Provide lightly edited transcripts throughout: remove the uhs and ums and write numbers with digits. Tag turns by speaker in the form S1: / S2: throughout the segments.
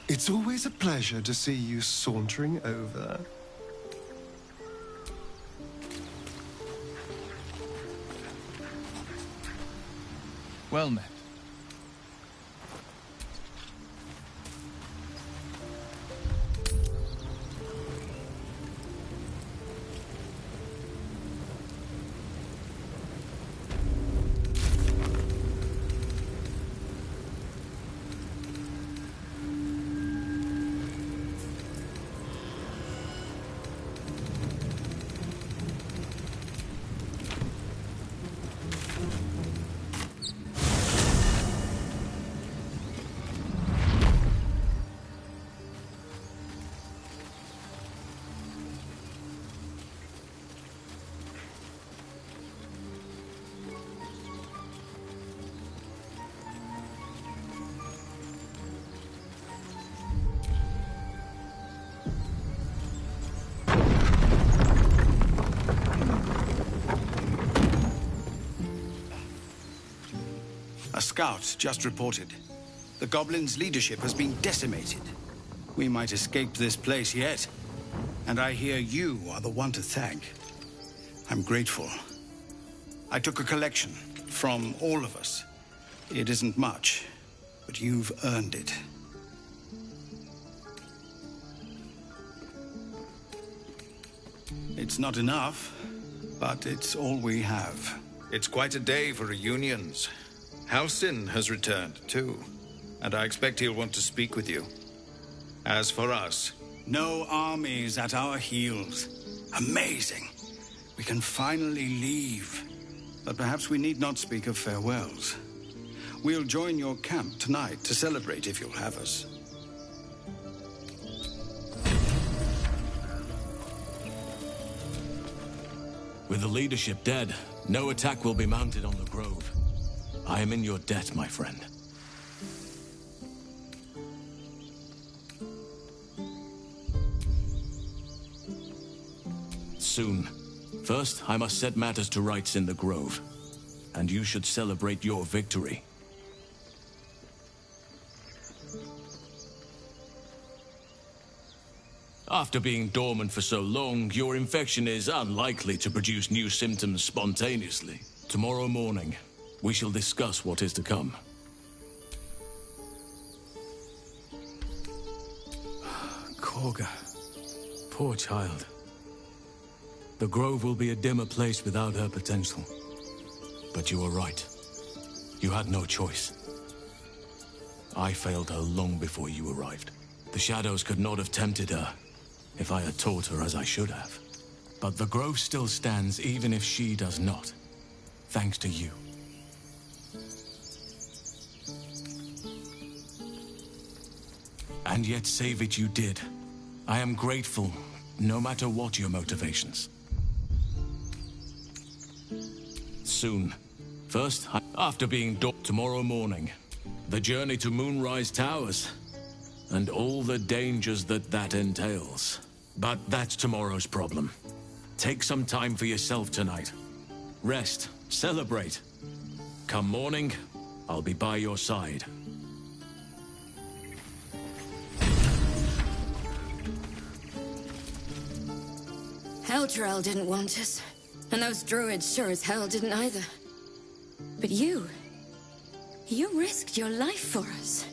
S1: It's always a pleasure to see you sauntering over.
S2: Well met.
S3: A scout just reported. The goblins' leadership has been decimated. We might escape this place yet. And I hear you are the one to thank. I'm grateful. I took a collection from all of us. It isn't much, but you've earned it. It's not enough, but it's all we have.
S4: It's quite a day for reunions. Halsin has returned, too, and I expect he'll want to speak with you. As for us...
S3: No armies at our heels. Amazing. We can finally leave. But perhaps we need not speak of farewells. We'll join your camp tonight to celebrate if you'll have us.
S5: With the leadership dead, no attack will be mounted on the grove. I am in your debt, my friend. Soon. First, I must set matters to rights in the grove. And you should celebrate your victory. After being dormant for so long, your infection is unlikely to produce new symptoms spontaneously. Tomorrow morning, we shall discuss what is to come. Korga. Poor child. The grove will be a dimmer place without her potential. But you were right. You had no choice. I failed her long before you arrived. The shadows could not have tempted her if I had taught her as I should have. But the grove still stands even if she does not. Thanks to you. And yet save it you did. I am grateful, no matter what your motivations. Soon. First, after being tomorrow morning, the journey to Moonrise Towers, and all the dangers that entails. But that's tomorrow's problem. Take some time for yourself tonight. Rest, celebrate. Come morning, I'll be by your side.
S6: Drow didn't want us, and those druids sure as hell didn't either. But you risked your life for us.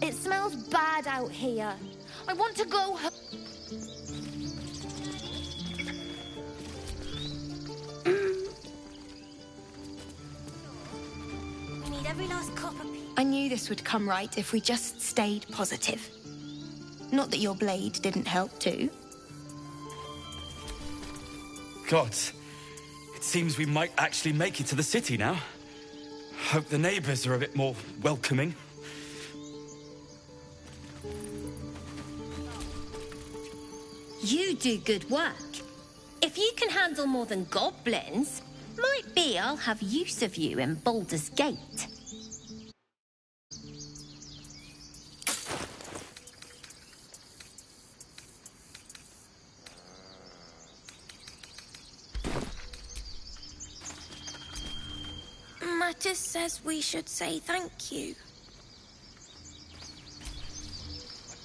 S7: It smells bad out here. I want to go home.
S8: We need every last copper piece.
S9: I knew this would come right if we just stayed positive. Not that your blade didn't help too.
S10: Gods, it seems we might actually make it to the city now. Hope the neighbors are a bit more welcoming.
S8: You do good work. If you can handle more than goblins, might be I'll have use of you in Baldur's Gate.
S9: just says we should say thank you.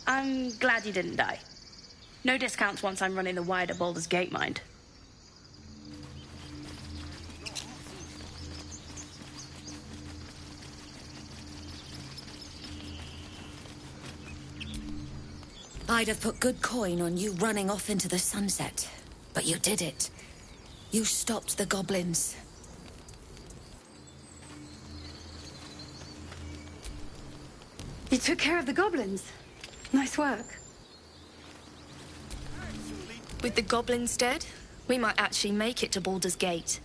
S11: I'm glad you didn't die. No discounts once I'm running the wider Baldur's Gate, mind.
S6: I'd have put good coin on you running off into the sunset, but you did it. You stopped the goblins.
S11: You took care of the goblins. Nice work.
S9: With the goblins dead, we might actually make it to Baldur's Gate.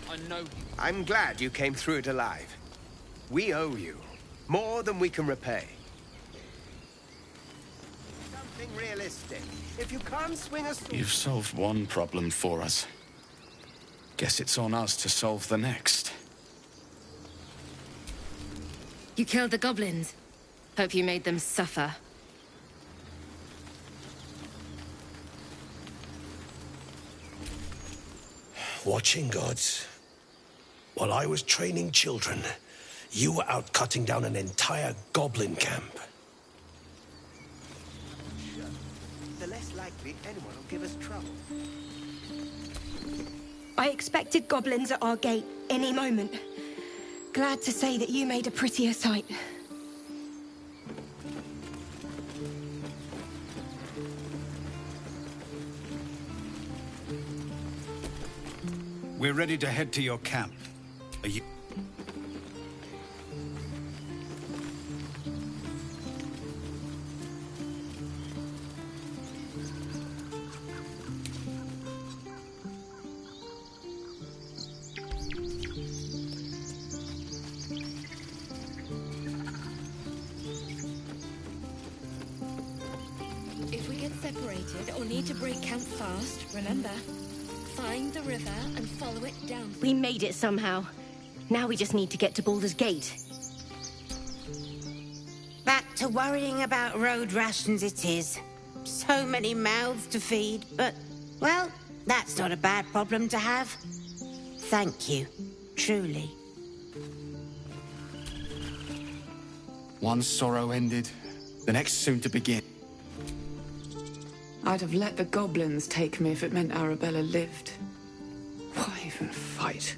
S12: I know you. I'm glad you came through it alive. We owe you more than we can repay. Something realistic. If you can't swing a sword...
S10: You've solved one problem for us. Guess it's on us to solve the next.
S6: You killed the goblins. Hope you made them suffer.
S13: Watching gods. While I was training children, you were out cutting down an entire goblin camp.
S12: The less likely anyone will give us trouble.
S9: I expected goblins at our gate any moment. Glad to say that you made a prettier sight.
S3: We're ready to head to your camp. Are you...
S6: If we get separated or need to break camp fast, remember, find the river and follow it down.
S8: We made it somehow. Now we just need to get to Baldur's Gate.
S14: Back to worrying about road rations it is. So many mouths to feed, but, well, that's not a bad problem to have. Thank you, truly.
S10: One sorrow ended, the next soon to begin.
S15: I'd have let the goblins take me if it meant Arabella lived. Why even fight?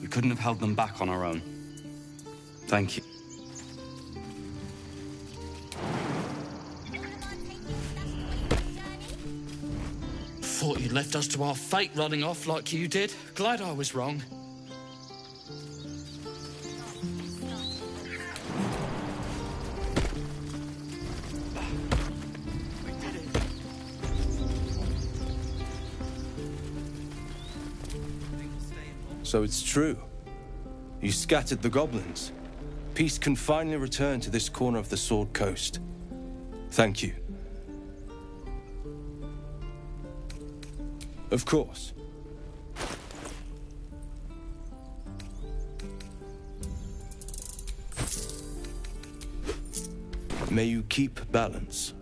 S10: We couldn't have held them back on our own. Thank you.
S5: Thought you left us to our fate running off like you did. Glad I was wrong.
S16: So it's true. You scattered the goblins. Peace can finally return to this corner of the Sword Coast. Thank you. Of course. May you keep balance.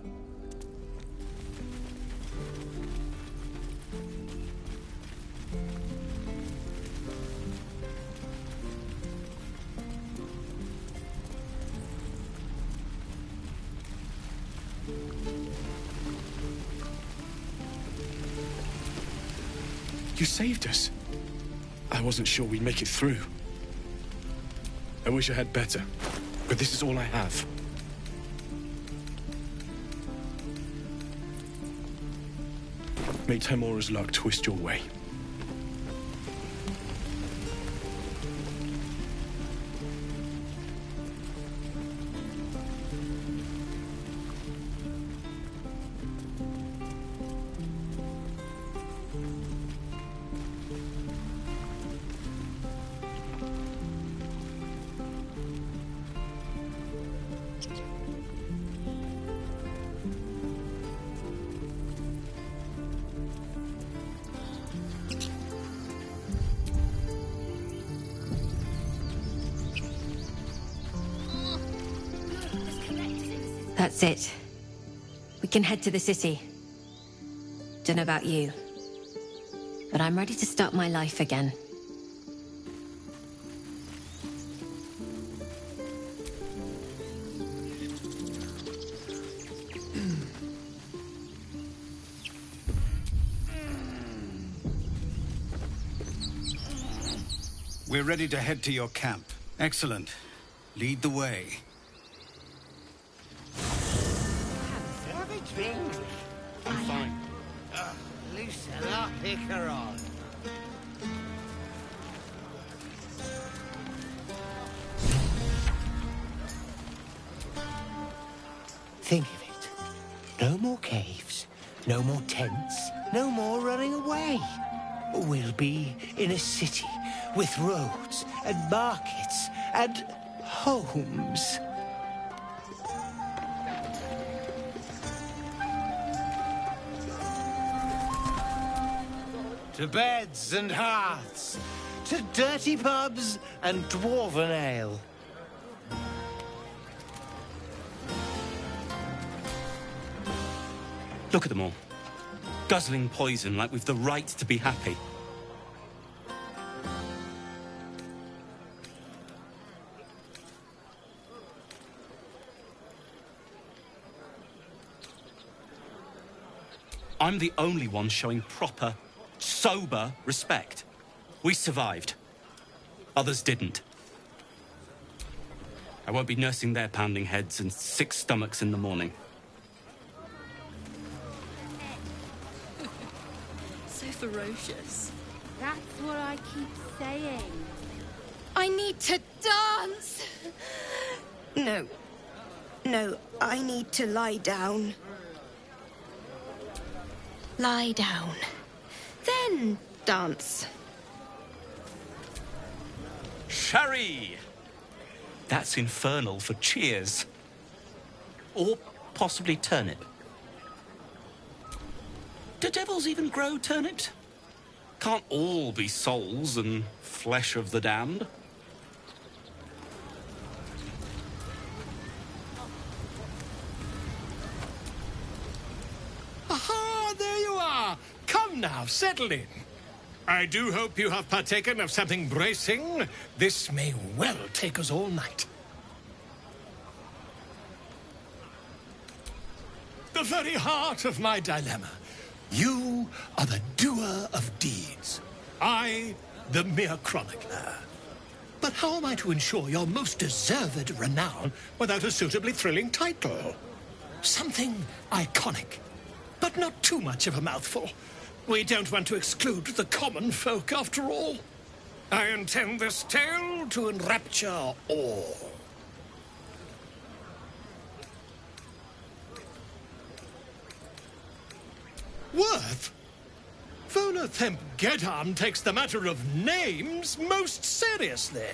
S13: You saved us. I wasn't sure we'd make it through. I wish I had better, but this is all I have. May Temora's luck twist your way.
S8: That's it. We can head to the city. Don't know about you, but I'm ready to start my life again.
S3: We're ready to head to your camp. Excellent. Lead the way.
S12: Have a drink.
S10: I'm fine.
S12: Loosen up, Icaron. Think of it. No more caves, no more tents, no more running away. We'll be in a city with roads and markets and homes. To beds and hearths, to dirty pubs and dwarven ale.
S10: Look at them all. Guzzling poison like we've the right to be happy. I'm the only one showing proper, sober respect. We survived. Others didn't. I won't be nursing their pounding heads and sick stomachs in the morning.
S6: So ferocious.
S7: That's what I keep saying.
S9: I need to dance! No. No, I need to lie down. Lie down. Then dance.
S10: Sherry! That's infernal for cheers. Or possibly turnip. Do devils even grow turnips? Can't all be souls and flesh of the damned.
S13: Aha, there you are. Come now, settle in. I do hope you have partaken of something bracing. This may well take us all night. The very heart of my dilemma. You are the doer of deeds. I, the mere chronicler. But how am I to ensure your most deserved renown without a suitably thrilling title? Something iconic, but not too much of a mouthful. We don't want to exclude the common folk, after all. I intend this tale to enrapture all. Worth? Volothem Gedam takes the matter of names most seriously.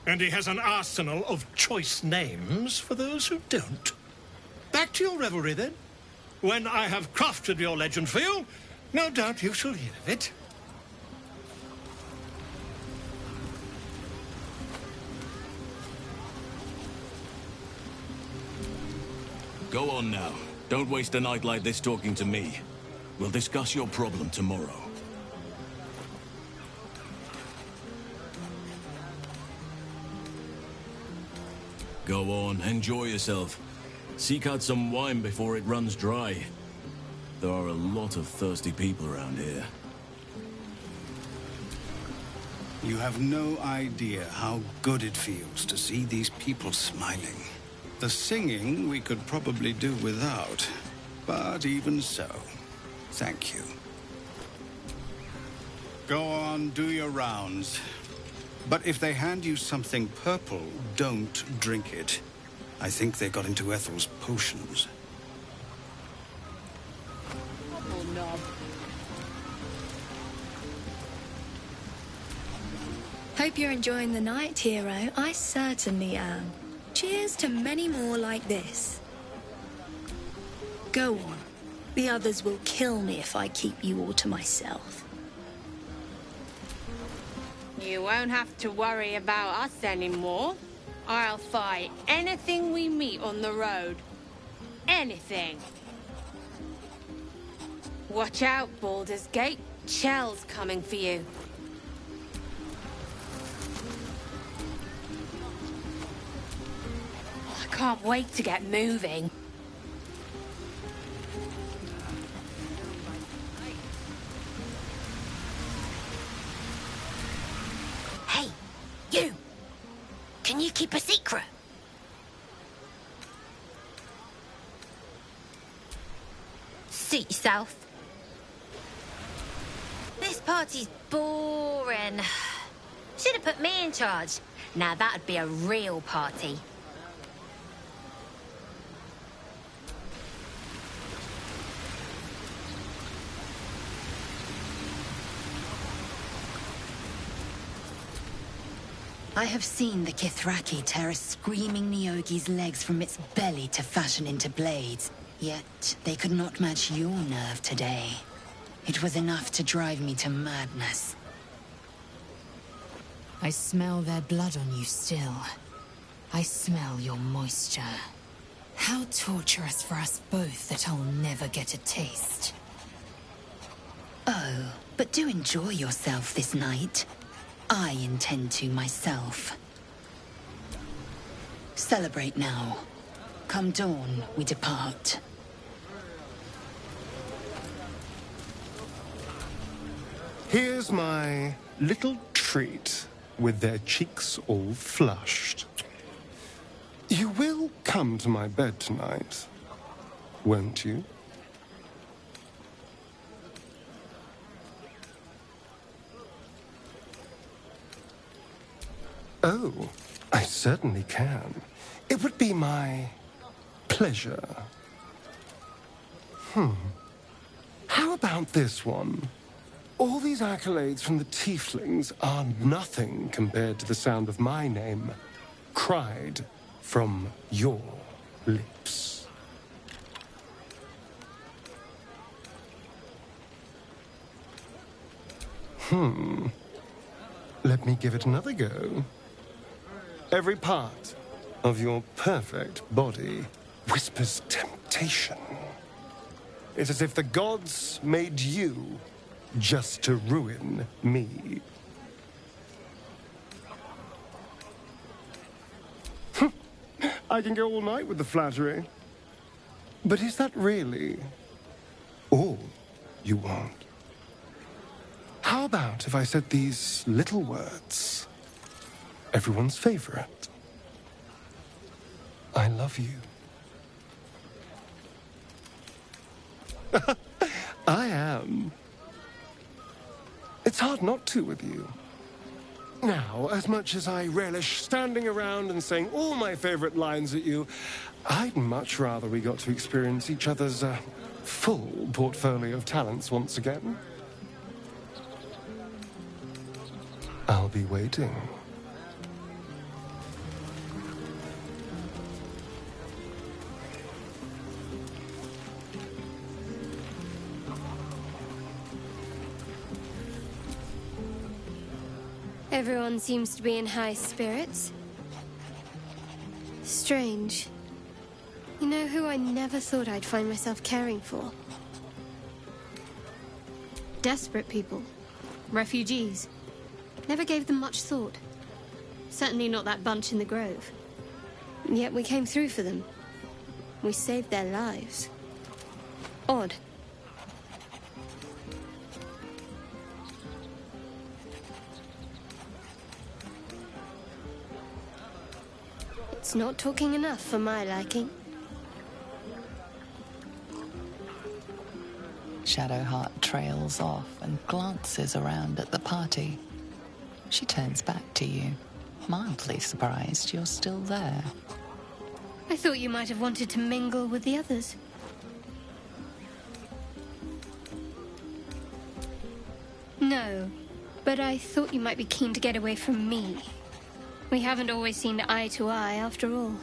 S13: And he has an arsenal of choice names for those who don't. Back to your revelry, then. When I have crafted your legend for you, no doubt you shall hear of it.
S5: Go on now. Don't waste a night like this talking to me. We'll discuss your problem tomorrow. Go on, enjoy yourself. Seek out some wine before it runs dry. There are a lot of thirsty people around here.
S3: You have no idea how good it feels to see these people smiling. The singing we could probably do without, but even so, thank you. Go on, do your rounds. But if they hand you something purple, don't drink it. I think they got into Ethel's potions.
S7: Oh, knob.
S6: Hope you're enjoying the night, hero. I certainly am. Cheers to many more like this. Go on. The others will kill me if I keep you all to myself.
S7: You won't have to worry about us anymore. I'll fight anything we meet on the road. Anything. Watch out, Baldur's Gate. Chell's coming for you. I can't wait to get moving.
S8: Hey, you! Can you keep a secret? Suit yourself. This party's boring. Should have put me in charge. Now that'd be a real party.
S17: I have seen the Kithraki tear a screaming Neogi's legs from its belly to fashion into blades. Yet they could not match your nerve today. It was enough to drive me to madness.
S18: I smell their blood on you still. I smell your moisture. How torturous for us both that I'll never get a taste.
S17: Oh, but do enjoy yourself this night. I intend to myself. Celebrate now. Come dawn, we depart.
S1: Here's my little treat, with their cheeks all flushed. You will come to my bed tonight, won't you? Oh, I certainly can. It would be my pleasure. How about this one? All these accolades from the tieflings are nothing compared to the sound of my name, cried from your lips. Let me give it another go. Every part of your perfect body whispers temptation. It's as if the gods made you just to ruin me. I can go all night with the flattery. But is that really all you want? How about if I said these little words? Everyone's favorite. I love you. I am. It's hard not to with you. Now, as much as I relish standing around and saying all my favorite lines at you, I'd much rather we got to experience each other's full portfolio of talents once again. I'll be waiting.
S19: Everyone seems to be in high spirits. Strange. You know who I never thought I'd find myself caring for? Desperate people. Refugees. Never gave them much thought. Certainly not that bunch in the grove. Yet we came through for them. We saved their lives. Odd. It's not talking enough for my liking.
S20: Shadowheart trails off and glances around at the party. She turns back to you, mildly surprised you're still there.
S19: I thought you might have wanted to mingle with the others. No, but I thought you might be keen to get away from me. We haven't always seen eye to eye, after all.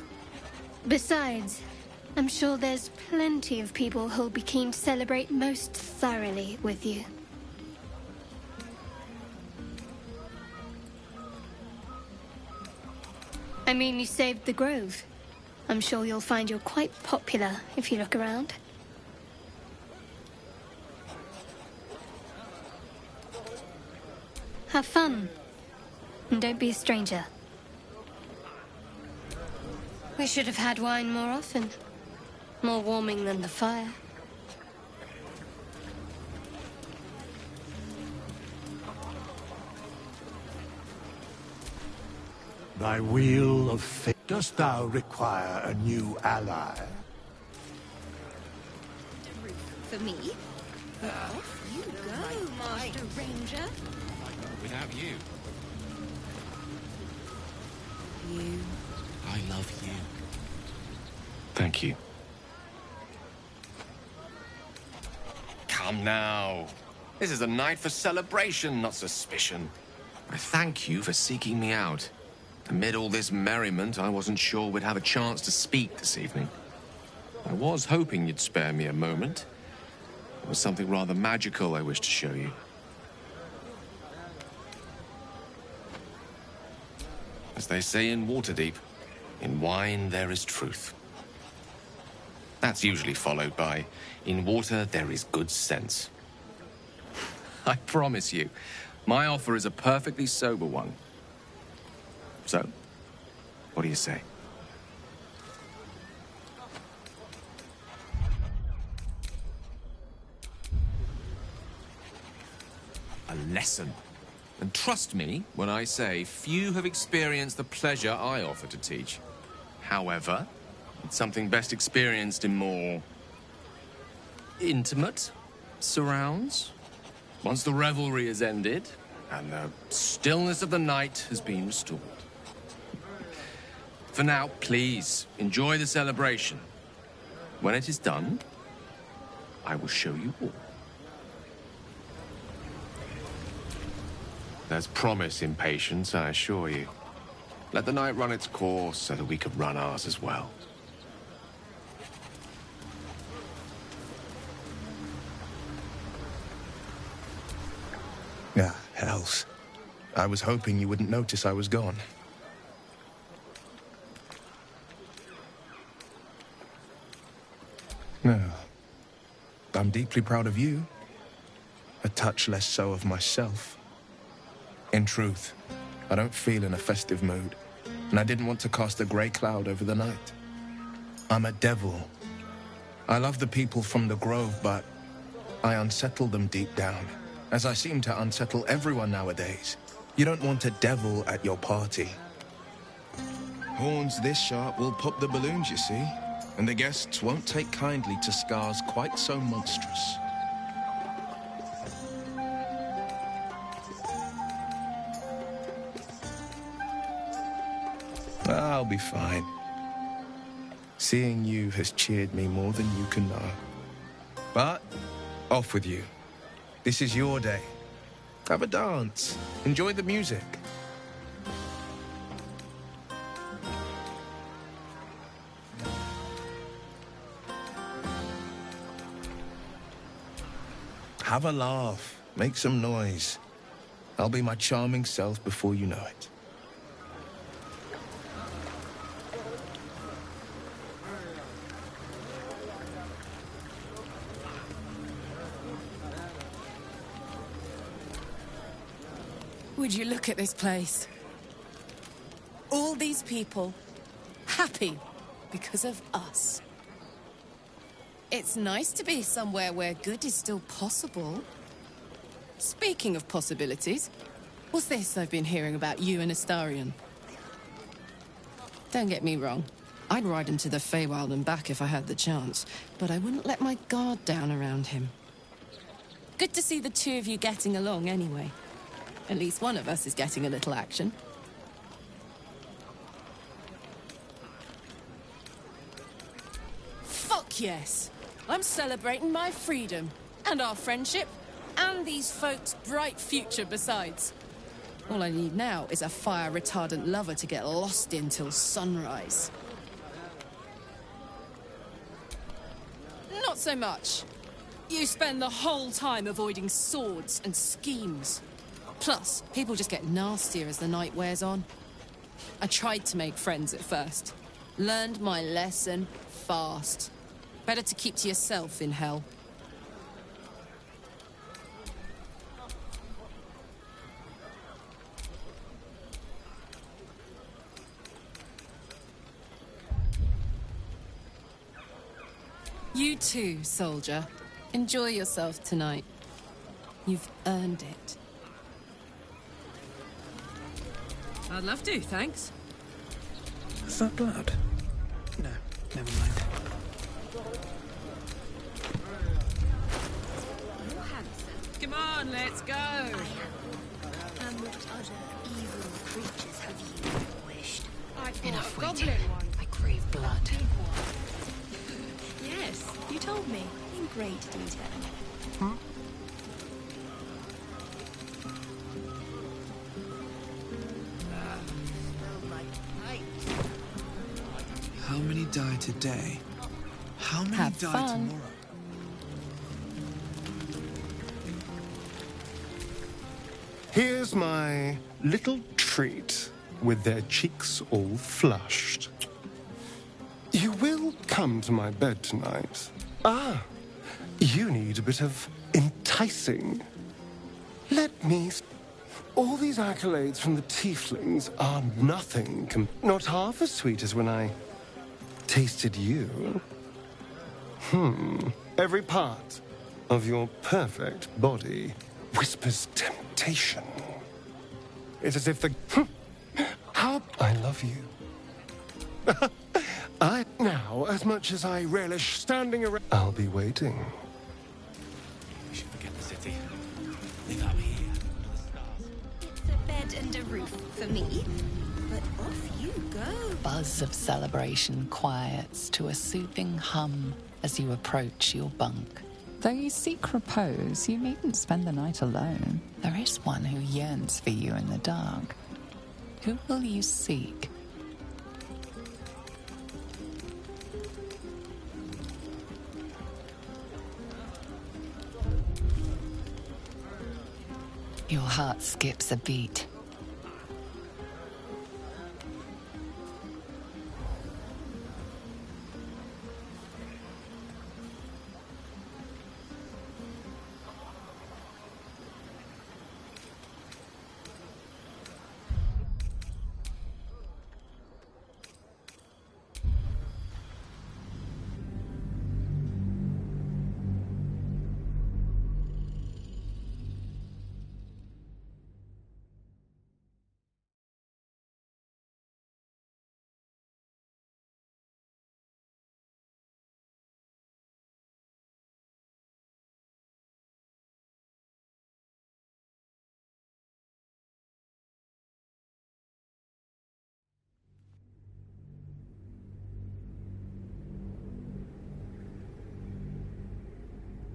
S19: Besides, I'm sure there's plenty of people who'll be keen to celebrate most thoroughly with you. I mean, you saved the grove. I'm sure you'll find you're quite popular if you look around. Have fun. And don't be a stranger. We should have had wine more often. More warming than the fire.
S13: Thy wheel of fate. Dost thou require a new ally?
S6: For me? Off you go, Master Ranger.
S21: Without you.
S6: You.
S21: I love you.
S16: Thank you.
S21: Come now. This is a night for celebration, not suspicion. I thank you for seeking me out. Amid all this merriment, I wasn't sure we'd have a chance to speak this evening. I was hoping you'd spare me a moment. There was something rather magical I wished to show you. As they say in Waterdeep, in wine there is truth. That's usually followed by, in water there is good sense. I promise you, my offer is a perfectly sober one. So, what do you say? A lesson. And trust me when I say few have experienced the pleasure I offer to teach. However, it's something best experienced in more intimate surrounds. Once the revelry is ended and the stillness of the night has been restored. For now, please, enjoy the celebration. When it is done, I will show you all. There's promise in patience, I assure you. Let the night run its course so that we can run ours as well.
S22: Ah, hells. I was hoping you wouldn't notice I was gone. No. I'm deeply proud of you. A touch less so of myself. In truth, I don't feel in a festive mood, and I didn't want to cast a grey cloud over the night. I'm a devil. I love the people from the Grove, but I unsettle them deep down, as I seem to unsettle everyone nowadays. You don't want a devil at your party. Horns this sharp will pop the balloons, you see, and the guests won't take kindly to scars quite so monstrous. I'll be fine. Seeing you has cheered me more than you can know. But, off with you. This is your day. Have a dance. Enjoy the music. Have a laugh. Make some noise. I'll be my charming self before you know it.
S23: Would you look at this place? All these people, happy because of us. It's nice to be somewhere where good is still possible. Speaking of possibilities, what's this I've been hearing about you and Astarion? Don't get me wrong. I'd ride him to the Feywild and back if I had the chance, but I wouldn't let my guard down around him. Good to see the two of you getting along anyway. At least one of us is getting a little action. Fuck yes! I'm celebrating my freedom, and our friendship, and these folks' bright future besides. All I need now is a fire-retardant lover to get lost in till sunrise. Not so much. You spend the whole time avoiding swords and schemes. Plus, people just get nastier as the night wears on. I tried to make friends at first. Learned my lesson fast. Better to keep to yourself in hell. You too, soldier. Enjoy yourself tonight. You've earned it. I'd love to, thanks.
S22: Is that blood? No, never mind.
S23: Come on, let's go.
S17: And what other evil creatures have you wished?
S18: Enough
S17: a
S18: waiting.
S17: goblin one.
S18: I crave blood.
S9: Yes, you told me in great detail.
S22: How many die today? How many
S23: Have
S22: die
S23: fun.
S22: tomorrow?
S1: Here's my little treat, with their cheeks all flushed. You will come to my bed tonight. Ah, you need a bit of enticing. Let me... All these accolades from the tieflings are nothing, not half as sweet as when I tasted you. Every part of your perfect body whispers temptation. It's as if the... How I love you. Now, as much as I relish standing around... I'll be waiting.
S10: We should forget the city. Live out here, under the stars.
S9: It's a bed and a roof for me, but off you go.
S20: Buzz of celebration quiets to a soothing hum as you approach your bunk. Though you seek repose, you needn't spend the night alone. There is one who yearns for you in the dark. Who will you seek? Your heart skips a beat.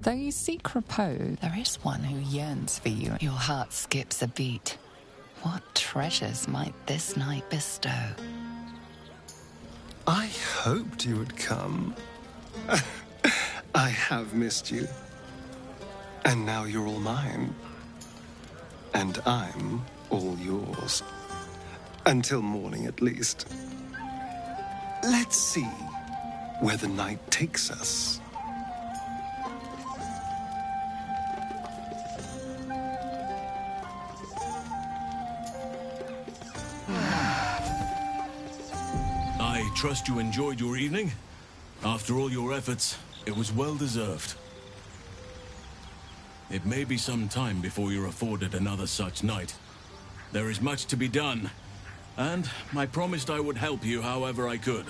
S20: Though you seek repose, there is one who yearns for you. Your heart skips a beat. What treasures might this night bestow?
S1: I hoped you would come. I have missed you. And now you're all mine. And I'm all yours. Until morning, at least. Let's see where the night takes us.
S5: I trust you enjoyed your evening. After all your efforts, it was well deserved. It may be some time before you're afforded another such night. There is much to be done, and I promised I would help you however I could.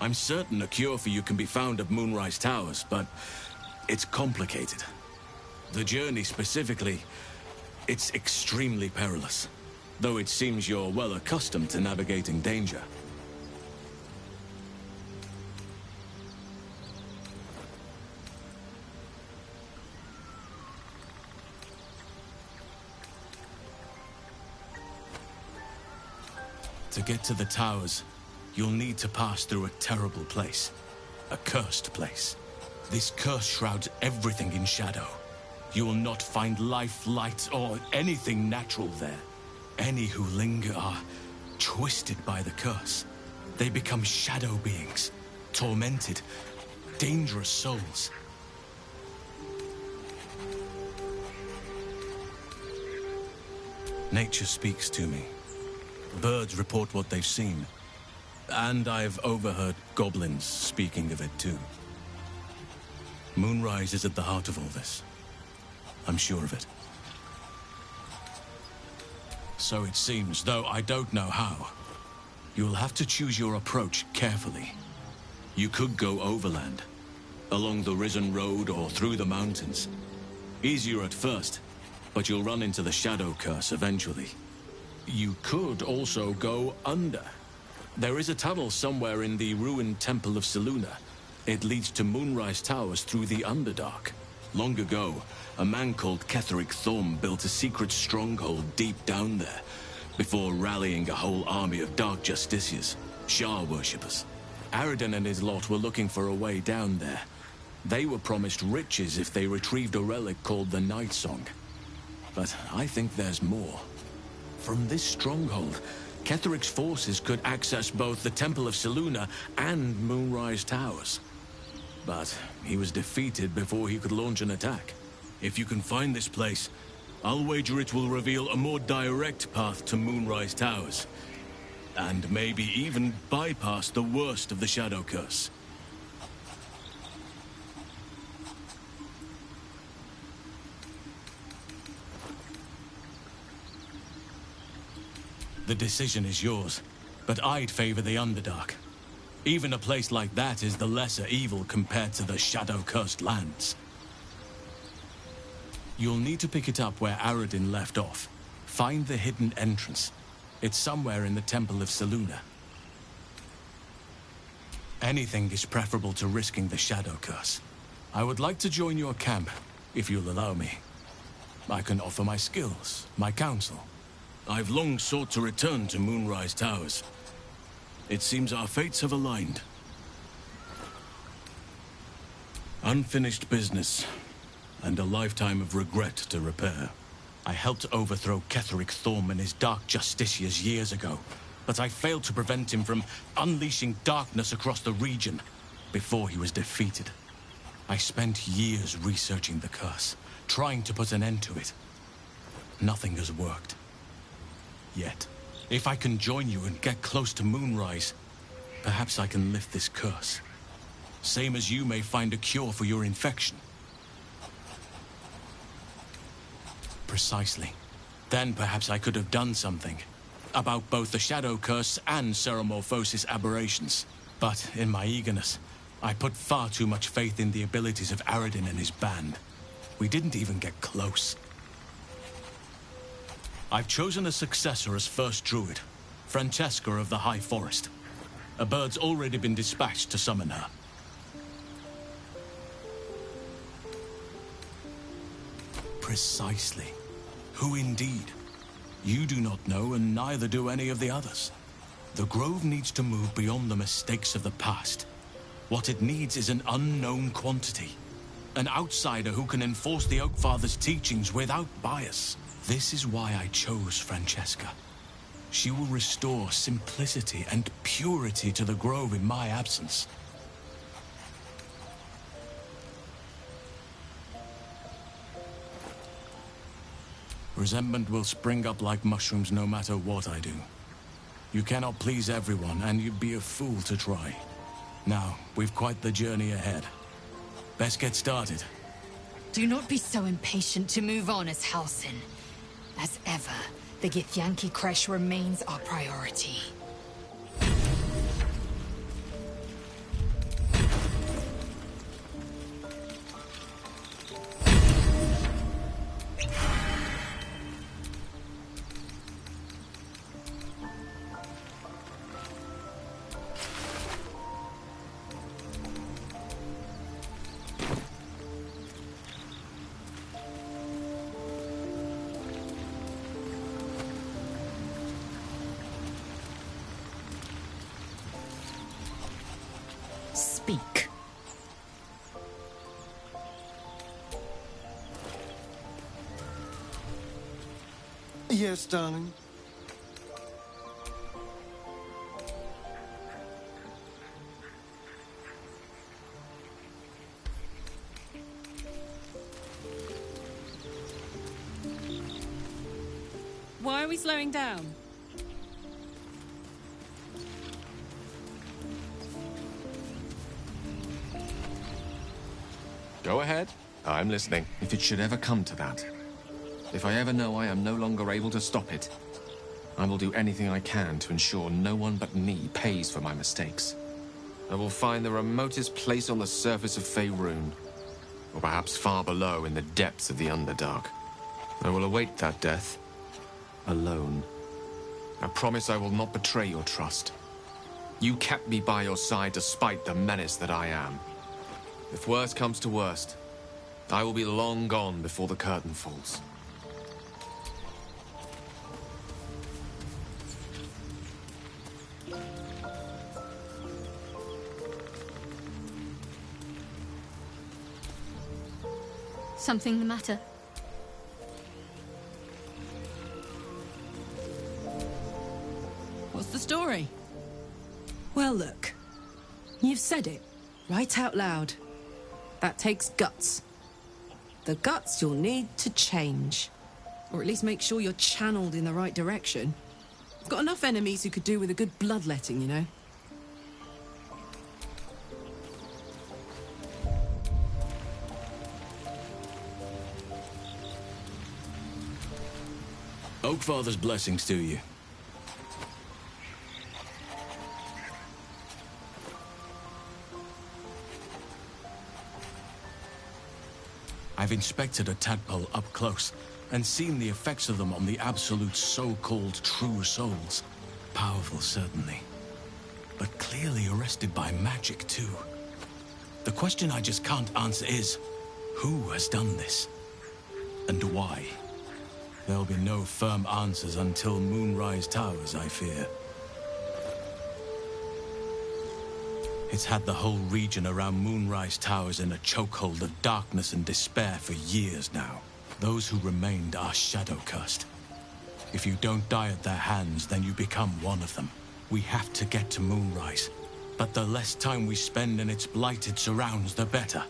S5: I'm certain a cure for you can be found at Moonrise Towers, but it's complicated. The journey specifically, it's extremely perilous, though it seems you're well accustomed to navigating danger. To get to the towers, you'll need to pass through a terrible place. A cursed place. This curse shrouds everything in shadow. You will not find life, light, or anything natural there. Any who linger are twisted by the curse. They become shadow beings, tormented, dangerous souls. Nature speaks to me. Birds report what they've seen. And I've overheard goblins speaking of it too. Moonrise is at the heart of all this. I'm sure of it. So it seems, though I don't know how. You'll have to choose your approach carefully. You could go overland, along the Risen Road or through the mountains. Easier at first, but you'll run into the Shadow Curse eventually. You could also go under. There is a tunnel somewhere in the ruined Temple of Selûne. It leads to Moonrise Towers through the Underdark. Long ago, a man called Ketheric Thorm built a secret stronghold deep down there, before rallying a whole army of Dark Justiciars, Shah worshippers. Aradin and his lot were looking for a way down there. They were promised riches if they retrieved a relic called the Night Song. But I think there's more. From this stronghold, Ketheric's forces could access both the Temple of Selûne and Moonrise Towers. But he was defeated before he could launch an attack. If you can find this place, I'll wager it will reveal a more direct path to Moonrise Towers. And maybe even bypass the worst of the Shadow Curse. The decision is yours, but I'd favor the Underdark. Even a place like that is the lesser evil compared to the Shadow-cursed lands. You'll need to pick it up where Aradin left off. Find the hidden entrance. It's somewhere in the Temple of Selûne. Anything is preferable to risking the Shadow Curse. I would like to join your camp, if you'll allow me. I can offer my skills, my counsel. I've long sought to return to Moonrise Towers. It seems our fates have aligned. Unfinished business, and a lifetime of regret to repair. I helped overthrow Ketheric Thorm and his Dark Justiciars years ago, but I failed to prevent him from unleashing darkness across the region before he was defeated. I spent years researching the curse, trying to put an end to it. Nothing has worked. Yet, if I can join you and get close to Moonrise, perhaps I can lift this curse. Same as you may find a cure for your infection. Precisely. Then perhaps I could have done something about both the Shadow Curse and Ceremorphosis aberrations. But in my eagerness, I put far too much faith in the abilities of Aradin and his band. We didn't even get close. I've chosen a successor as first druid, Francesca of the High Forest. A bird's already been dispatched to summon her. Precisely. Who indeed? You do not know, and neither do any of the others. The Grove needs to move beyond the mistakes of the past. What it needs is an unknown quantity. An outsider who can enforce the Oakfather's teachings without bias. This is why I chose Francesca. She will restore simplicity and purity to the Grove in my absence. Resentment will spring up like mushrooms no matter what I do. You cannot please everyone, and you'd be a fool to try. Now, we've quite the journey ahead. Best get started.
S18: Do not be so impatient to move on as Halsin. As ever, the Githyanki Kresh remains our priority. Speak.
S1: Yes, darling.
S23: Why are we slowing down?
S21: Go I'm listening. If it should ever come to that, if I ever know I am no longer able to stop it, I will do anything I can to ensure no one but me pays for my mistakes. I will find the remotest place on the surface of Faerun, or perhaps far below in the depths of the Underdark. I will await that death, alone. I promise I will not betray your trust. You kept me by your side despite the menace that I am. If worst comes to worst, I will be long gone before the curtain falls.
S2: Something the matter?
S4: What's the story? Well, look. You've said it, right out loud. That takes guts. The guts you'll need to change. Or at least make sure you're channeled in the right direction. Got enough enemies who could do with a good bloodletting, you know?
S5: Oakfather's blessings to you. I've inspected a tadpole up close and seen the effects of them on the absolute so-called true souls. Powerful, certainly, but clearly arrested by magic, too. The question I just can't answer is, who has done this? And why? There'll be no firm answers until Moonrise Towers, I fear. It's had the whole region around Moonrise Towers in a chokehold of darkness and despair for years now. Those who remained are shadow-cursed. If you don't die at their hands, then you become one of them. We have to get to Moonrise, but the less time we spend in its blighted surrounds, the better.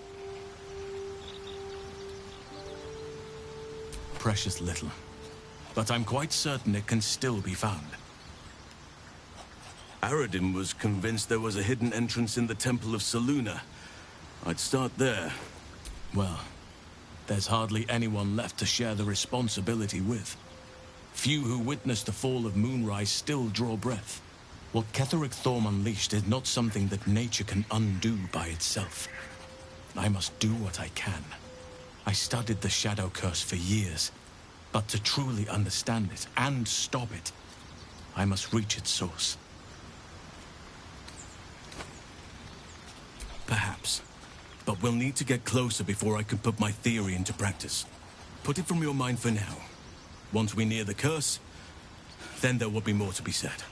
S5: Precious little, but I'm quite certain it can still be found. Aradin was convinced there was a hidden entrance in the Temple of Selûne. I'd start there. Well, there's hardly anyone left to share the responsibility with. Few who witnessed the fall of Moonrise still draw breath. What Ketheric Thorm unleashed is not something that nature can undo by itself. I must do what I can. I studied the Shadow Curse for years, but to truly understand it and stop it, I must reach its source. Perhaps. But we'll need to get closer before I can put my theory into practice. Put it from your mind for now. Once we near the curse, then there will be more to be said.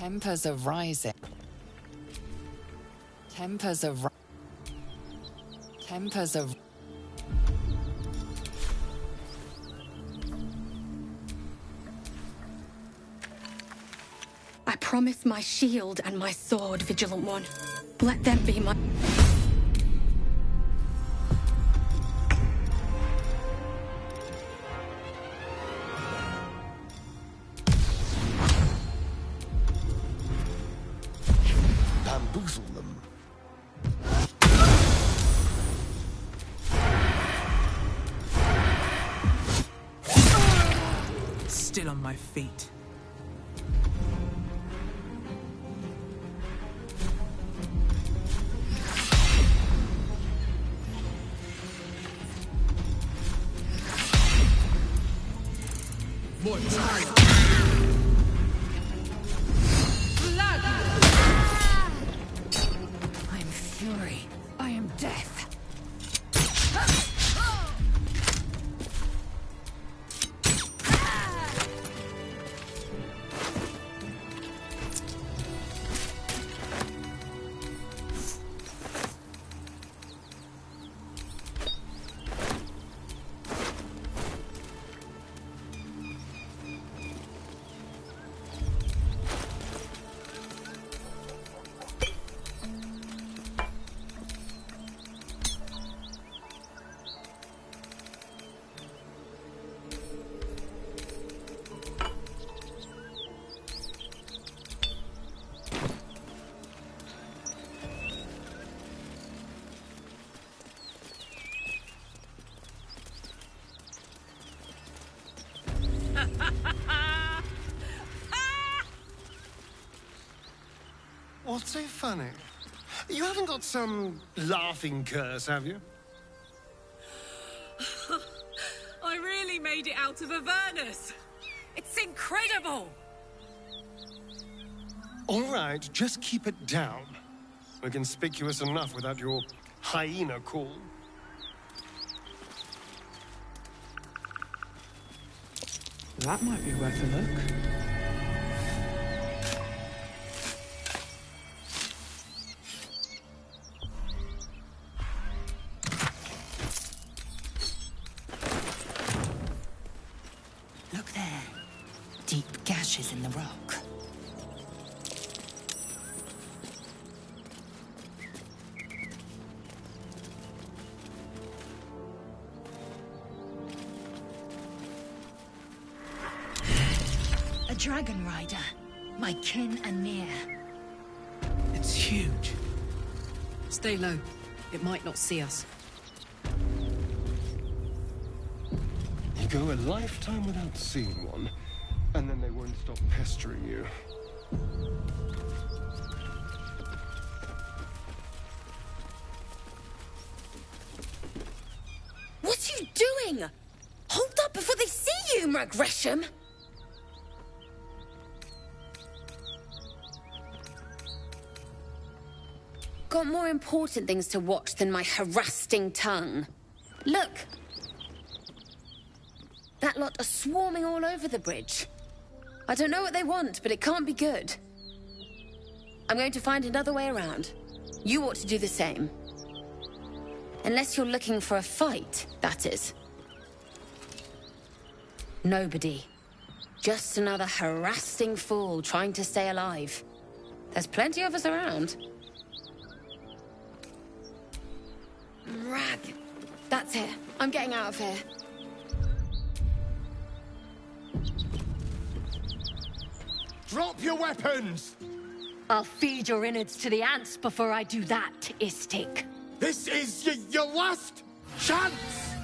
S20: Tempers are rising. Tempers are... Tempers are...
S6: I promise my shield and my sword, Vigilant One. Let them be my...
S1: Bamboozle them.
S11: Still on my feet. More time.
S6: Blood!
S17: I am fury. I am death.
S1: What's so funny? You haven't got some laughing curse, have you?
S14: I really made it out of Avernus. It's incredible.
S1: All right, just keep it down. We're conspicuous enough without your hyena call.
S11: That might be worth a look.
S17: Look there. Deep gashes in the rock. A dragon rider. My kin and near.
S11: It's huge.
S4: Stay low. It might not see us.
S1: You go a lifetime without seeing one, and then they won't stop pestering you.
S6: What are you doing? Hold up before they see you, Gresham. Got more important things to watch than my harassing tongue. Look. That lot are swarming all over the bridge. I don't know what they want, but it can't be good. I'm going to find another way around. You ought to do the same. Unless you're looking for a fight, that is. Nobody. Just another harassing fool trying to stay alive. There's plenty of us around. Rag. That's it. I'm getting out of here.
S1: Drop your weapons!
S15: I'll feed your innards to the ants before I do that, Istik.
S1: This is your last chance!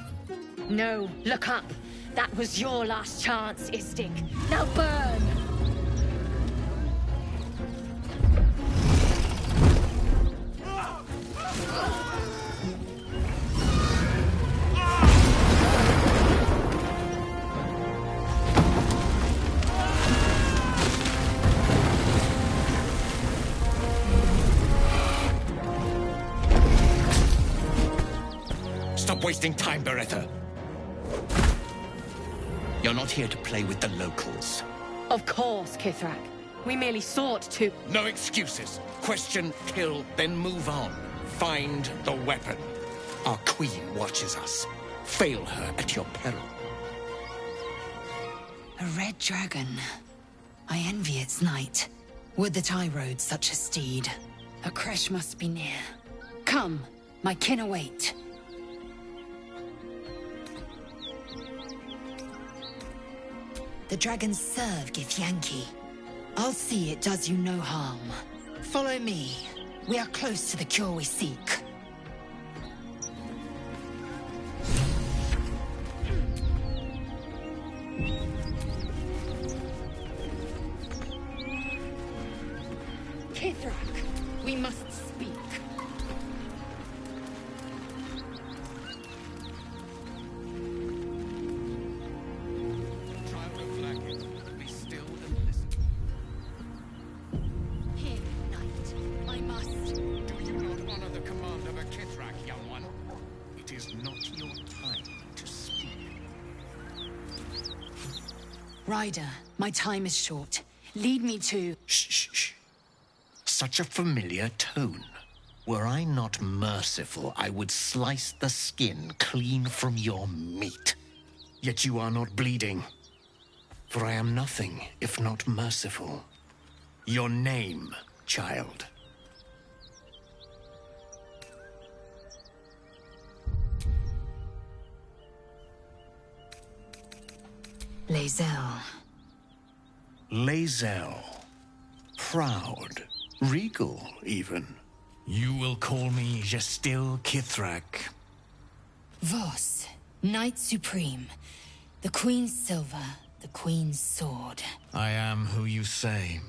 S15: No, look up. That was your last chance, Istik. Now burn!
S24: Stop wasting time, Beretta. You're not here to play with the locals.
S15: Of course, Kithrak. We merely sought to...
S24: No excuses. Question, kill, then move on. Find the weapon. Our queen watches us. Fail her at your peril.
S17: A red dragon. I envy its knight. Would that I rode such a steed. A crash must be near. Come, my kin await. The dragons serve Githyanki. I'll see it does you no harm. Follow me. We are close to the cure we seek. Kithrak, we must speak. Ryder, my time is short. Lead me to...
S24: Shh. Such a familiar tone. Were I not merciful, I would slice the skin clean from your meat. Yet you are not bleeding. For I am nothing if not merciful. Your name, child.
S17: Lae'zel.
S24: Lae'zel. Proud. Regal, even. You will call me Gestil Kithrak.
S17: Voss, Knight Supreme. The Queen's silver, the Queen's sword.
S24: I am who you say.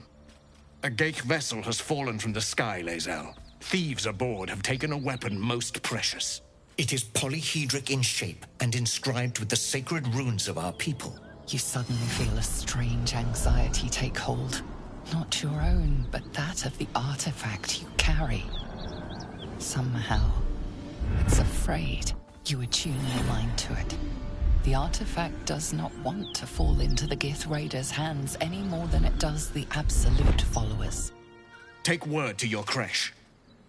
S24: A Geich vessel has fallen from the sky, Lae'zel. Thieves aboard have taken a weapon most precious. It is polyhedric in shape and inscribed with the sacred runes of our people.
S20: You suddenly feel a strange anxiety take hold. Not your own, but that of the artifact you carry. Somehow, it's afraid. You attune your mind to it. The artifact does not want to fall into the Gith Raiders' hands any more than it does the Absolute followers.
S24: Take word to your creche.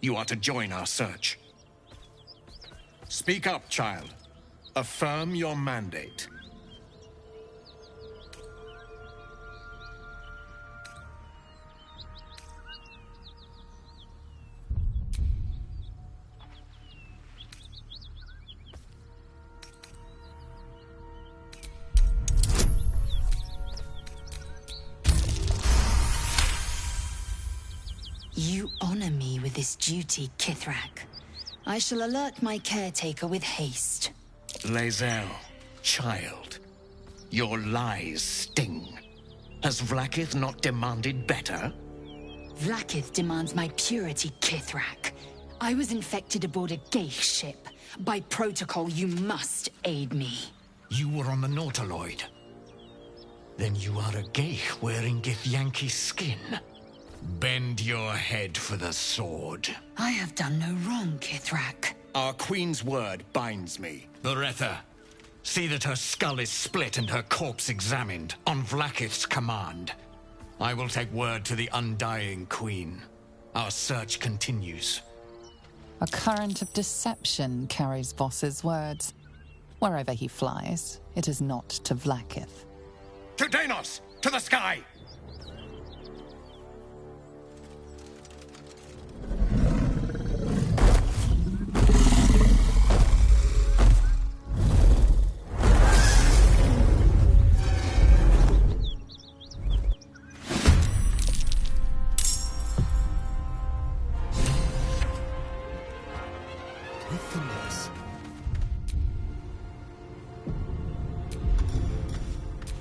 S24: You are to join our search. Speak up, child. Affirm your mandate.
S17: You honor me with this duty, Kithrak. I shall alert my caretaker with haste.
S24: Lae'zel, child, your lies sting. Has Vlaakith not demanded better?
S17: Vlaakith demands my purity, Kithrak. I was infected aboard a Geich ship. By protocol, you must aid me.
S24: You were on the Nautiloid. Then you are a Geich wearing Githyanki's skin. Bend your head for the sword.
S17: I have done no wrong, Kithrak.
S24: Our queen's word binds me. Loretha, see that her skull is split and her corpse examined, on Vlaakith's command. I will take word to the undying queen. Our search continues.
S20: A current of deception carries Voss's words. Wherever he flies, it is not to Vlaakith.
S24: To Danos! To the sky!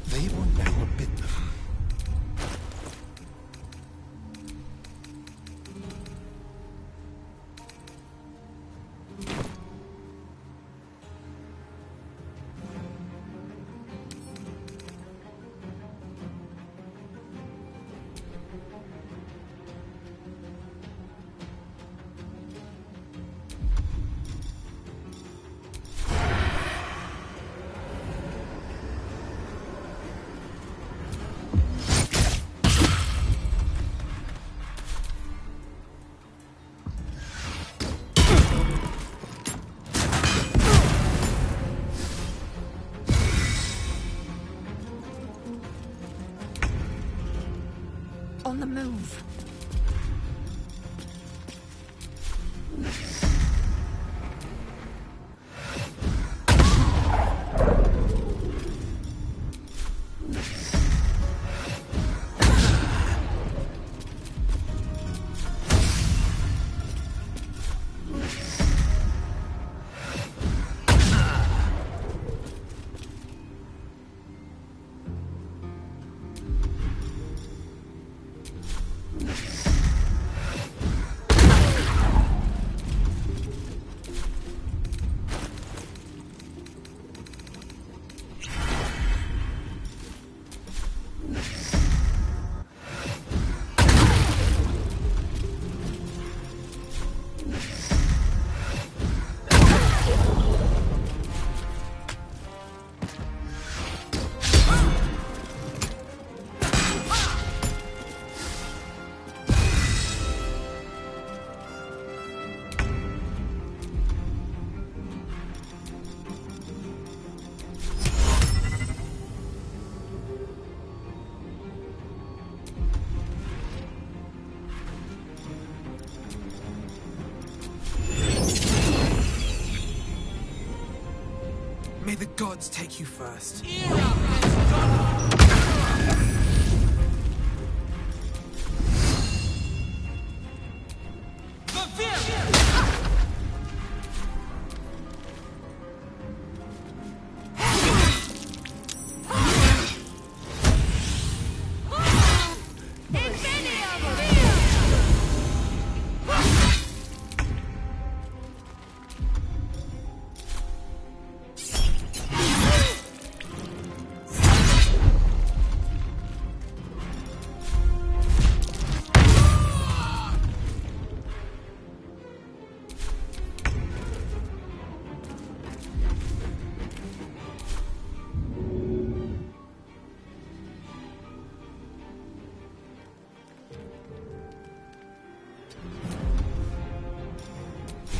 S22: They will never bid them.
S11: May the gods take you first.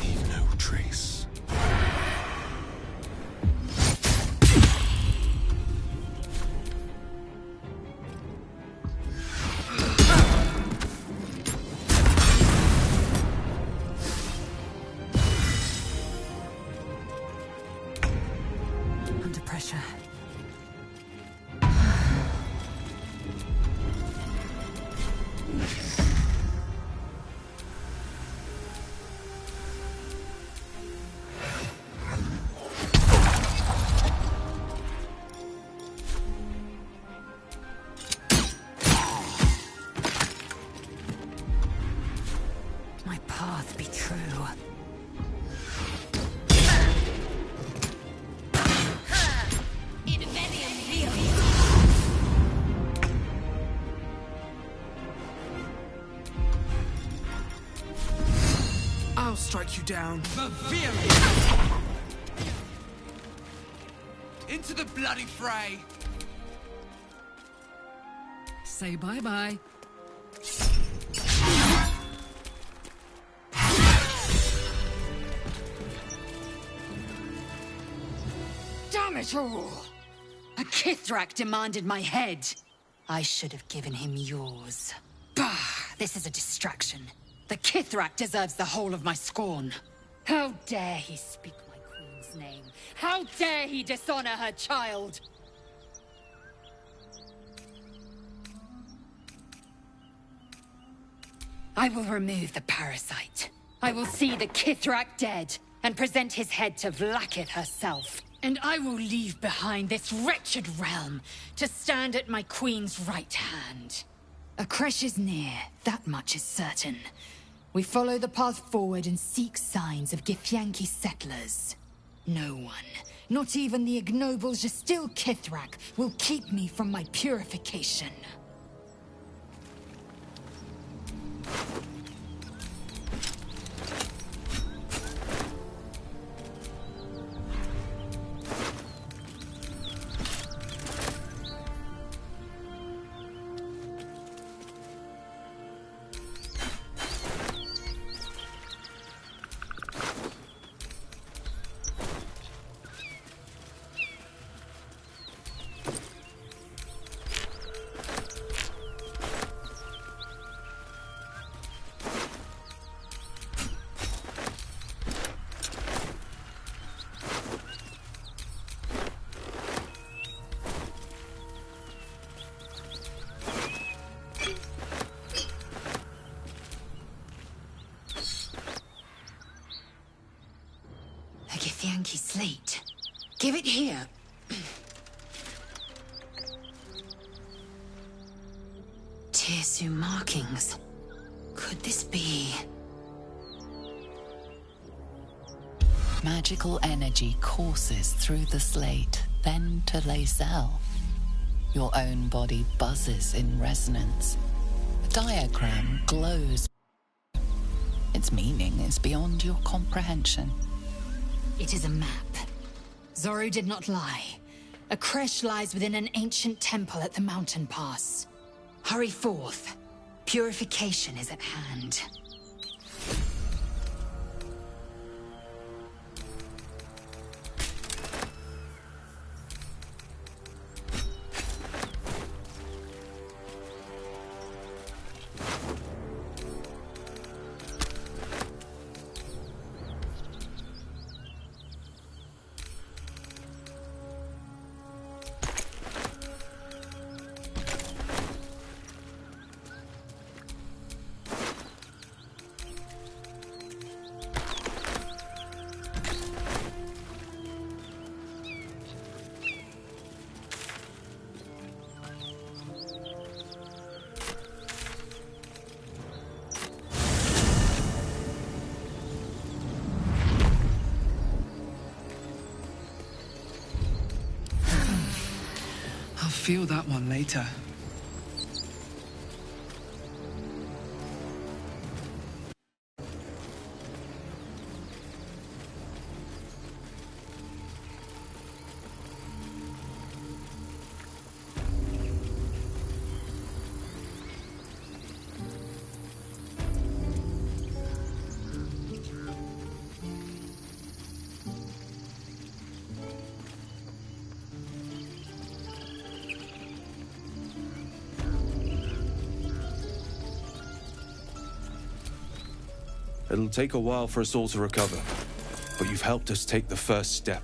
S1: Leave no trace.
S4: Under pressure. My path be true.
S11: I'll strike you down. Into the bloody fray.
S4: Say bye-bye.
S17: Damn it all! A Kithrak demanded my head. I should have given him yours. Bah! This is a distraction. The Kithrak deserves the whole of my scorn. How dare he speak my queen's name? How dare he dishonor her child? I will remove the parasite. I will see the Kithrak dead and present his head to Vlaakith herself. And I will leave behind this wretched realm to stand at my queen's right hand. A creche is near, that much is certain. We follow the path forward and seek signs of Githyanki settlers. No one, not even the ignoble Gestil Kithrak, will keep me from my purification. A Githyanki slate. Give it here. Tirsu markings. Could this be...
S20: Magical energy courses through the slate, then to Lae'zel. Your own body buzzes in resonance. The diagram glows. Its meaning is beyond your comprehension.
S17: It is a map. Zorru did not lie. A creche lies within an ancient temple at the mountain pass. Hurry forth. Purification is at hand.
S11: feel that one later.
S16: It'll take a while for us all to recover, but you've helped us take the first step.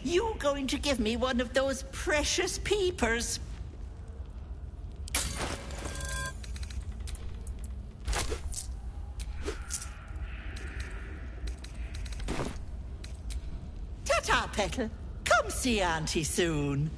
S3: You going to give me one of those precious peepers? Ta-ta, Petal. Come see Auntie soon.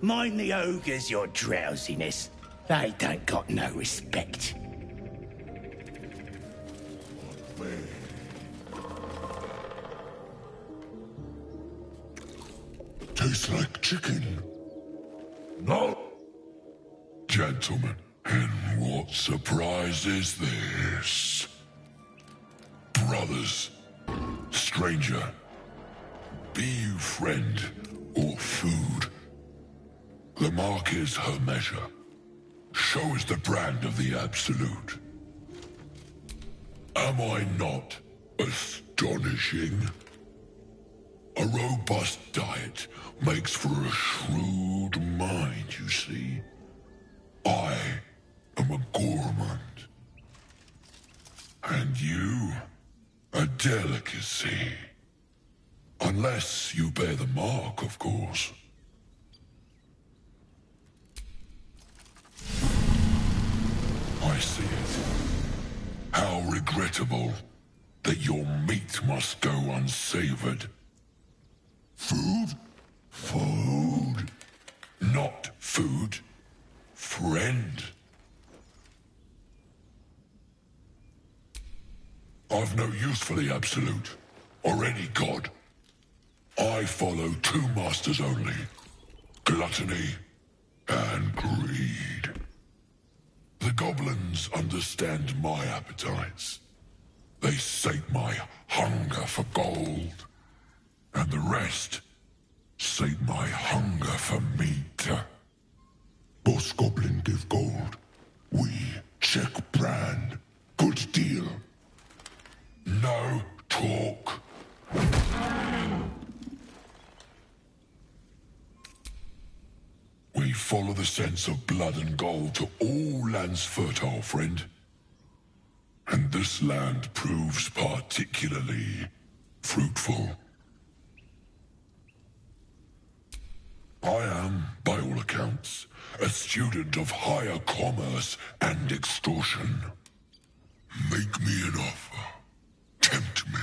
S7: Mind the ogres your drowsiness. They don't got no respect.
S8: Tastes like chicken. No. Gentlemen, and what surprise is this? Brothers, stranger, be you friend or food, the mark is her measure. Show us the brand of the absolute. Am I not astonishing? A robust diet makes for a shrewd mind, you see. I am a gourmand. And you, a delicacy. Unless you bear the mark, of course. I see it. How regrettable that your meat must go unsavored. Food? Food. Not food. Friend. I've no use for the Absolute, or any god. I follow two masters only. Gluttony and greed. The goblins understand my appetites. They sate my hunger for gold. And the rest sate my hunger for meat. Boss goblin give gold. We check brand. Good deal. No talk. We follow the sense of blood and gold to all lands fertile, friend. And this land proves particularly fruitful. I am, by all accounts, a student of higher commerce and extortion. Make me an offer. Tempt me.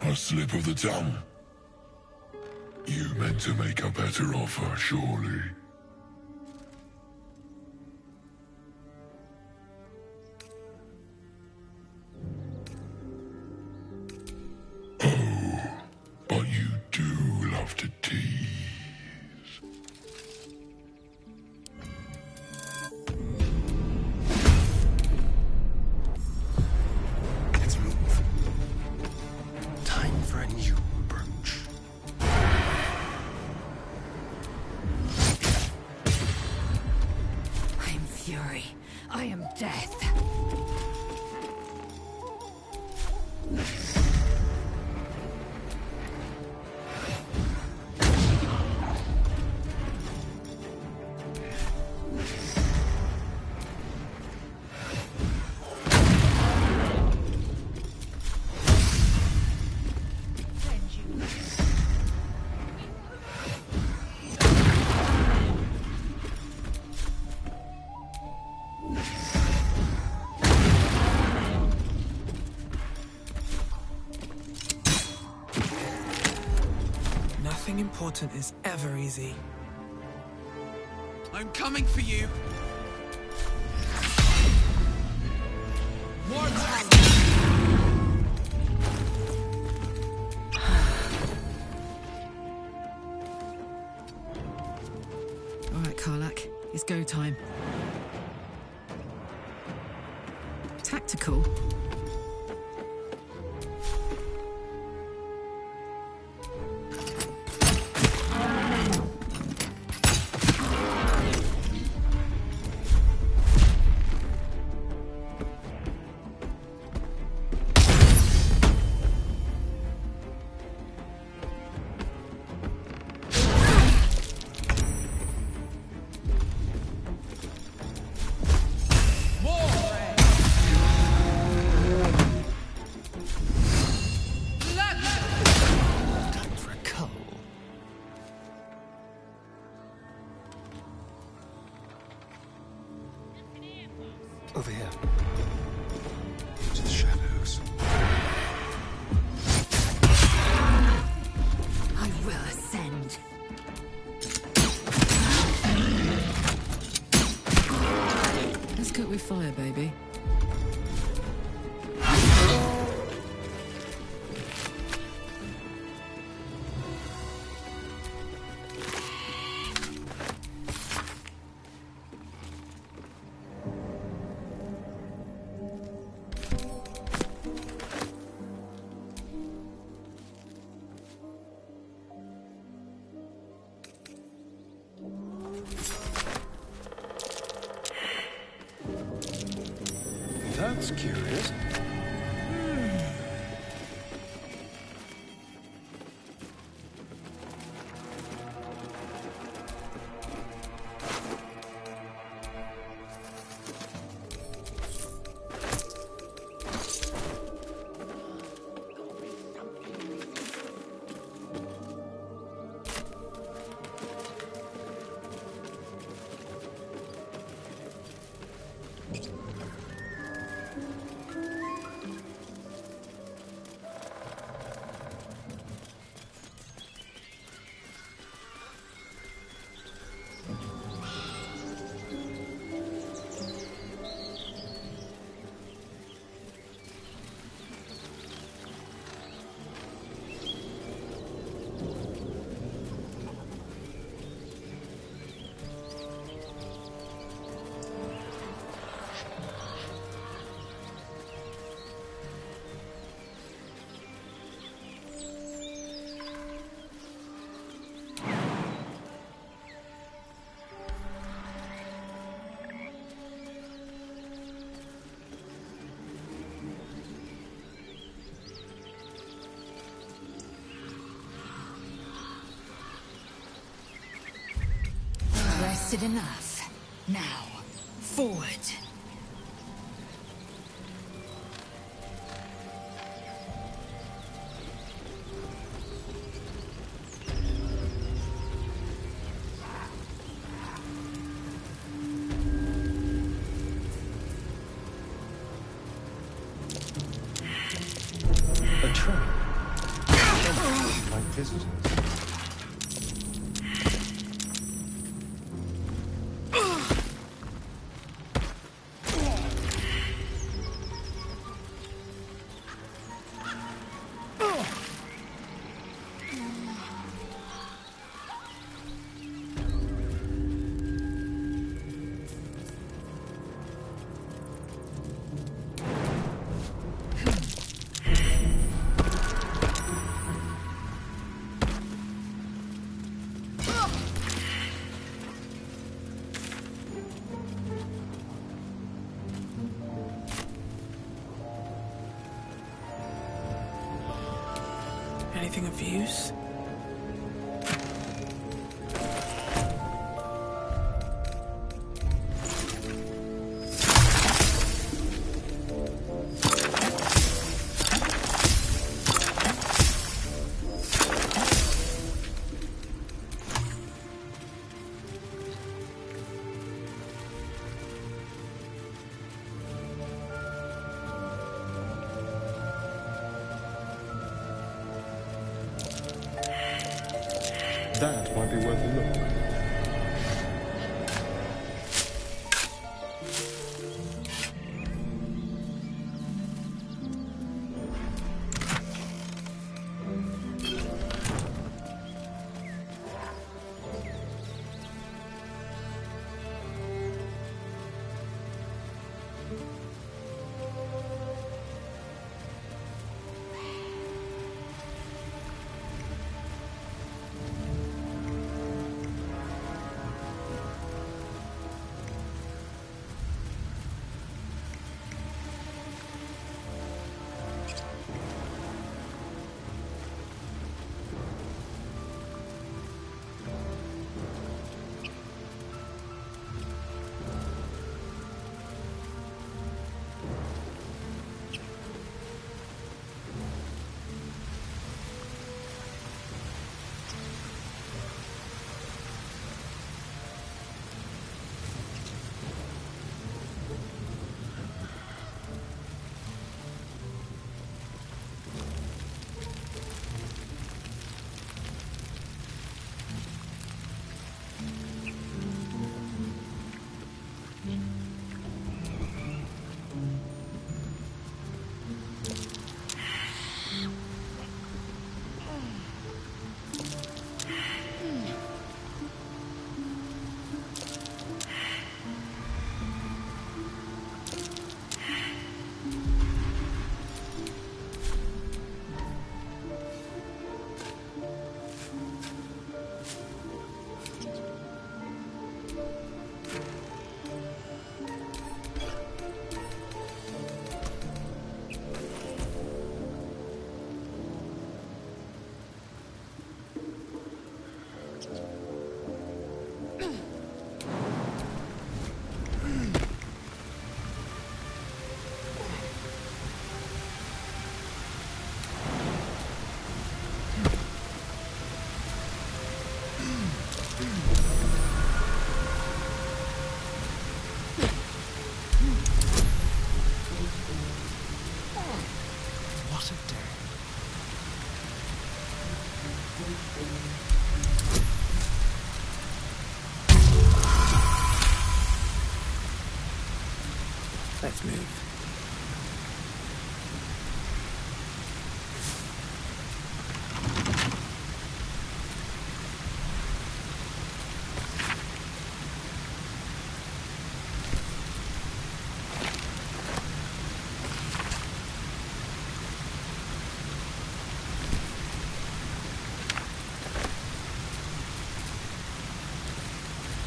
S8: A slip of the tongue. You meant to make a better offer, surely. Oh, but you do love to tease.
S1: Let's move. Time for a new approach.
S18: I am fury. I am death.
S11: Nothing important is ever easy. I'm coming for you. More time.
S4: All right, Karlak, it's go time. Tactical?
S1: Over here. To the shadows.
S18: I will ascend.
S4: Let's cook with fire, baby.
S1: That's curious.
S18: Rested enough. Now, forward.
S16: A train. Like visitors.
S11: Anything of use?
S1: That might be worth a look.
S11: Let's move.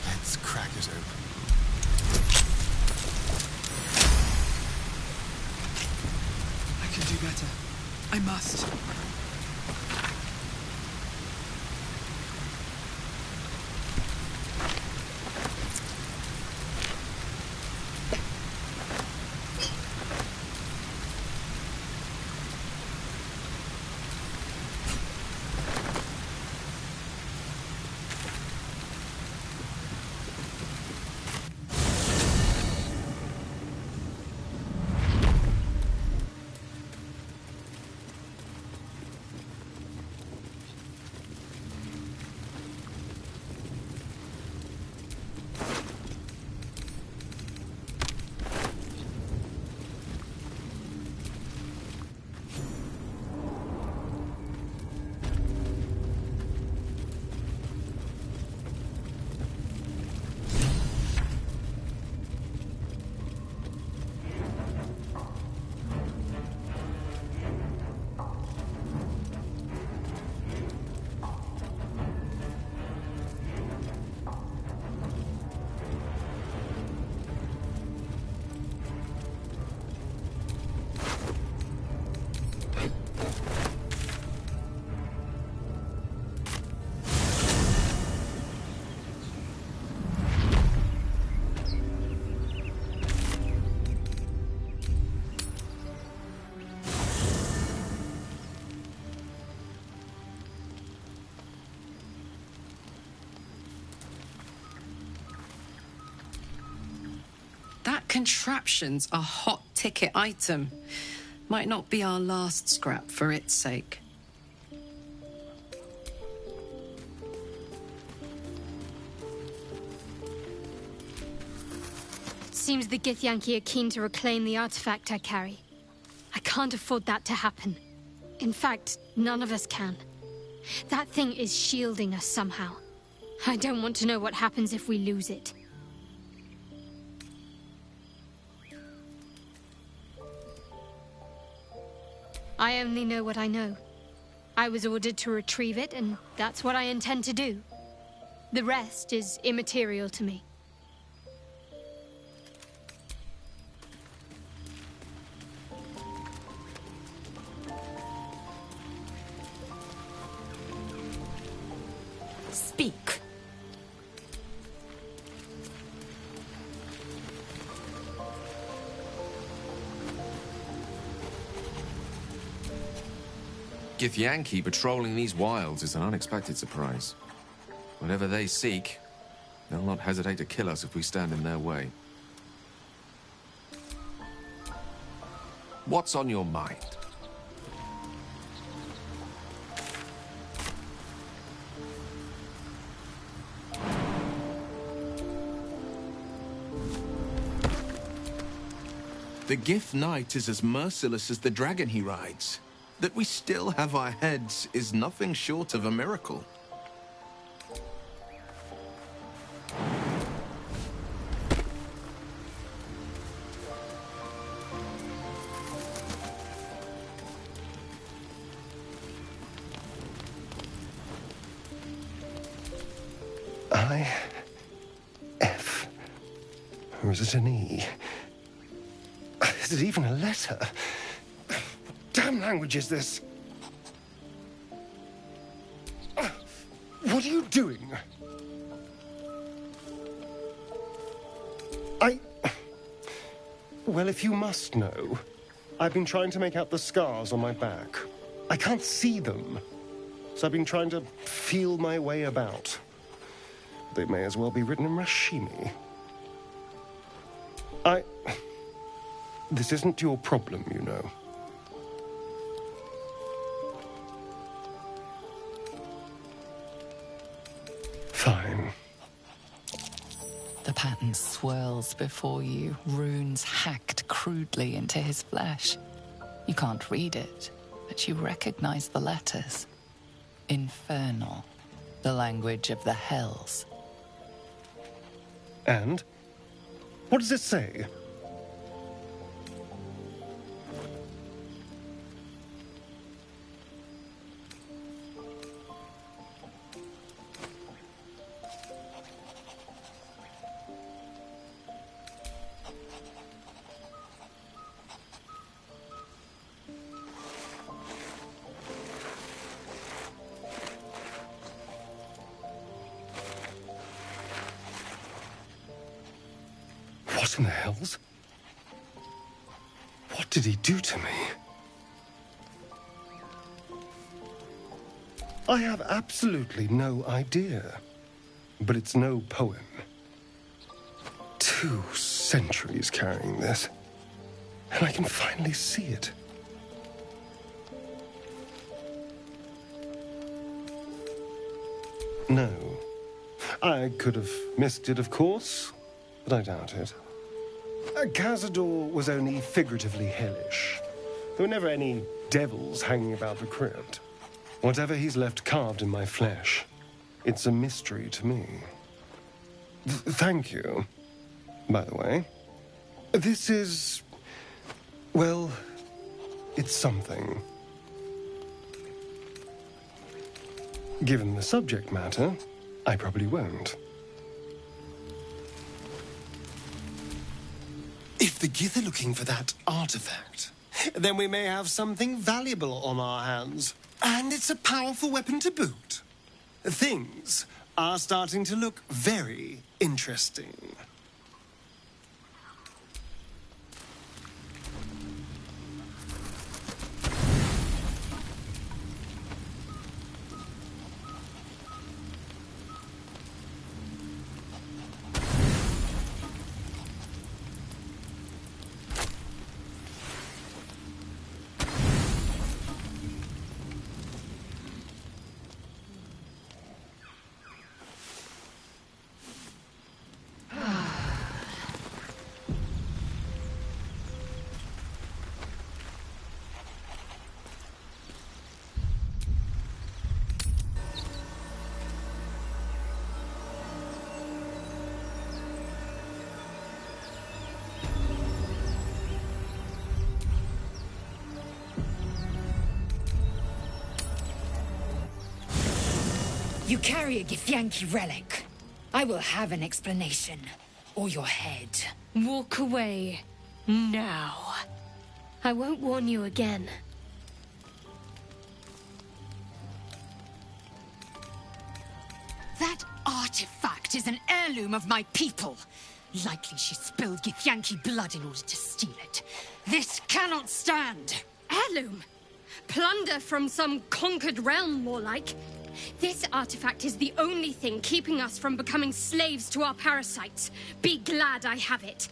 S1: Let's crack it open.
S10: I can do better. I must.
S4: That contraption's a hot ticket item. Might not be our last scrap for its sake.
S2: Seems the Githyanki are keen to reclaim the artifact I carry. I can't afford that to happen. In fact, none of us can. That thing is shielding us somehow. I don't want to know what happens if we lose it. I only know what I know. I was ordered to retrieve it, and that's what I intend to do. The rest is immaterial to me.
S4: Speak.
S21: Githyanki patrolling these wilds is an unexpected surprise. Whatever they seek, they'll not hesitate to kill us if we stand in their way. What's on your mind?
S22: The Gith Knight is as merciless as the dragon he rides. That we still have our heads is nothing short of a miracle.
S1: I-F. Or is it an E? Is it even a letter? Damn language is this? What are you doing? Well, if you must know, I've been trying to make out the scars on my back. I can't see them, so I've been trying to feel my way about. They may as well be written in Rashimi. This isn't your problem, you know. Fine.
S20: The pattern swirls before you, runes hacked crudely into his flesh. You can't read it, but you recognize the letters. Infernal, the language of the Hells.
S1: And? What does it say? What in the hells? What did he do to me? I have absolutely no idea. But it's no poem. 2 centuries carrying this. And I can finally see it. No. I could have missed it, of course, but I doubt it. Cazador was only figuratively hellish. There were never any devils hanging about the crypt. Whatever he's left carved in my flesh, it's a mystery to me. Thank you, by the way. This is... well, it's something. Given the subject matter, I probably won't. If the Gith are looking for that artifact, then we may have something valuable on our hands. And it's a powerful weapon to boot. Things are starting to look very interesting.
S18: You carry a Githyanki relic. I will have an explanation. Or your head.
S2: Walk away. Now. I won't warn you again.
S18: That artifact is an heirloom of my people. Likely she spilled Githyanki blood in order to steal it. This cannot stand.
S2: Heirloom? Plunder from some conquered realm, more like. This artifact is the only thing keeping us from becoming slaves to our parasites. Be glad I have it.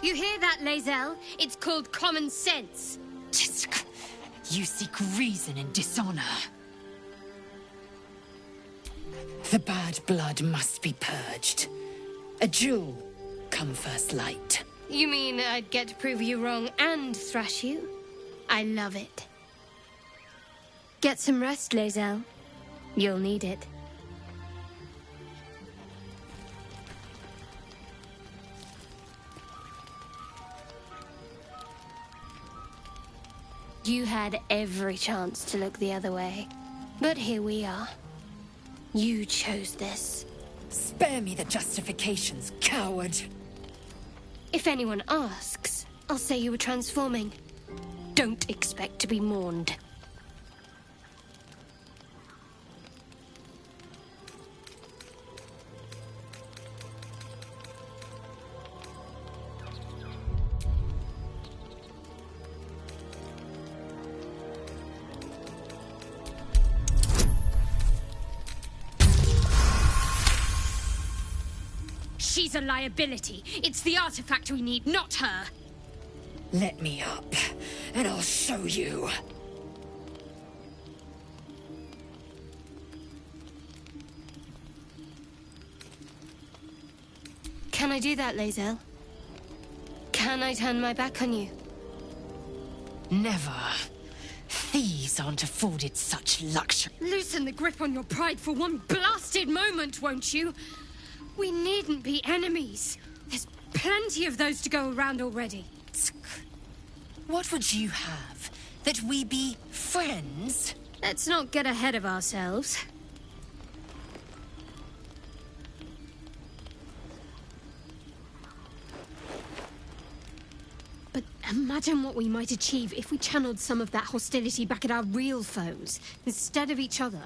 S2: You hear that, Lae'zel? It's called common sense.
S18: You seek reason in dishonor. The bad blood must be purged. A jewel come first light.
S2: You mean I'd get to prove you wrong and thrash you? I love it. Get some rest, Lae'zel. You'll need it. You had every chance to look the other way. But here we are. You chose this.
S18: Spare me the justifications, coward.
S2: If anyone asks, I'll say you were transforming. Don't expect to be mourned. She's a liability. It's the artifact we need, not her.
S18: Let me up, and I'll show you.
S2: Can I do that, Lae'zel? Can I turn my back on you?
S18: Never. Thieves aren't afforded such luxury.
S2: Loosen the grip on your pride for one blasted moment, won't you? We needn't be enemies. There's plenty of those to go around already.
S18: What would you have? That we be friends?
S2: Let's not get ahead of ourselves. But imagine what we might achieve if we channeled some of that hostility back at our real foes, instead of each other.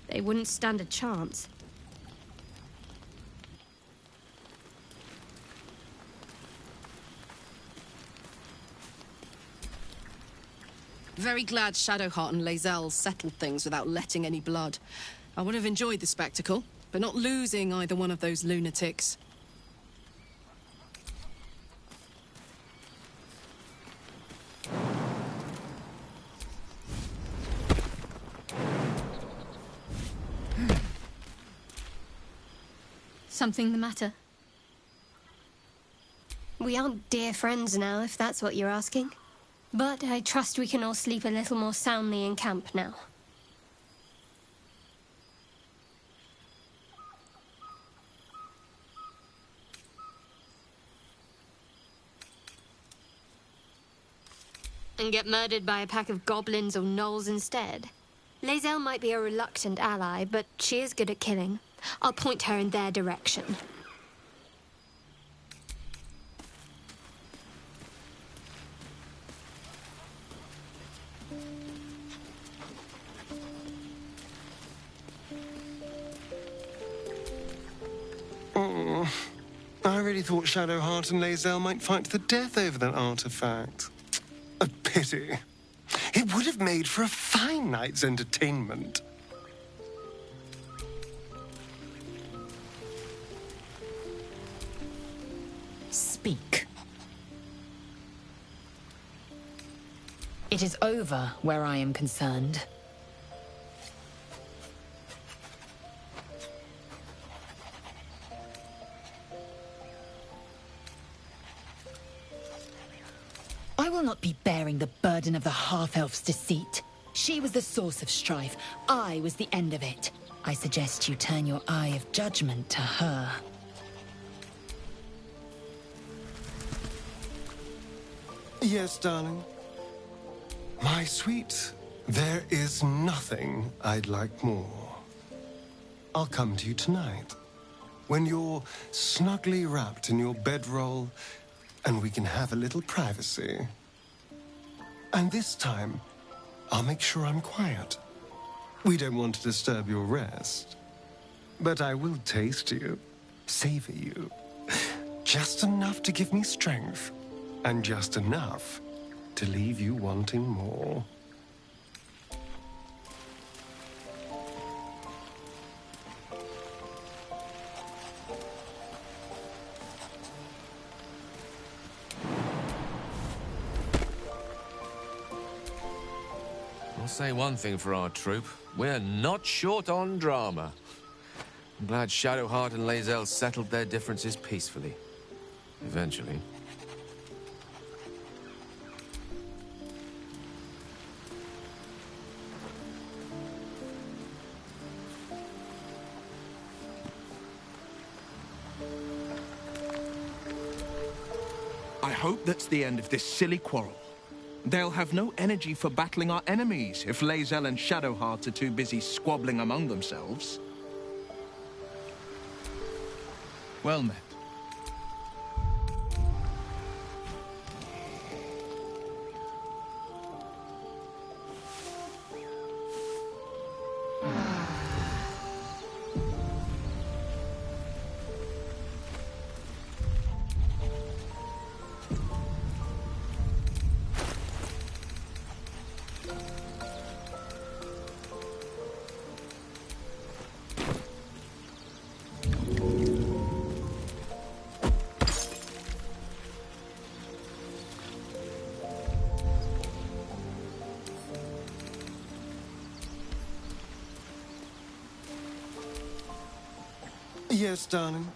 S2: They wouldn't stand a chance.
S4: Very glad Shadowheart and Lae'zel settled things without letting any blood. I would have enjoyed the spectacle, but not losing either one of those lunatics.
S2: Something the matter? We aren't dear friends now, if that's what you're asking. But I trust we can all sleep a little more soundly in camp now. And get murdered by a pack of goblins or gnolls instead. Lae'zel might be a reluctant ally, but she is good at killing. I'll point her in their direction.
S1: Oh, I really thought Shadowheart and Lae'zel might fight to the death over that artifact. A pity. It would have made for a fine night's entertainment.
S18: Speak. It is over where I am concerned. I will not be bearing the burden of the half-elf's deceit. She was the source of strife. I was the end of it. I suggest you turn your eye of judgment to her.
S1: Yes, darling. My sweet, there is nothing I'd like more. I'll come to you tonight, when you're snugly wrapped in your bedroll, and we can have a little privacy. And this time, I'll make sure I'm quiet. We don't want to disturb your rest. But I will taste you, savor you. Just enough to give me strength, and just enough to leave you wanting more.
S21: I'll say one thing for our troop. We're not short on drama. I'm glad Shadowheart and Lae'zel settled their differences peacefully. Eventually.
S22: I hope that's the end of this silly quarrel. They'll have no energy for battling our enemies if Lae'zel and Shadowheart are too busy squabbling among themselves. Well met.
S1: Yes, darling.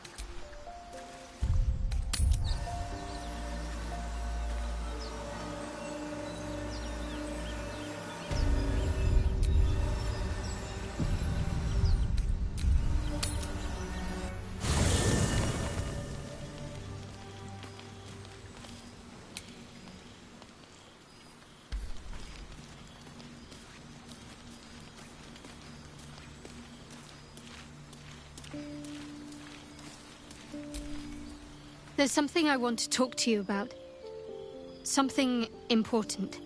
S2: There's something I want to talk to you about. Something important.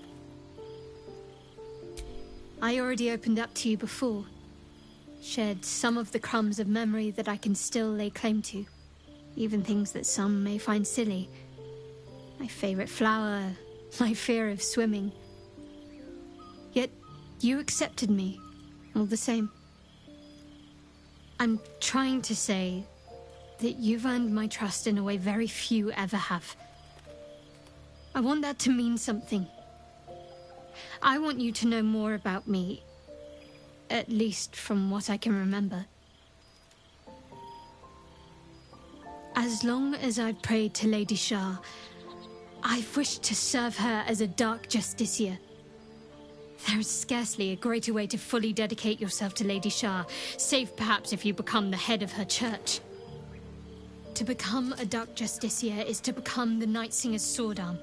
S2: I already opened up to you before. Shared some of the crumbs of memory that I can still lay claim to. Even things that some may find silly. My favorite flower, my fear of swimming. Yet, you accepted me, all the same. I'm trying to say that you've earned my trust in a way very few ever have. I want that to mean something. I want you to know more about me, at least from what I can remember. As long as I've prayed to Lady Shah, I've wished to serve her as a dark justiciar. There is scarcely a greater way to fully dedicate yourself to Lady Shah, save perhaps if you become the head of her church. To become a dark justiciar is to become the Night Singer's sword arm,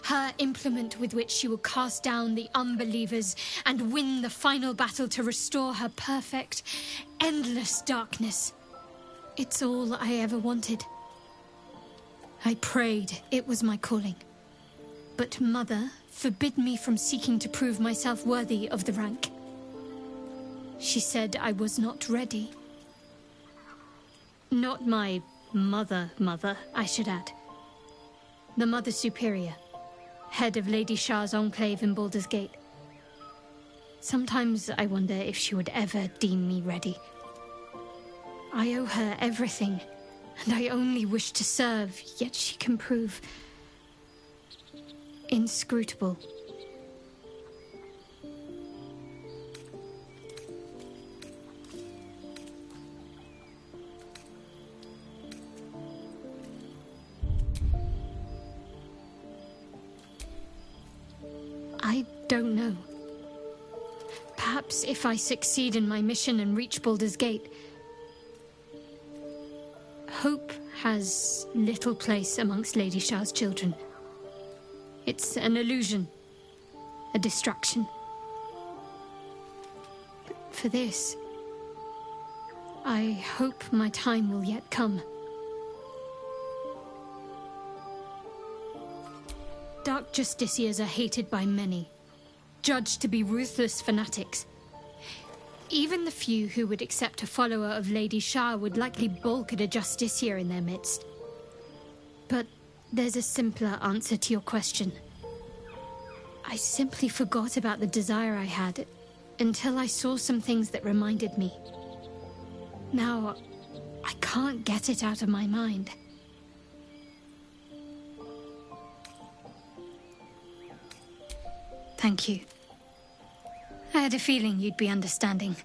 S2: her implement with which she will cast down the unbelievers and win the final battle to restore her perfect, endless darkness. It's all I ever wanted. I prayed it was my calling. But Mother forbid me from seeking to prove myself worthy of the rank. She said I was not ready. Not my mother, I should add. The Mother Superior, head of Lady Shah's enclave in Baldur's Gate. Sometimes I wonder if she would ever deem me ready. I owe her everything, and I only wish to serve, yet she can prove inscrutable. I don't know. Perhaps if I succeed in my mission and reach Baldur's Gate. Hope has little place amongst Lady Shah's children. It's an illusion, a distraction. But for this, I hope my time will yet come. Dark justiciars are hated by many, judged to be ruthless fanatics. Even the few who would accept a follower of Lady Shah would likely balk at a justiciar in their midst. But there's a simpler answer to your question. I simply forgot about the desire I had until I saw some things that reminded me. Now, I can't get it out of my mind. Thank you. I had a feeling you'd be understanding.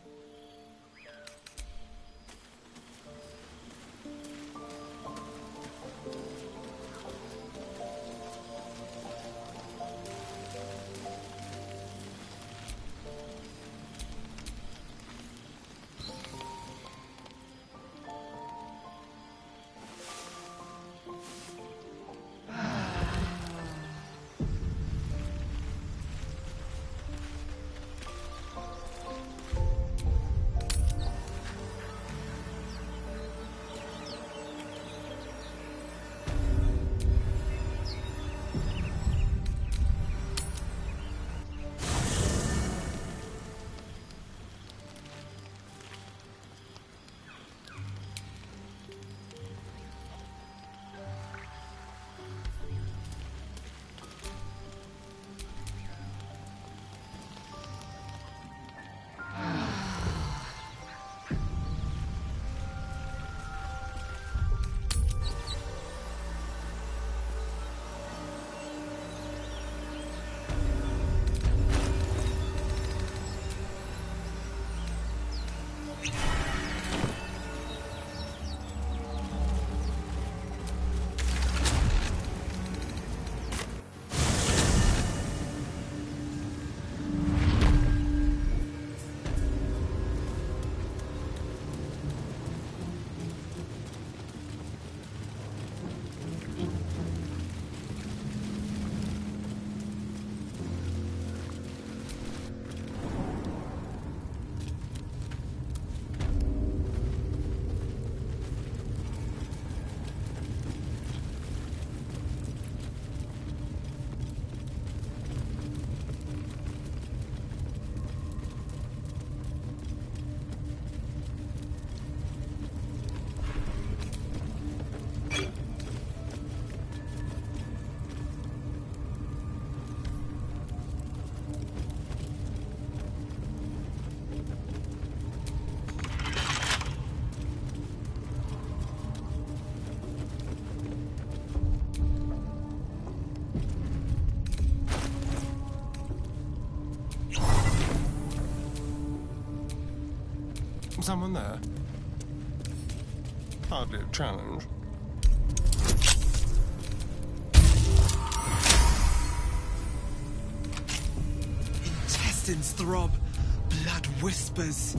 S1: someone there? Hardly a challenge.
S10: Intestines throb, blood whispers.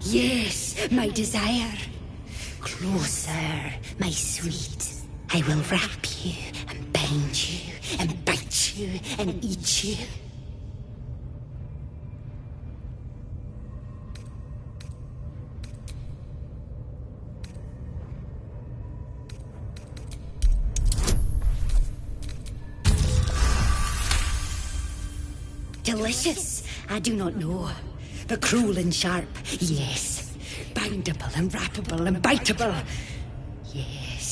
S9: Yes, my desire. Closer, my sweet. I will wrap you and bind you and bite you and eat you. Delicious, I do not know. But cruel and sharp, yes. Bindable and wrappable and biteable, yes.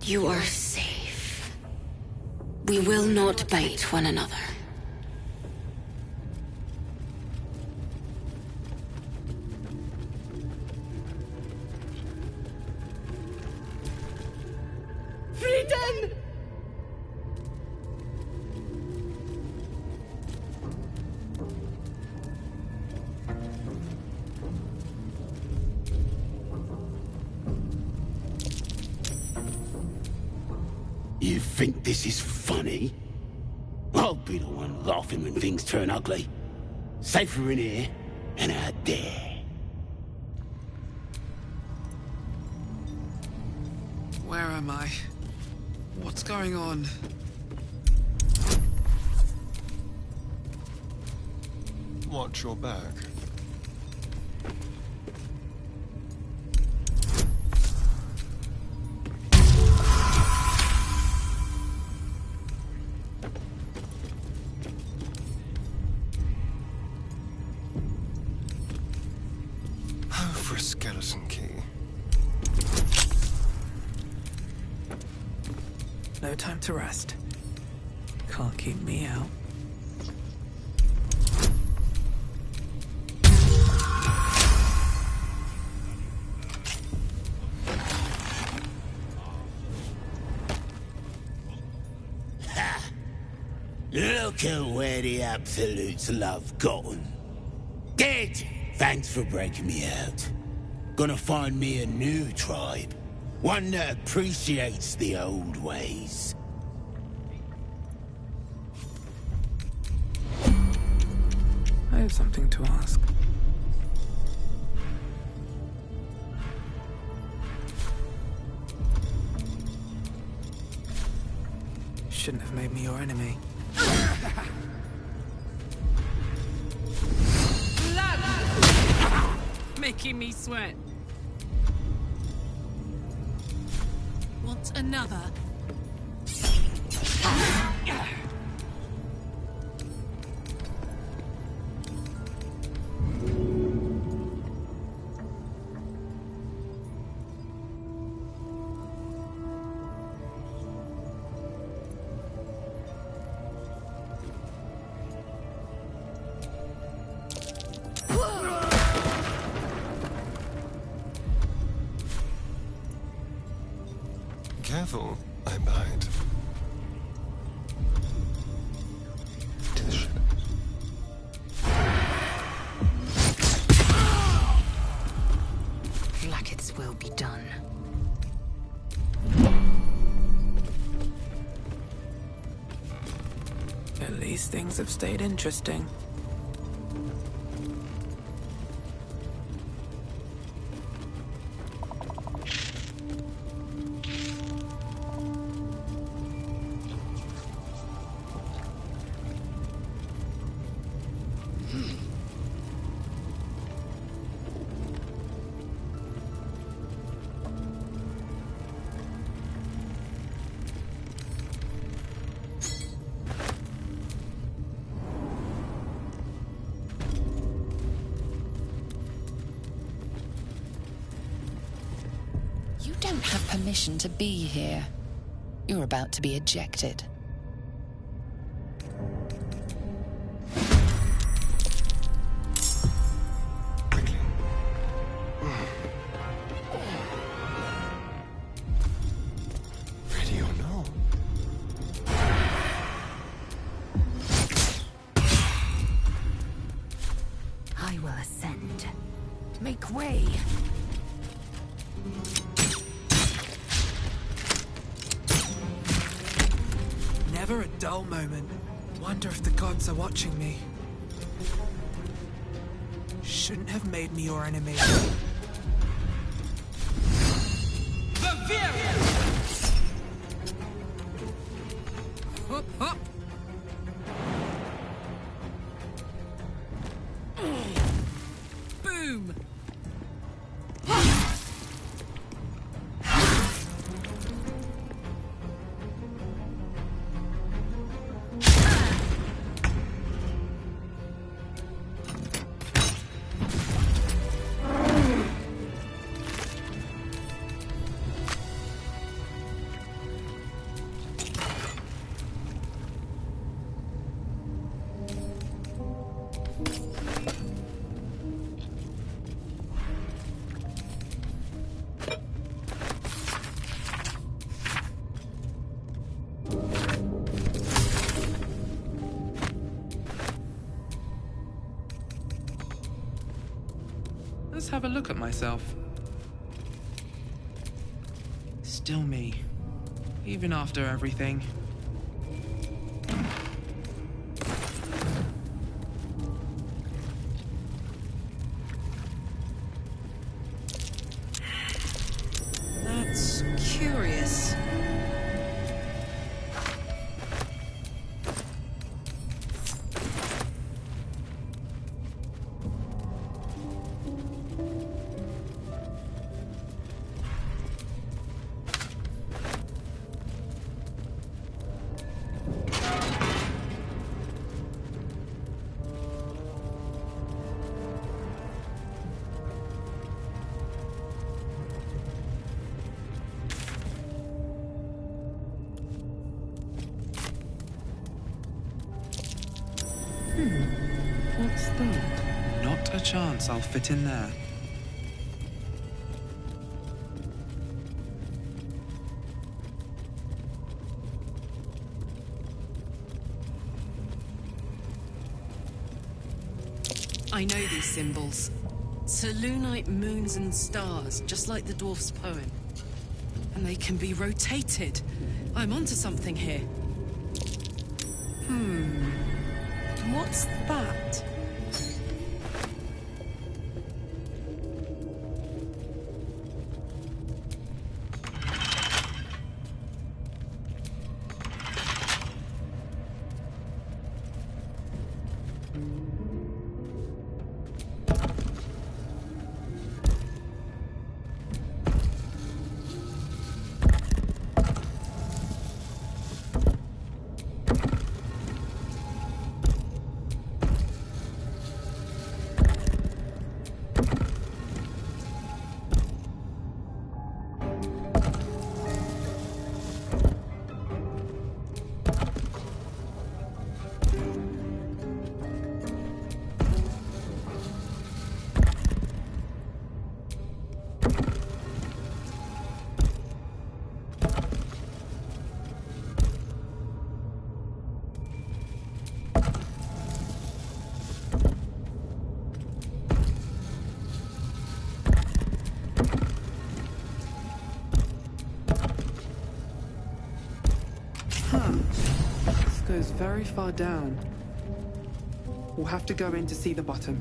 S6: You are safe. We will not bite one another.
S9: Freedom!
S7: You think this is funny? I'll be the one laughing when things turn ugly. Safer in here than out there.
S10: Where am I? What's going on?
S1: Watch your back. For a skeleton key.
S11: No time to rest. Can't keep me out.
S7: Ha! Look at where the Absolutes love gotten. Dead! Thanks for breaking me out. Gonna find me a new tribe. One that appreciates the old ways.
S11: I have something to ask. Shouldn't have made me your enemy.
S14: Making me sweat.
S23: Want another?
S1: Careful, I bite. To the ship.
S18: Like its will be done.
S11: At least things have stayed interesting.
S20: have permission to be here. You're about to be ejected.
S1: Ready or not?
S18: I will ascend. Make way!
S11: Never a dull moment. Wonder if the gods are watching me. Shouldn't have made me your enemy.
S14: Hop, hop. Boom.
S11: Let's have a look at myself. Still me. Even after everything.
S4: That's curious.
S11: What's that? Not a chance I'll fit in there.
S4: I know these symbols. Selûnite moons and stars, just like the dwarf's poem. And they can be rotated. I'm onto something here. What's that?
S11: This goes very far down. We'll have to go in to see the bottom.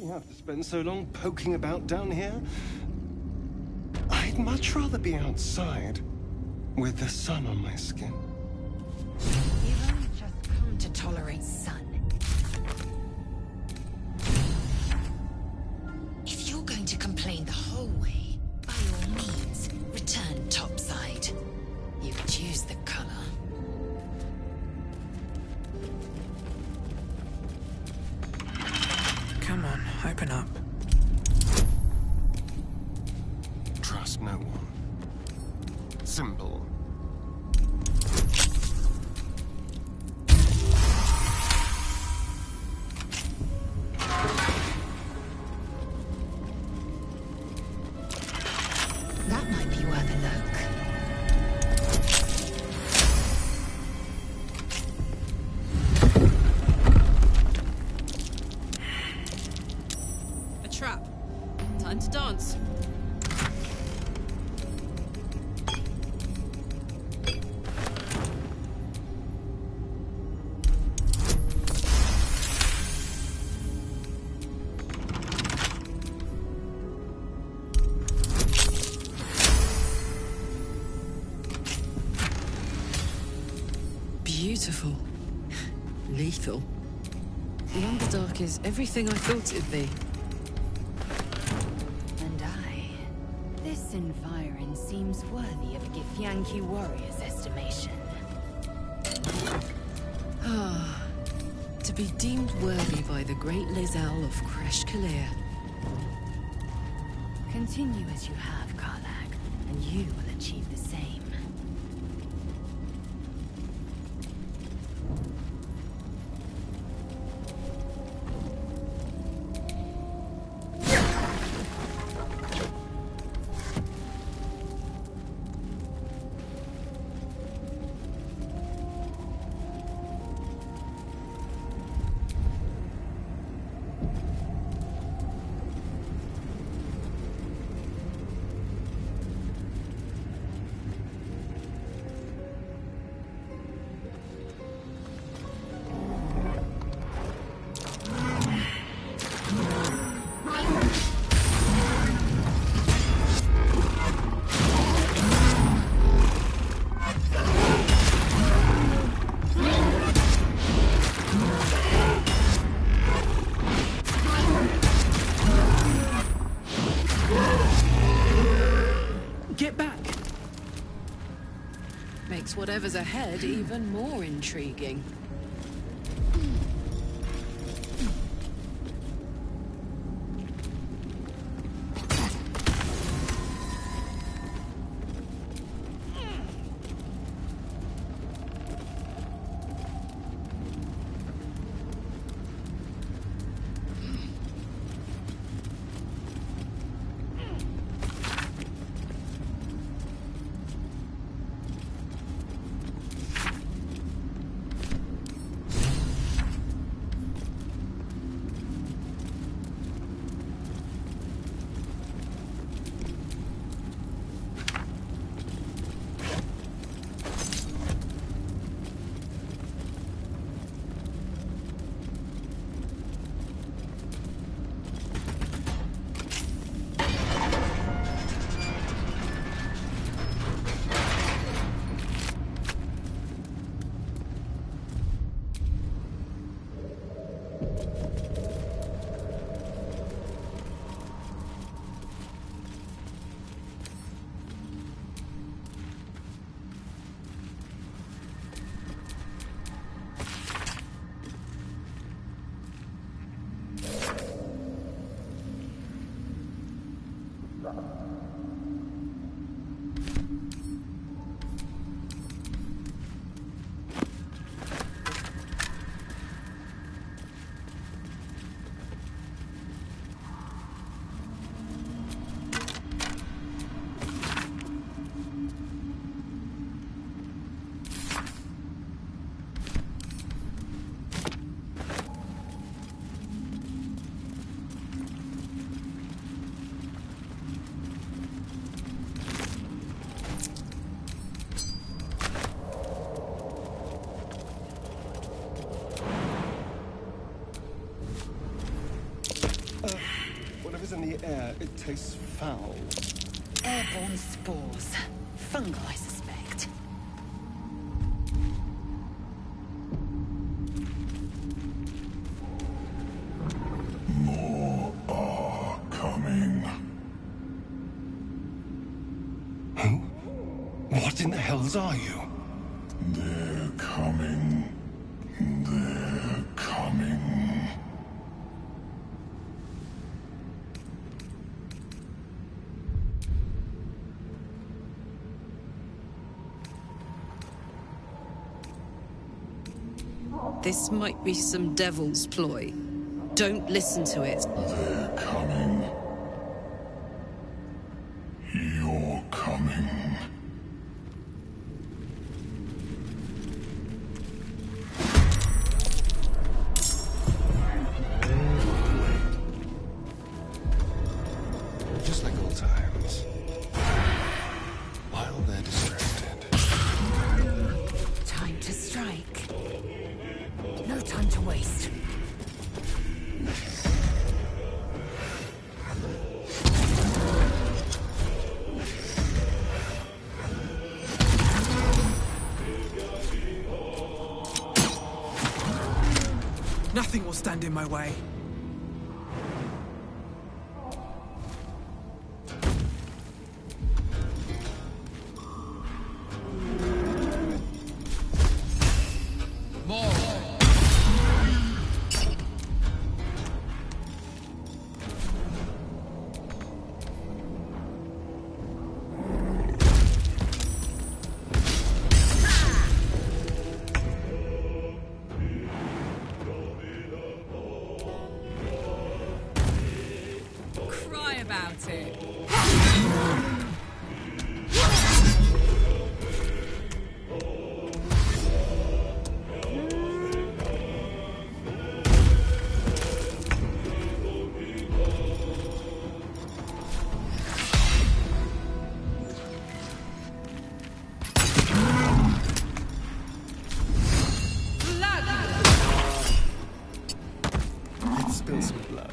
S1: You have to spend so long poking about down here. I'd much rather be outside, with the sun on my skin.
S18: You've only just come to tolerate sun. If you're going to complain the whole way, by all means, return topside. You could use the color.
S10: Come on, open up.
S1: Trust no one. Simple.
S18: That might be worth a look.
S23: A trap. Time to dance.
S11: Beautiful. Lethal. The Underdark is everything I thought it'd be.
S17: And this environ seems worthy of a Githyanki warrior's estimation.
S11: Ah, to be deemed worthy by the great Lizelle of Kresh Kalir.
S17: Continue as you have, Karlach, and you will achieve the same.
S11: Whatever's ahead even more intriguing.
S1: air, it tastes foul.
S18: Airborne spores. Fungal, I suspect.
S8: More are coming.
S1: Who? What in the hells are you?
S8: They're coming. They're coming.
S4: This might be some devil's ploy. Don't listen to it.
S8: They're coming. You're coming.
S1: Just like old times. While they're distracted.
S18: Time to strike. No time to waste.
S10: Nothing will stand in my way.
S14: Cry about it.
S1: Let's spill some blood.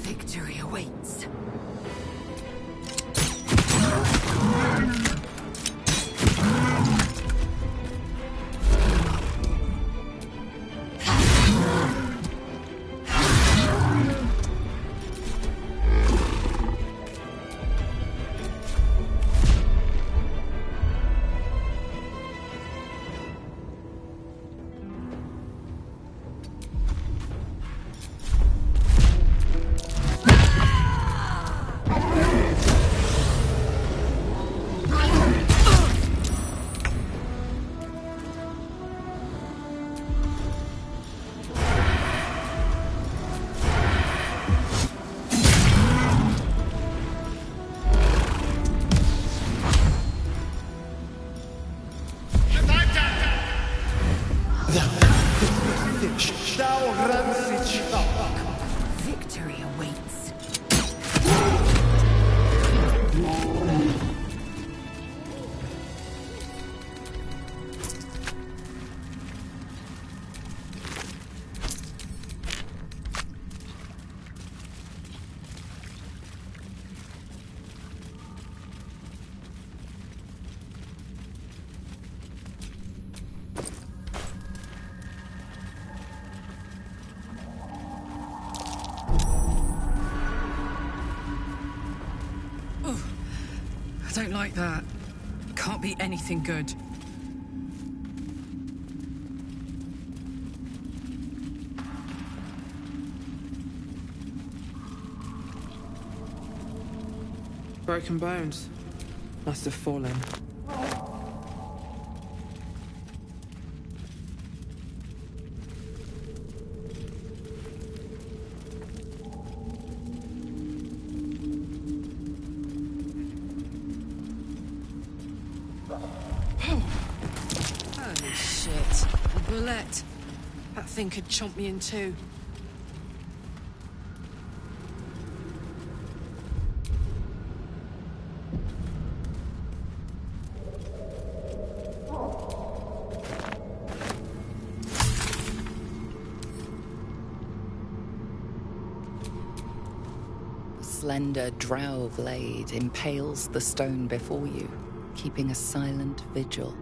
S18: Victory awaits. Victory awaits.
S10: I don't like that. Can't be anything good.
S11: Broken bones. Must have fallen.
S4: Holy shit. A bullet. That thing could chomp me in two.
S20: slender Drow blade impales the stone before you, keeping a silent vigil.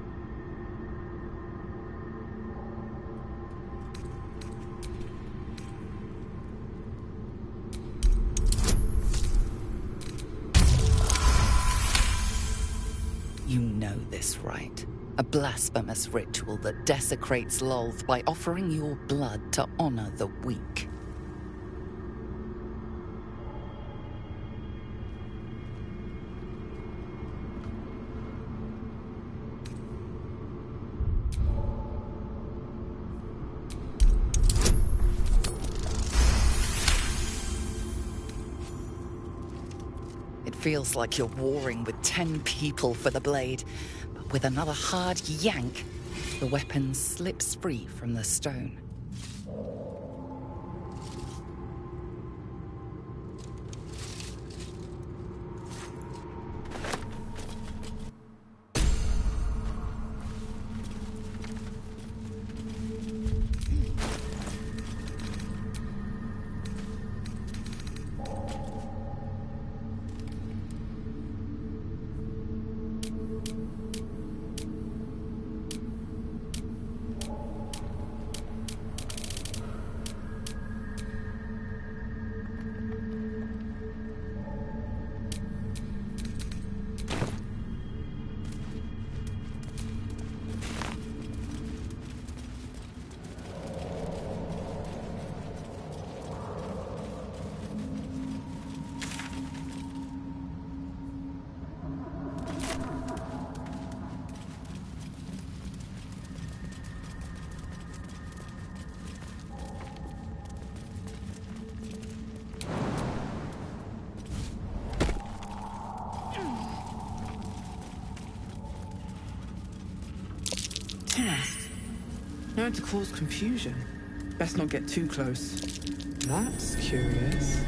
S20: You know this rite. A blasphemous ritual that desecrates Lolth by offering your blood to honor the weak. It feels like you're warring with 10 people for the blade, but with another hard yank, the weapon slips free from the stone.
S11: Known to cause confusion. Best not get too close. That's curious.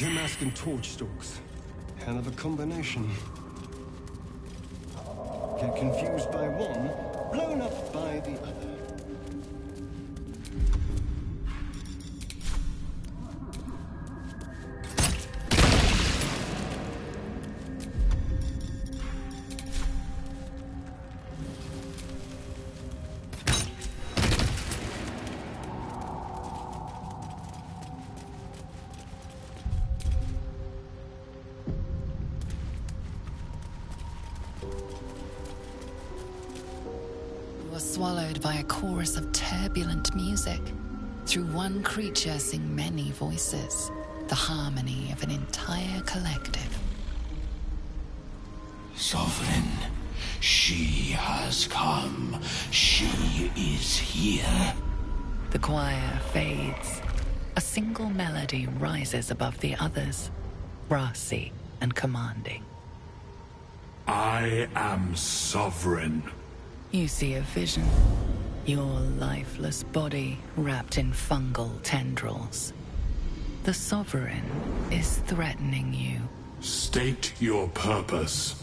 S1: Mask and torch stalks. Hell of a combination. Get confused by one, blown up by the other.
S20: Swallowed by a chorus of turbulent music. Through one creature sing many voices, the harmony of an entire collective.
S8: Sovereign, she has come. She is here.
S20: The choir fades. A single melody rises above the others, brassy and commanding.
S8: I am sovereign.
S20: You see a vision. Your lifeless body wrapped in fungal tendrils. The Sovereign is threatening you.
S8: State your purpose.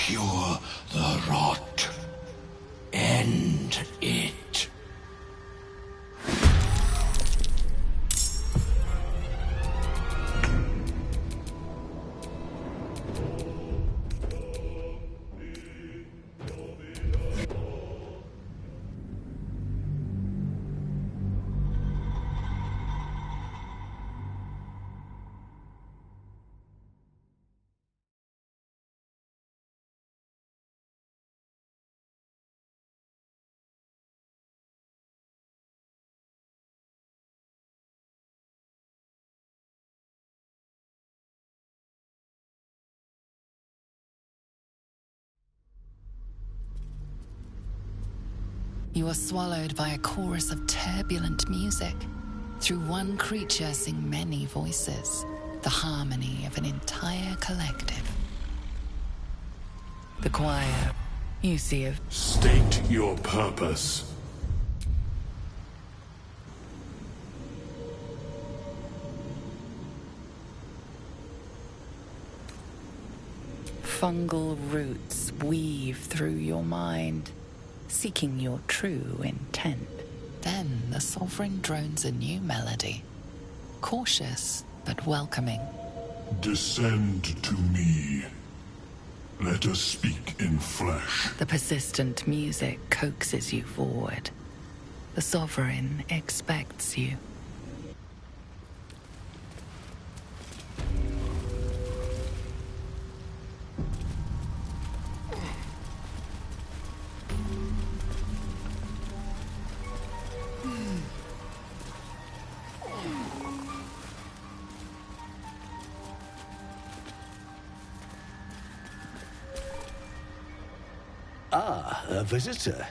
S8: Cure the rot. End it.
S20: You are swallowed by a chorus of turbulent music. Through one creature sing many voices, the harmony of an entire collective. The choir, you see a...
S8: State your purpose.
S20: Fungal roots weave through your mind, seeking your true intent. Then the Sovereign drones a new melody, cautious but welcoming.
S8: Descend to me. Let us speak in flesh.
S20: The persistent music coaxes you forward. The Sovereign expects you.
S5: Ah, a visitor.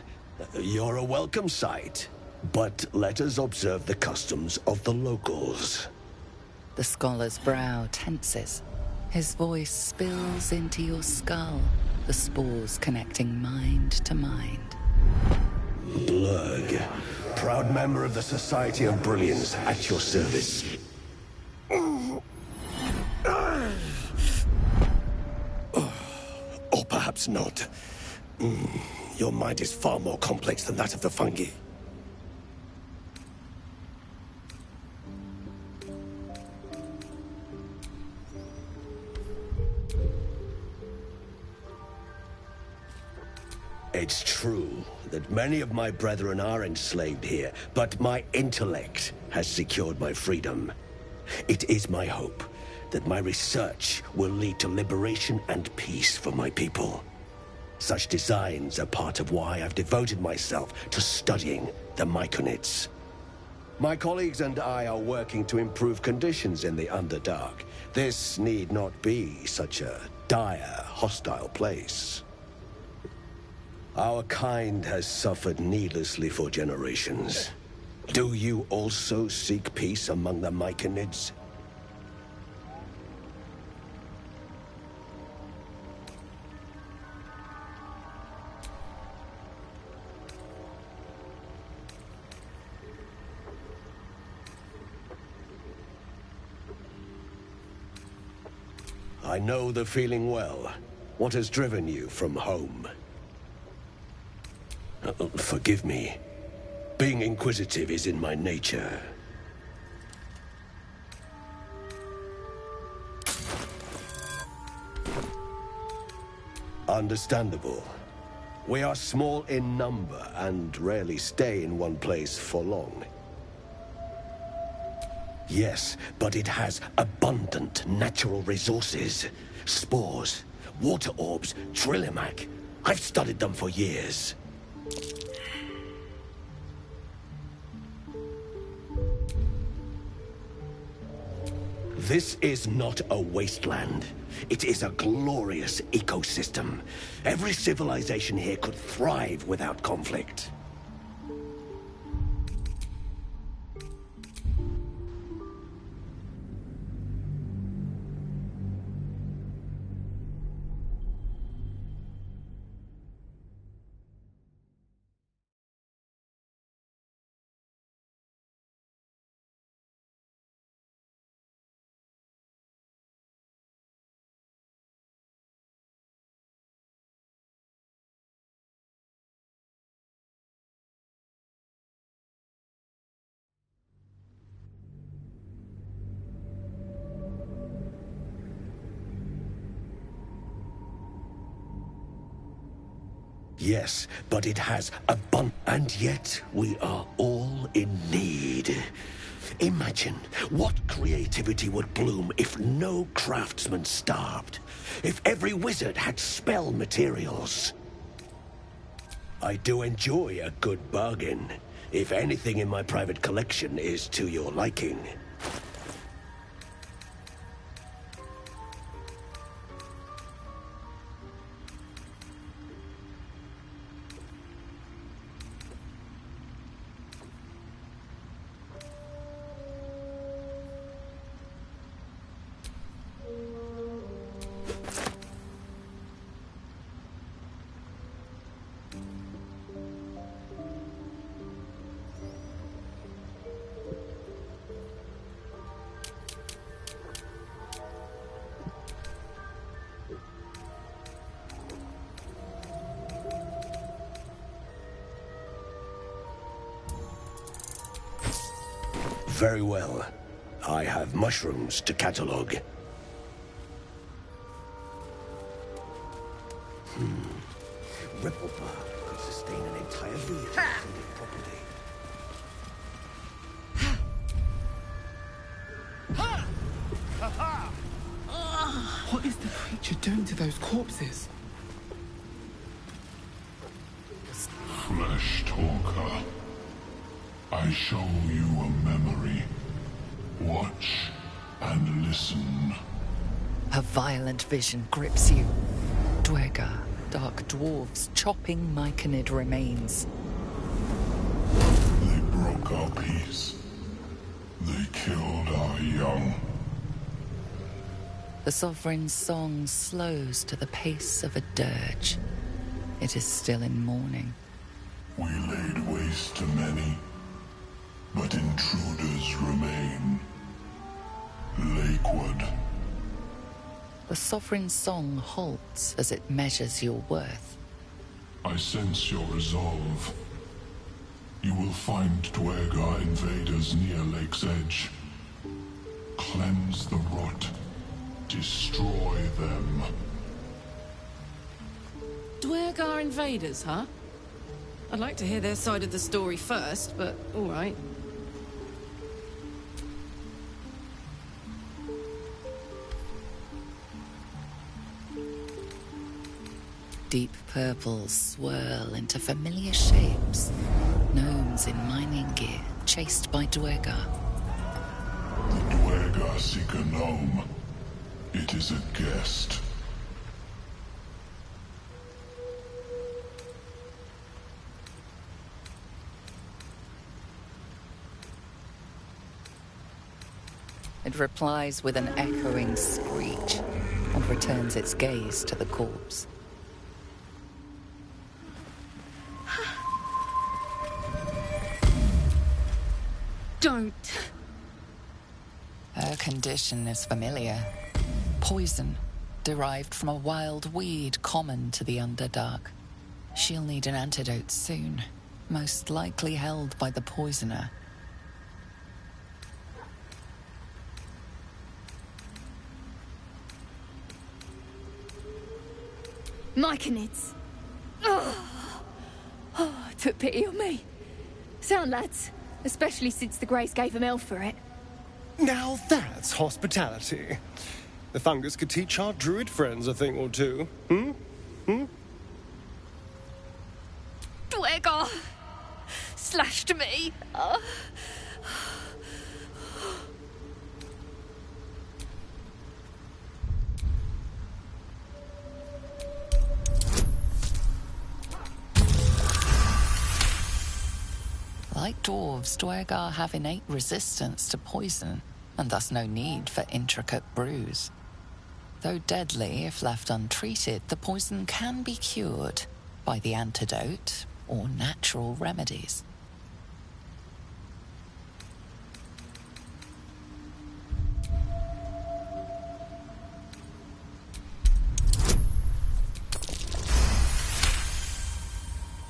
S5: You're a welcome sight. But let us observe the customs of the locals.
S20: The scholar's brow tenses. His voice spills into your skull, the spores connecting mind to mind.
S5: Blurg, proud member of the Society of Brilliance, at your service. Or perhaps not. Your mind is far more complex than that of the fungi. It's true that many of my brethren are enslaved here, but my intellect has secured my freedom. It is my hope that my research will lead to liberation and peace for my people. Such designs are part of why I've devoted myself to studying the Myconids. My colleagues and I are working to improve conditions in the Underdark. This need not be such a dire, hostile place. Our kind has suffered needlessly for generations. Do you also seek peace among the Myconids? I know the feeling well. What has driven you from home? Forgive me. Being inquisitive is in my nature. Understandable. We are small in number and rarely stay in one place for long. Yes, but it has abundant natural resources. Spores, water orbs, Trillimac. I've studied them for years. This is not a wasteland. It is a glorious ecosystem. Every civilization here could thrive without conflict. Yes, but it has and yet we are all in need. Imagine what creativity would bloom if no craftsman starved, if every wizard had spell materials. I do enjoy a good bargain, if anything in my private collection is to your liking. Very well. I have mushrooms to catalog. Ripple bark could sustain an entire village properly.
S11: What is the creature doing to those corpses?
S8: Flesh talker. I show you a memory. Watch and listen.
S20: A violent vision grips you. Dwergar, dark dwarves chopping myconid remains.
S8: They broke our peace. They killed our young.
S20: The Sovereign's song slows to the pace of a dirge. It is still in mourning.
S8: We laid waste to many, but intruders remain. Lakewood.
S20: The Sovereign's song halts as it measures your worth.
S8: I sense your resolve. You will find Dwergar invaders near Lake's Edge. Cleanse the rot. Destroy them.
S4: Dwergar invaders, huh? I'd like to hear their side of the story first, but all right.
S20: Deep purples swirl into familiar shapes. Gnomes in mining gear, chased by Dwergar.
S8: The Dwergar seek a gnome. It is a guest.
S20: It replies with an echoing screech and returns its gaze to the corpse.
S2: Don't.
S20: Her condition is familiar. Poison, derived from a wild weed common to the Underdark. She'll need an antidote soon, most likely held by the poisoner.
S2: Myconids. Oh, took pity on me. Sound, lads. Especially since the Greys gave him hell for it.
S1: Now that's hospitality. The fungus could teach our druid friends a thing or two.
S2: Dwergar slashed me.
S20: Like dwarves, Dwergar have innate resistance to poison, and thus no need for intricate brews. Though deadly if left untreated, the poison can be cured by the antidote or natural remedies.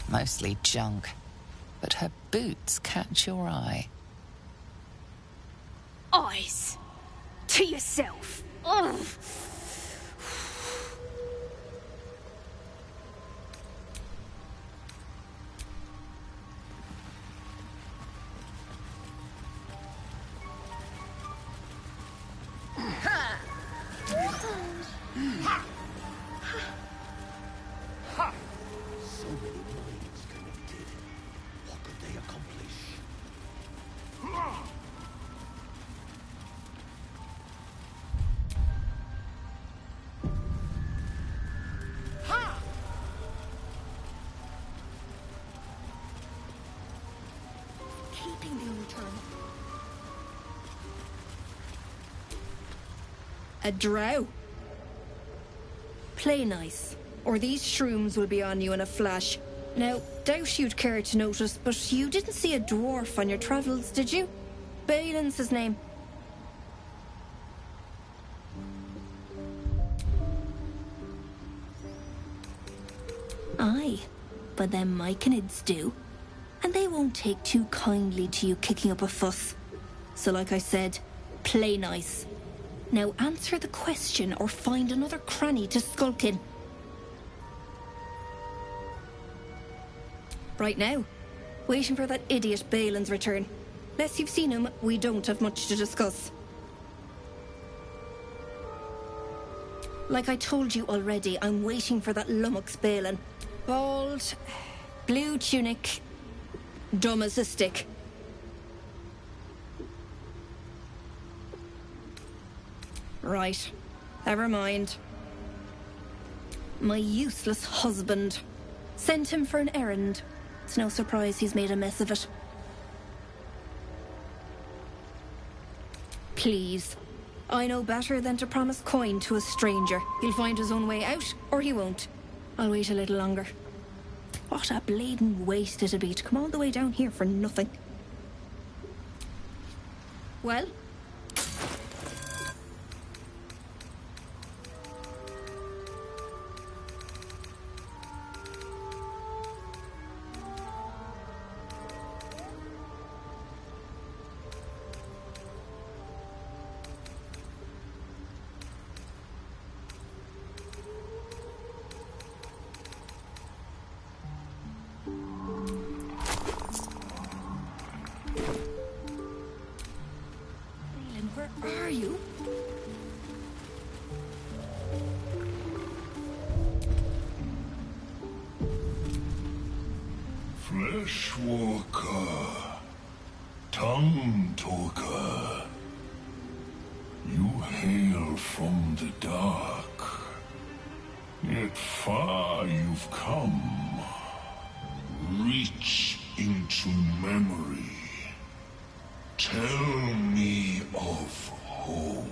S20: Mostly junk, but her boots catch your eye.
S2: Eyes. To yourself. Ugh.
S12: keeping the return.
S13: A drow. Play nice, or these shrooms will be on you in a flash. Now, doubt you'd care to notice, but you didn't see a dwarf on your travels, did you? Balin's his name. Aye, but them Myconids do. And they won't take too kindly to you kicking up a fuss. So like I said, play nice. Now answer the question or find another cranny to skulk in. Right now, waiting for that idiot Balin's return. Unless you've seen him, we don't have much to discuss. Like I told you already, I'm waiting for that lummox Balin. Bald, blue tunic, dumb as a stick. Right, never mind. My useless husband. Sent him for an errand. It's no surprise he's made a mess of it. Please. I know better than to promise coin to a stranger. He'll find his own way out, or he won't. I'll wait a little longer. What a bladen waste it'd be to come all the way down here for nothing. Well? Where are you?
S8: Fleshwalker, tongue talker, you hail from the dark, yet far you've come. Reach into memory. Tell me of home.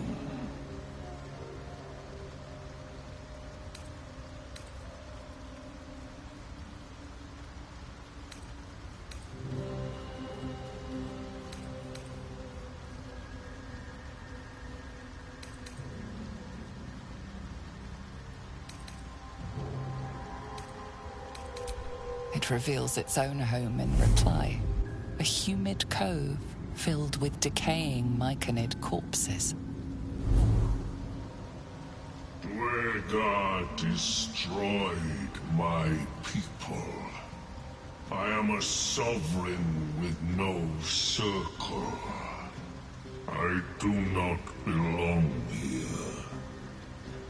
S20: It reveals its own home in reply. A humid cove filled with decaying Myconid corpses.
S8: Dwegar destroyed my people. I am a sovereign with no circle. I do not belong here.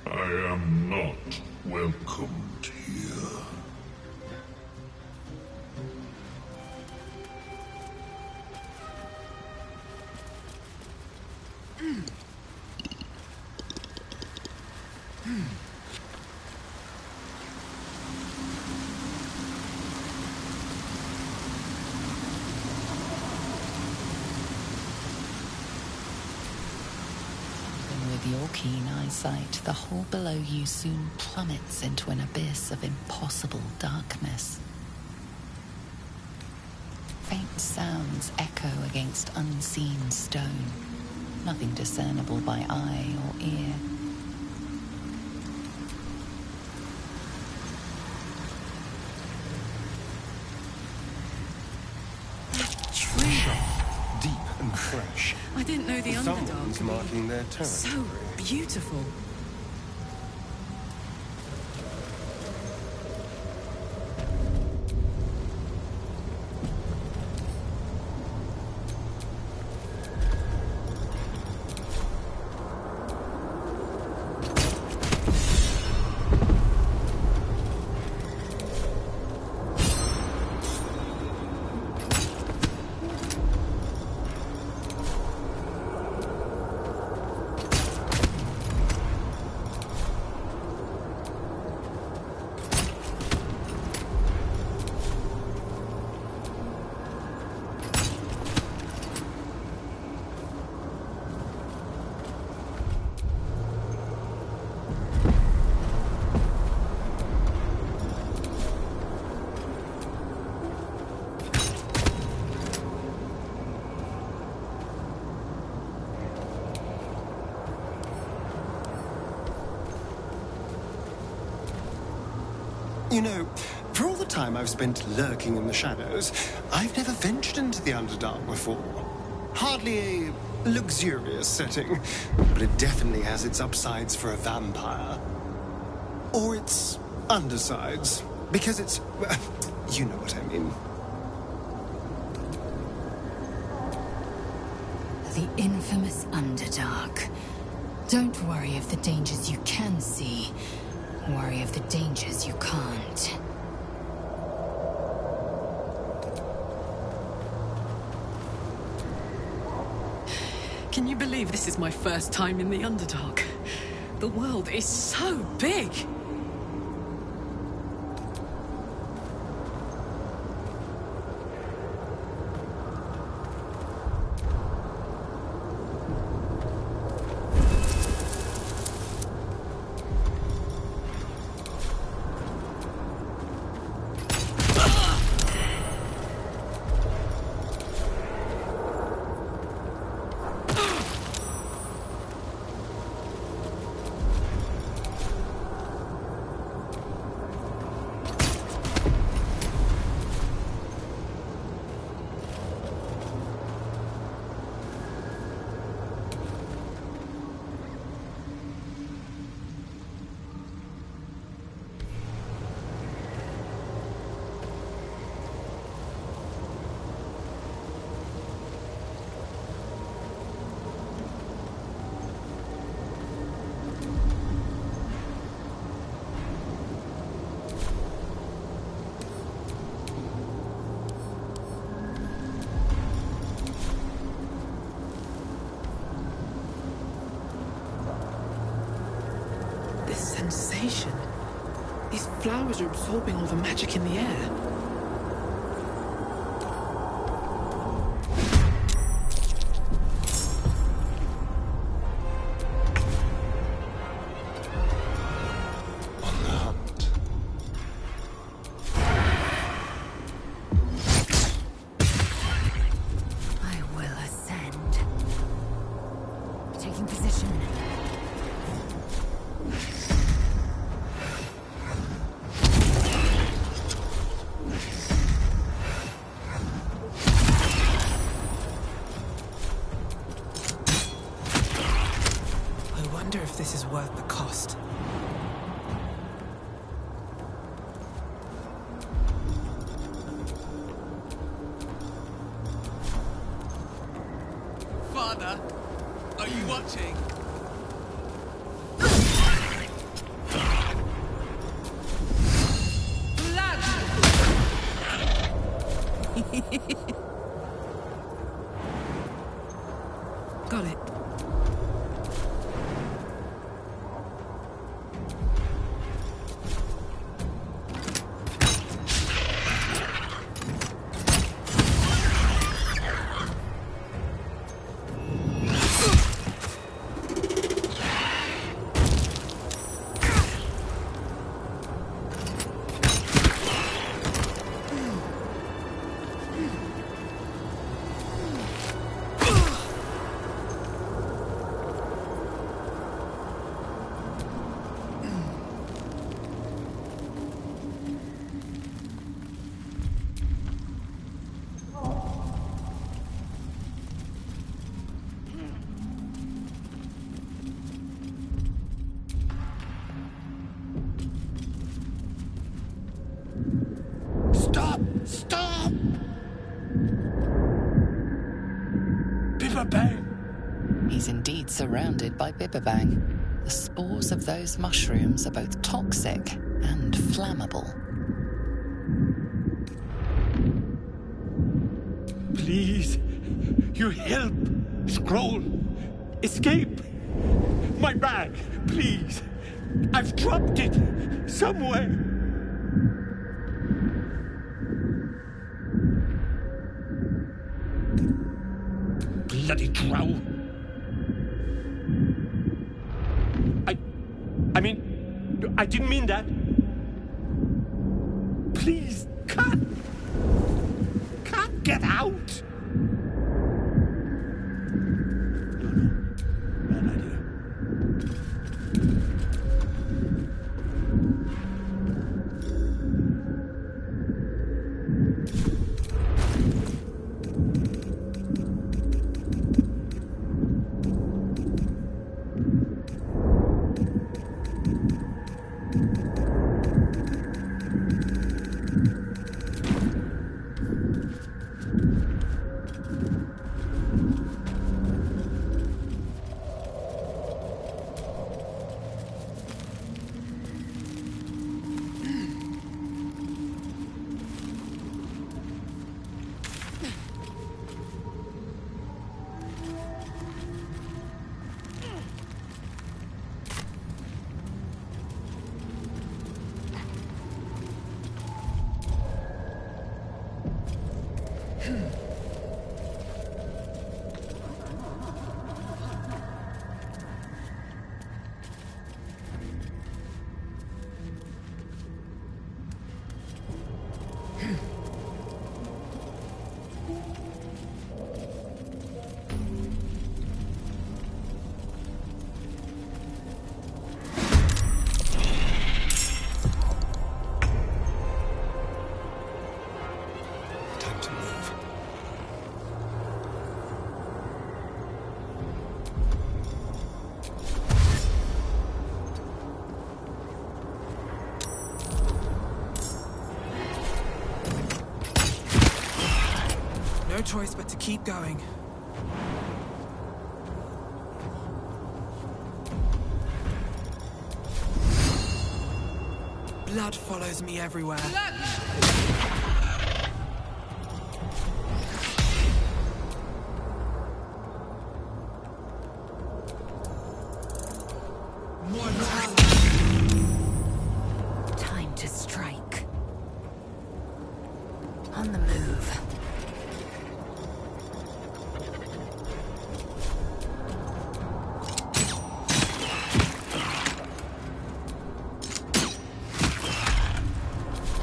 S8: I am not welcomed here.
S20: With your keen eyesight, the hole below you soon plummets into an abyss of impossible darkness. Faint sounds echo against unseen stone, nothing discernible by eye or ear.
S1: Deep and fresh.
S10: I didn't know the Underdark
S1: Someone's
S10: could be
S1: marking their territory.
S10: so beautiful.
S1: You know, for all the time I've spent lurking in the shadows, I've never ventured into the Underdark before. Hardly a luxurious setting, but it definitely has its upsides for a vampire. Or its undersides, because it's... well, you know what I mean.
S18: The infamous Underdark. Don't worry of the dangers you can see. Worry of the dangers you can't.
S10: Can you believe this is my first time in the Underdark? The world is so big!
S11: Sensation. These flowers are absorbing all the magic in the air.
S18: I will ascend. Taking position.
S11: If this is worth the cost.
S12: Father, are you watching?
S11: Got it.
S5: Stop! Bibberbang!
S20: He's indeed surrounded by Bibberbang. The spores of those mushrooms are both toxic and flammable.
S5: Please, you help! Scroll! Escape! My bag, please! I've dropped it somewhere! Bloody Drow! I mean, I didn't mean that. Please, can't get out! Bad idea.
S11: No choice but to keep going. Blood follows me everywhere.
S18: Time to strike. On the move.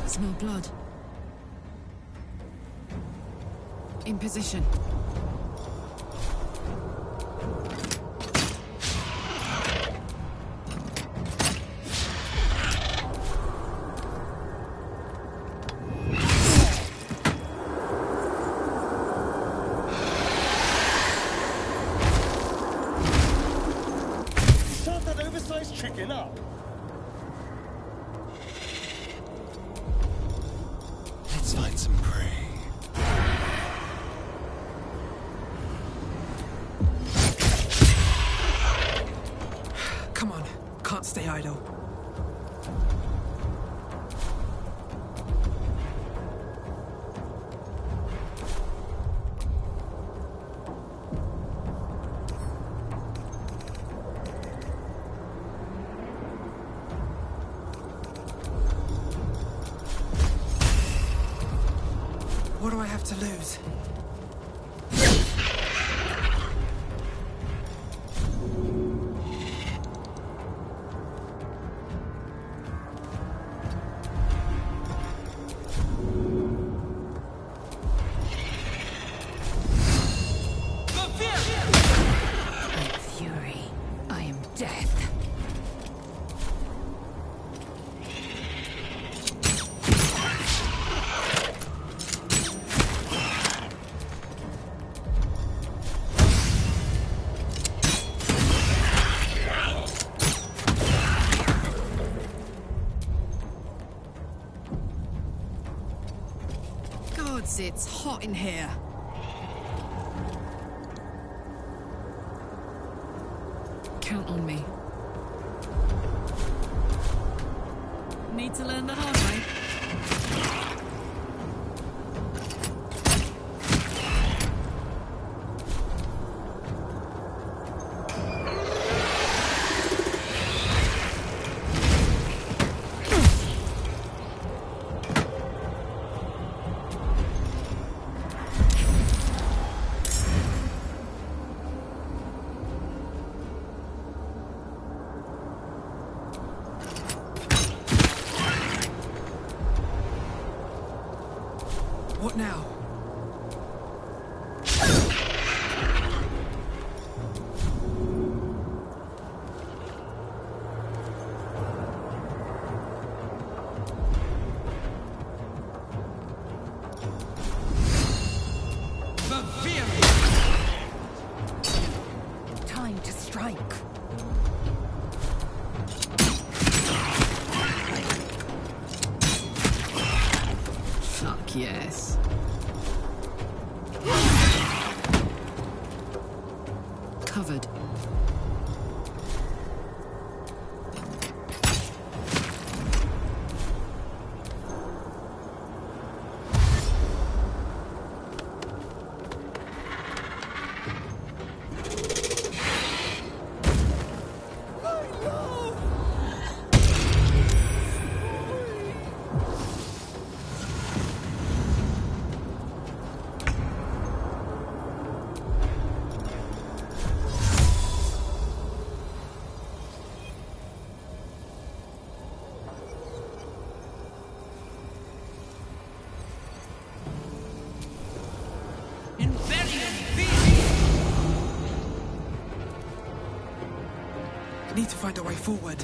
S10: Smell blood. In position.
S5: Start that oversized chicken up.
S1: Let's find some prey.
S11: Come on, can't stay idle. What do I have to lose?
S18: Fury. I am death.
S10: Gods, it's hot in here. Count on me. Need to learn the hard way.
S11: What now?
S18: Time to strike.
S10: Fuck yes. Covered.
S11: Need to find a way forward.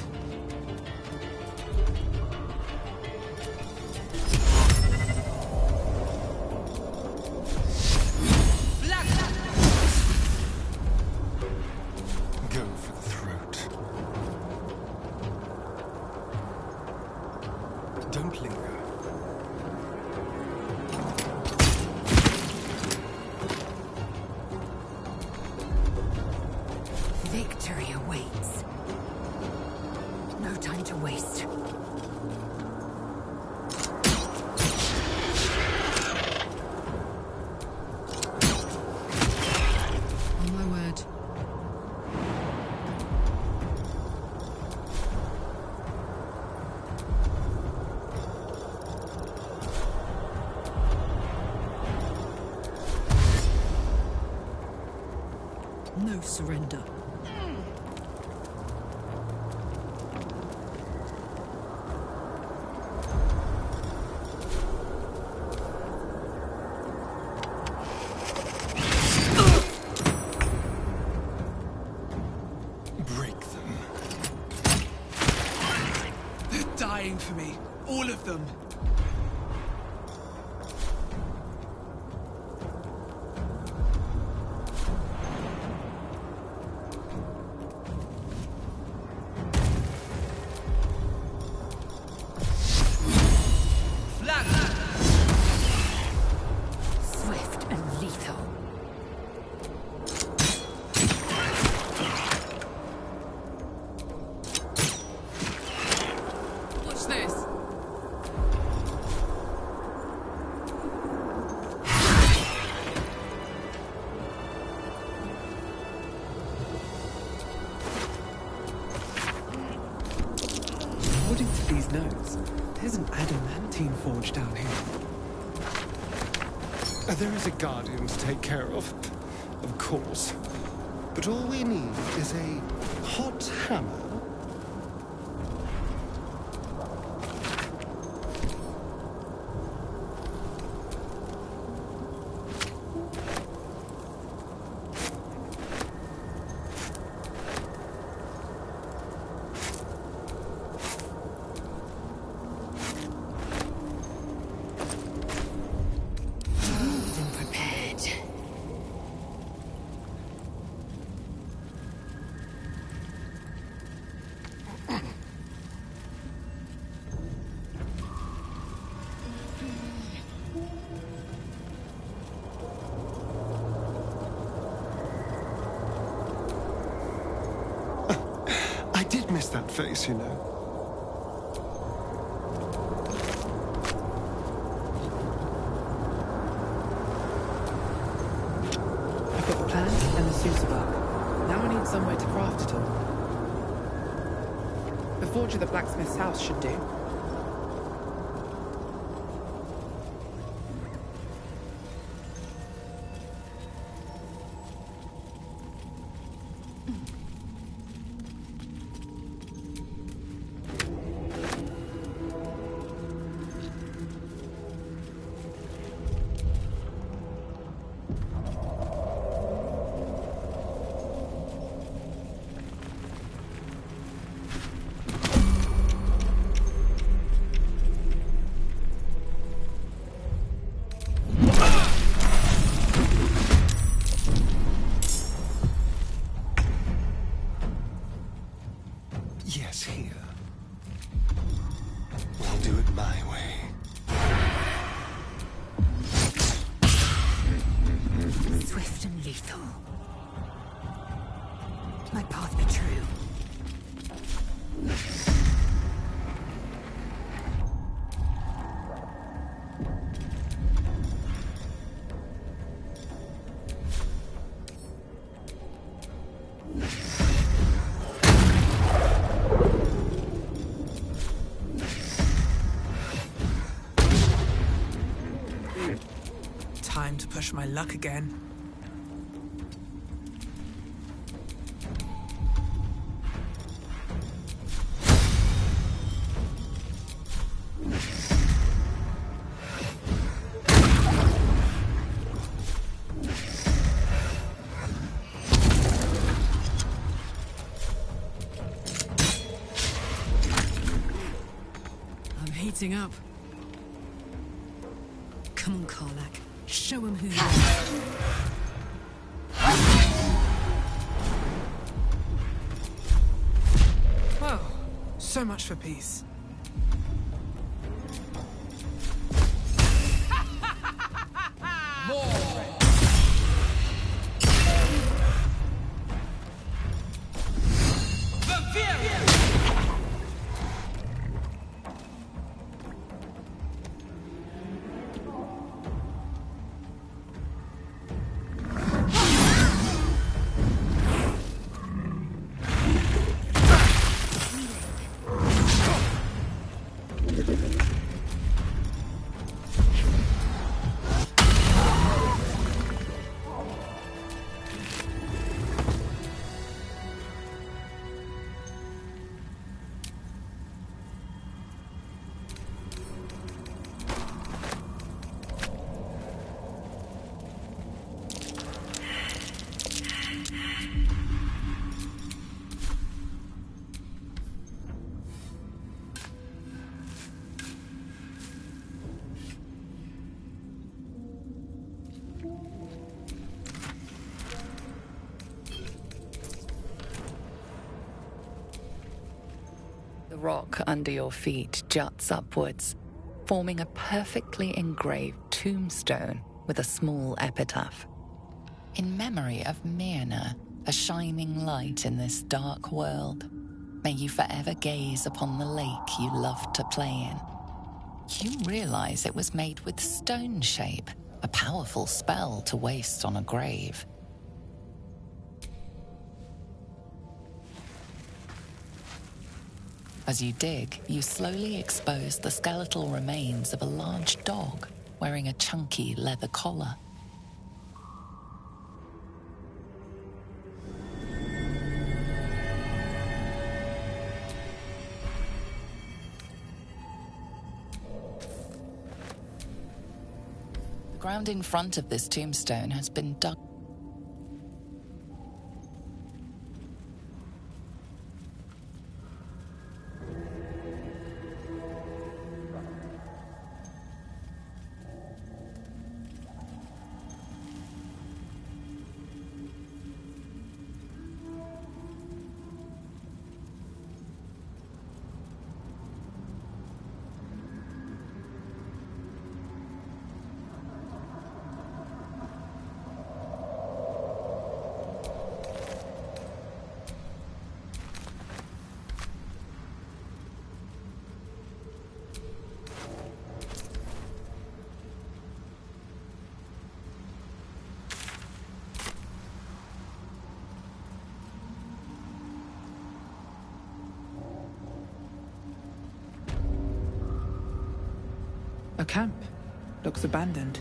S1: Go for the throat. Don't linger.
S10: No surrender.
S1: Break them.
S12: They're dying for me. All of them.
S18: Swift and lethal.
S10: Watch this.
S11: According to these notes, there's an adamantine forge down here.
S1: There is a guardian to take care of course. But all we need is a hot hammer. I did miss that face, you know.
S11: I've got the plant and the sousa bark. Now I need somewhere to craft it all. The forge of the blacksmith's house should do.
S1: Yes, here. We'll do it my way.
S18: Swift and lethal. My path be true.
S12: Time to push my luck again.
S10: I'm heating up. Come on, Karlak. Show him who you are.
S12: Oh, so much for peace.
S20: The rock under your feet juts upwards, forming a perfectly engraved tombstone with a small epitaph. In memory of Myrna, a shining light in this dark world, may you forever gaze upon the lake you loved to play in. You realize it was made with stone shape, a powerful spell to waste on a grave. As you dig, you slowly expose the skeletal remains of a large dog wearing a chunky leather collar. The ground in front of this tombstone has been dug.
S11: A camp. Looks abandoned.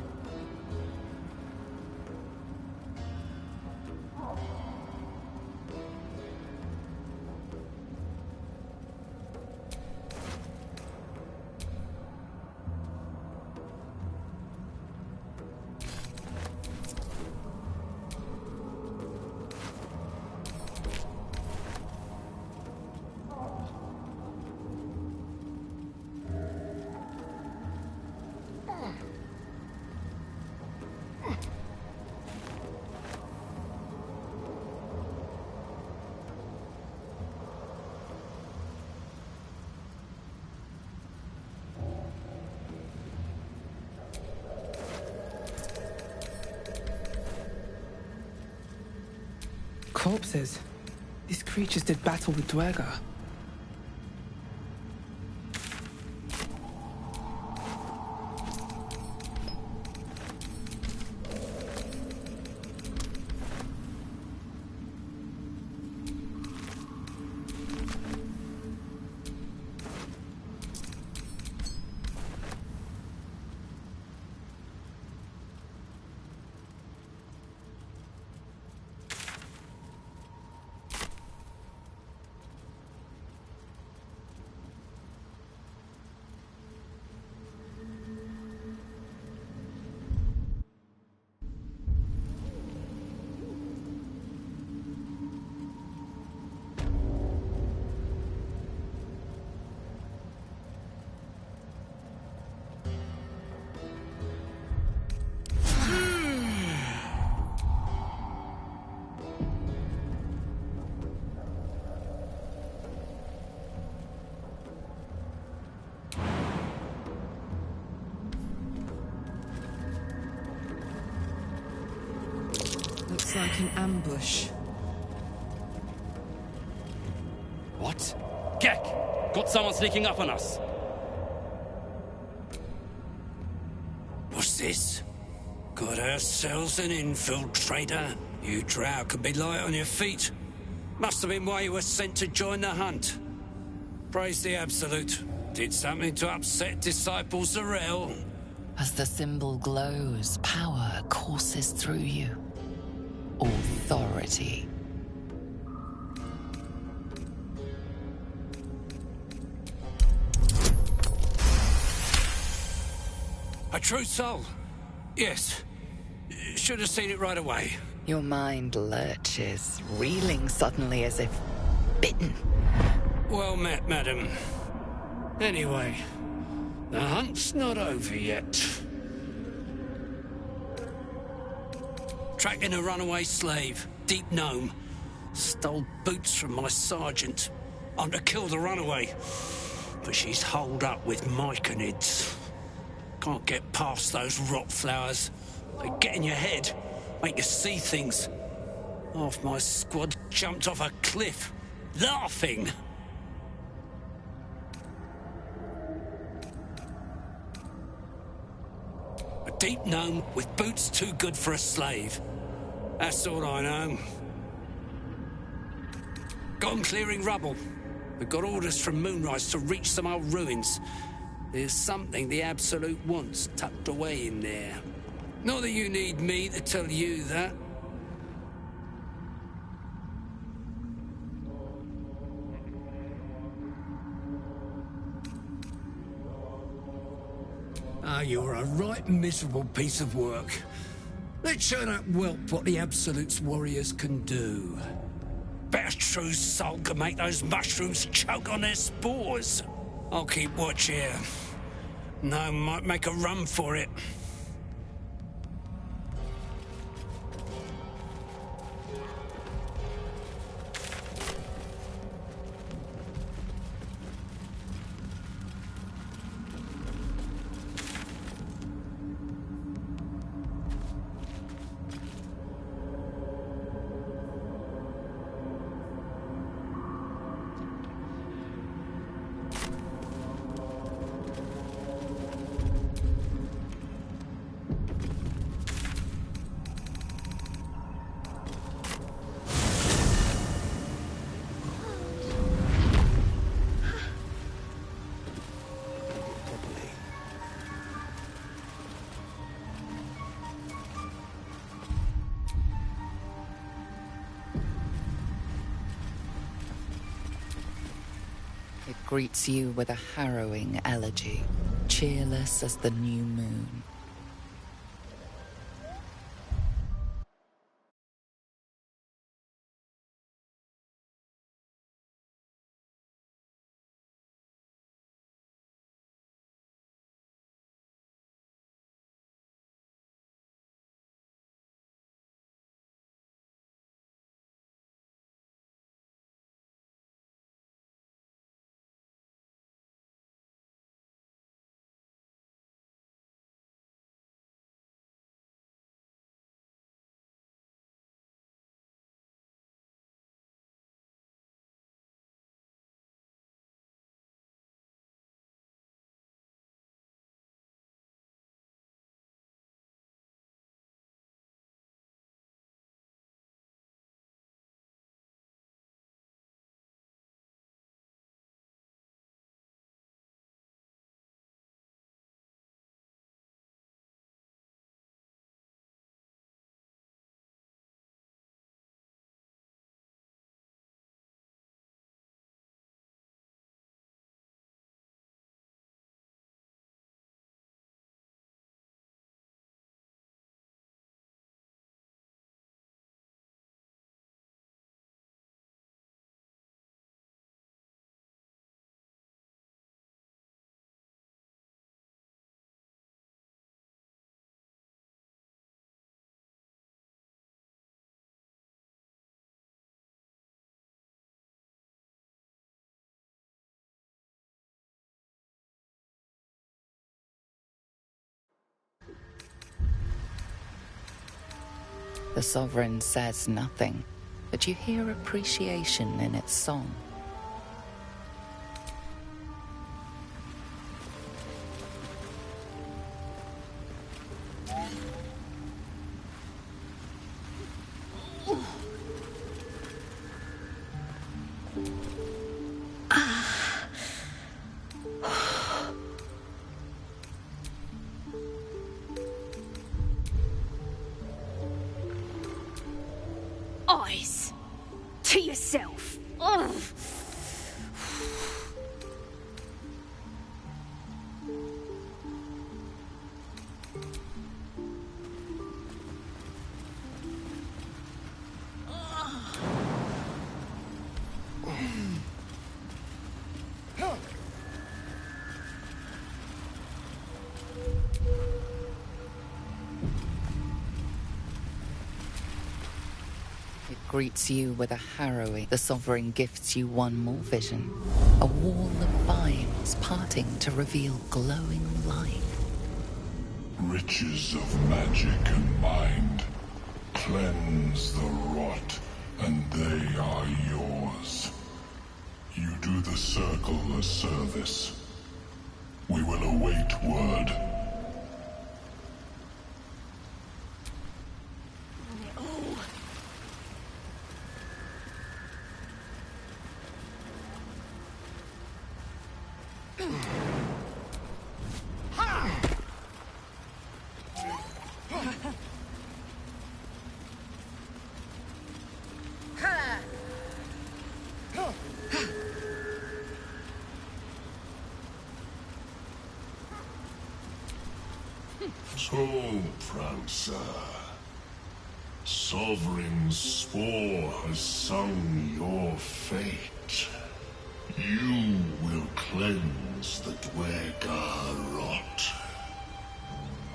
S11: Corpses. These creatures did battle with Durge. Looks like an ambush.
S3: What? Gek! Got someone sneaking up on us!
S7: What's this? Got ourselves an infiltrator? You Drow could be light on your feet. Must have been why you were sent to join the hunt. Praise the Absolute. Did something to upset Disciple Zarel.
S20: As the symbol glows, power courses through you. Authority.
S7: A true soul? Yes. Should have seen it right away.
S20: Your mind lurches, reeling suddenly as if bitten.
S7: Well met, madam. Anyway, the hunt's not over yet. Tracking a runaway slave, deep gnome. Stole boots from my sergeant.
S15: I'm to kill the runaway, but she's holed up with myconids. Can't get past those rot flowers. They get in your head, make you see things. Half my squad jumped off a cliff, laughing. A deep gnome with boots too good for a slave. That's all I know. Gone clearing rubble. We've got orders from Moonrise to reach some old ruins. There's something the Absolute wants tucked away in there. Not that you need me to tell you that. Ah, you're a right miserable piece of work. Let's show that whelp what the Absolute's warriors can do. Bet a true soul can make those mushrooms choke on their spores. I'll keep watch here. No, might make a run for it.
S20: It greets you with a harrowing elegy, cheerless as the new moon. The Sovereign says nothing, but you hear appreciation in its song.
S2: Eyes to yourself. Ugh.
S20: greets you with a harrowing. The sovereign gifts you one more vision. A wall of vines parting to reveal glowing light.
S8: Riches of magic and mind. Cleanse the rot, and they are yours. You do the Circle a service. We will await word. So, Prancer, Sovereign Spore has sung your fate. You will cleanse the Dwergar rot.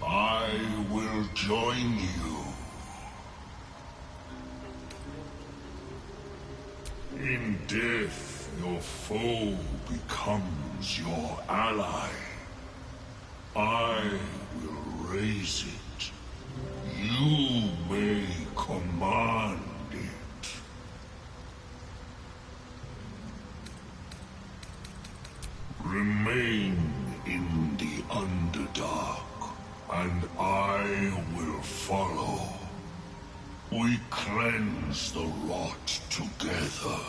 S8: I will join you. In death, your foe becomes your ally. I will raise it. You may command it. Remain in the Underdark, and I will follow. We cleanse the rot together.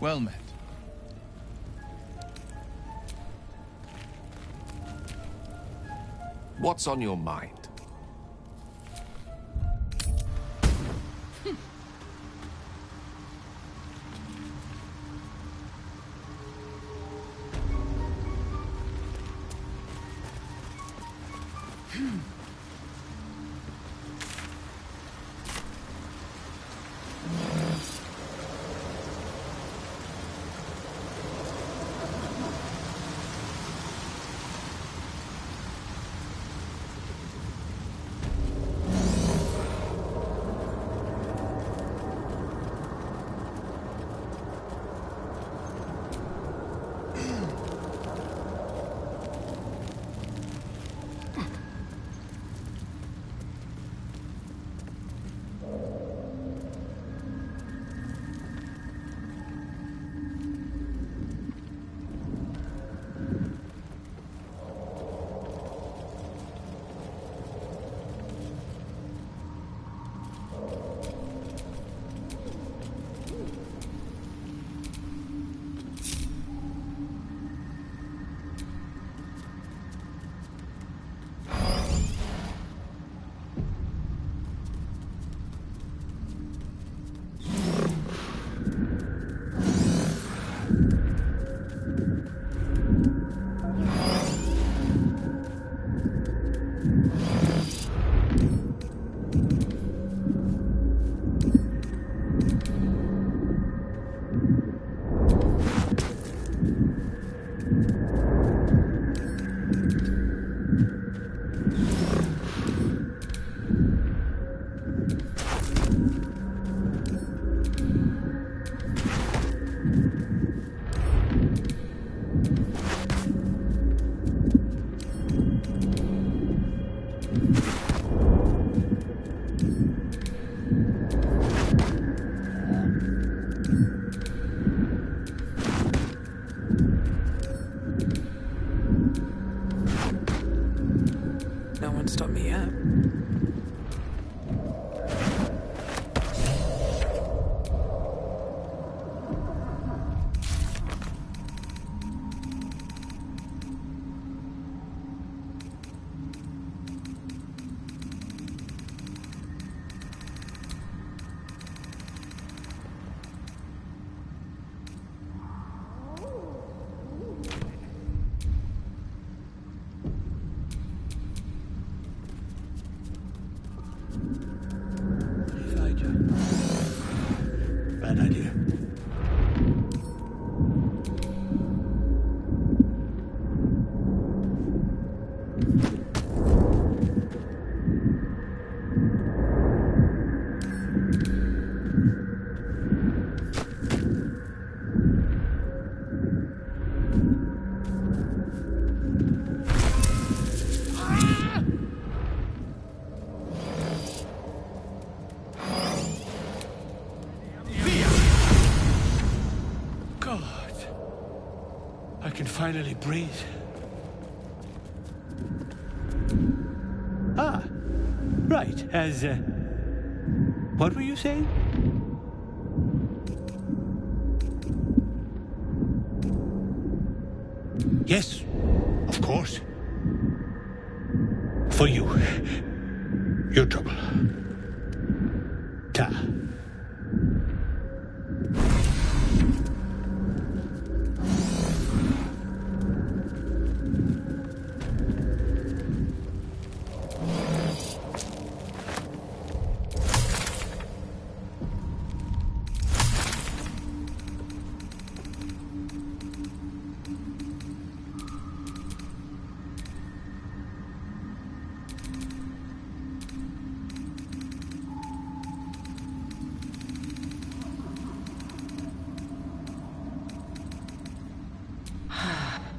S22: Well met.
S16: What's on your mind?
S7: can finally breathe. Ah, right, what were you saying? Yes, of course. For you. Your trouble. Ta.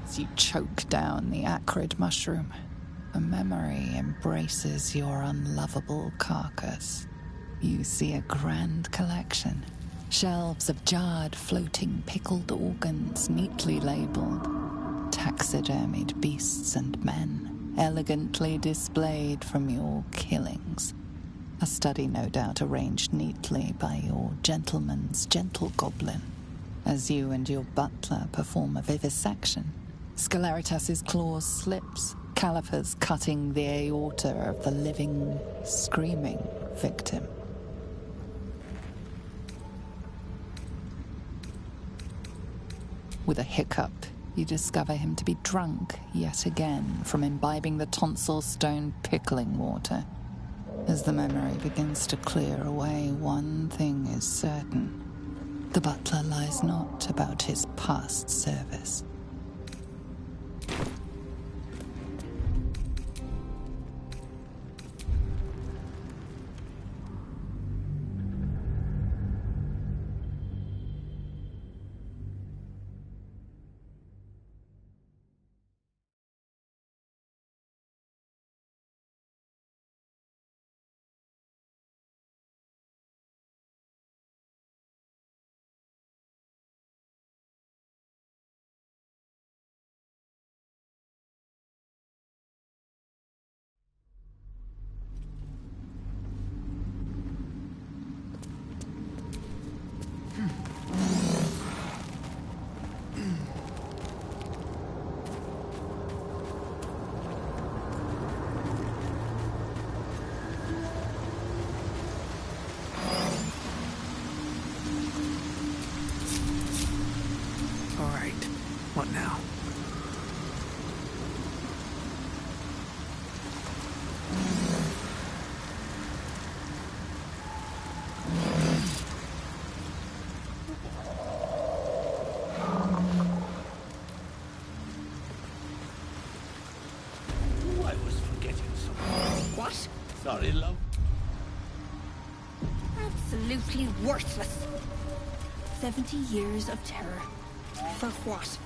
S20: As you choke down the acrid mushroom, a memory embraces your unlovable carcass. You see a grand collection. Shelves of jarred, floating, pickled organs neatly labelled. Taxidermied beasts and men, elegantly displayed from your killings. A study no doubt arranged neatly by your gentleman's gentle goblin, as you and your butler perform a vivisection. Sceleritas's claws slips, calipers cutting the aorta of the living, screaming victim. With a hiccup, you discover him to be drunk yet again from imbibing the tonsil stone pickling water. As the memory begins to clear away, one thing is certain. The butler lies not about his past service.
S12: What now?
S7: I was forgetting something.
S9: What?
S7: Sorry, love.
S13: Absolutely worthless. 70 years of terror. For what?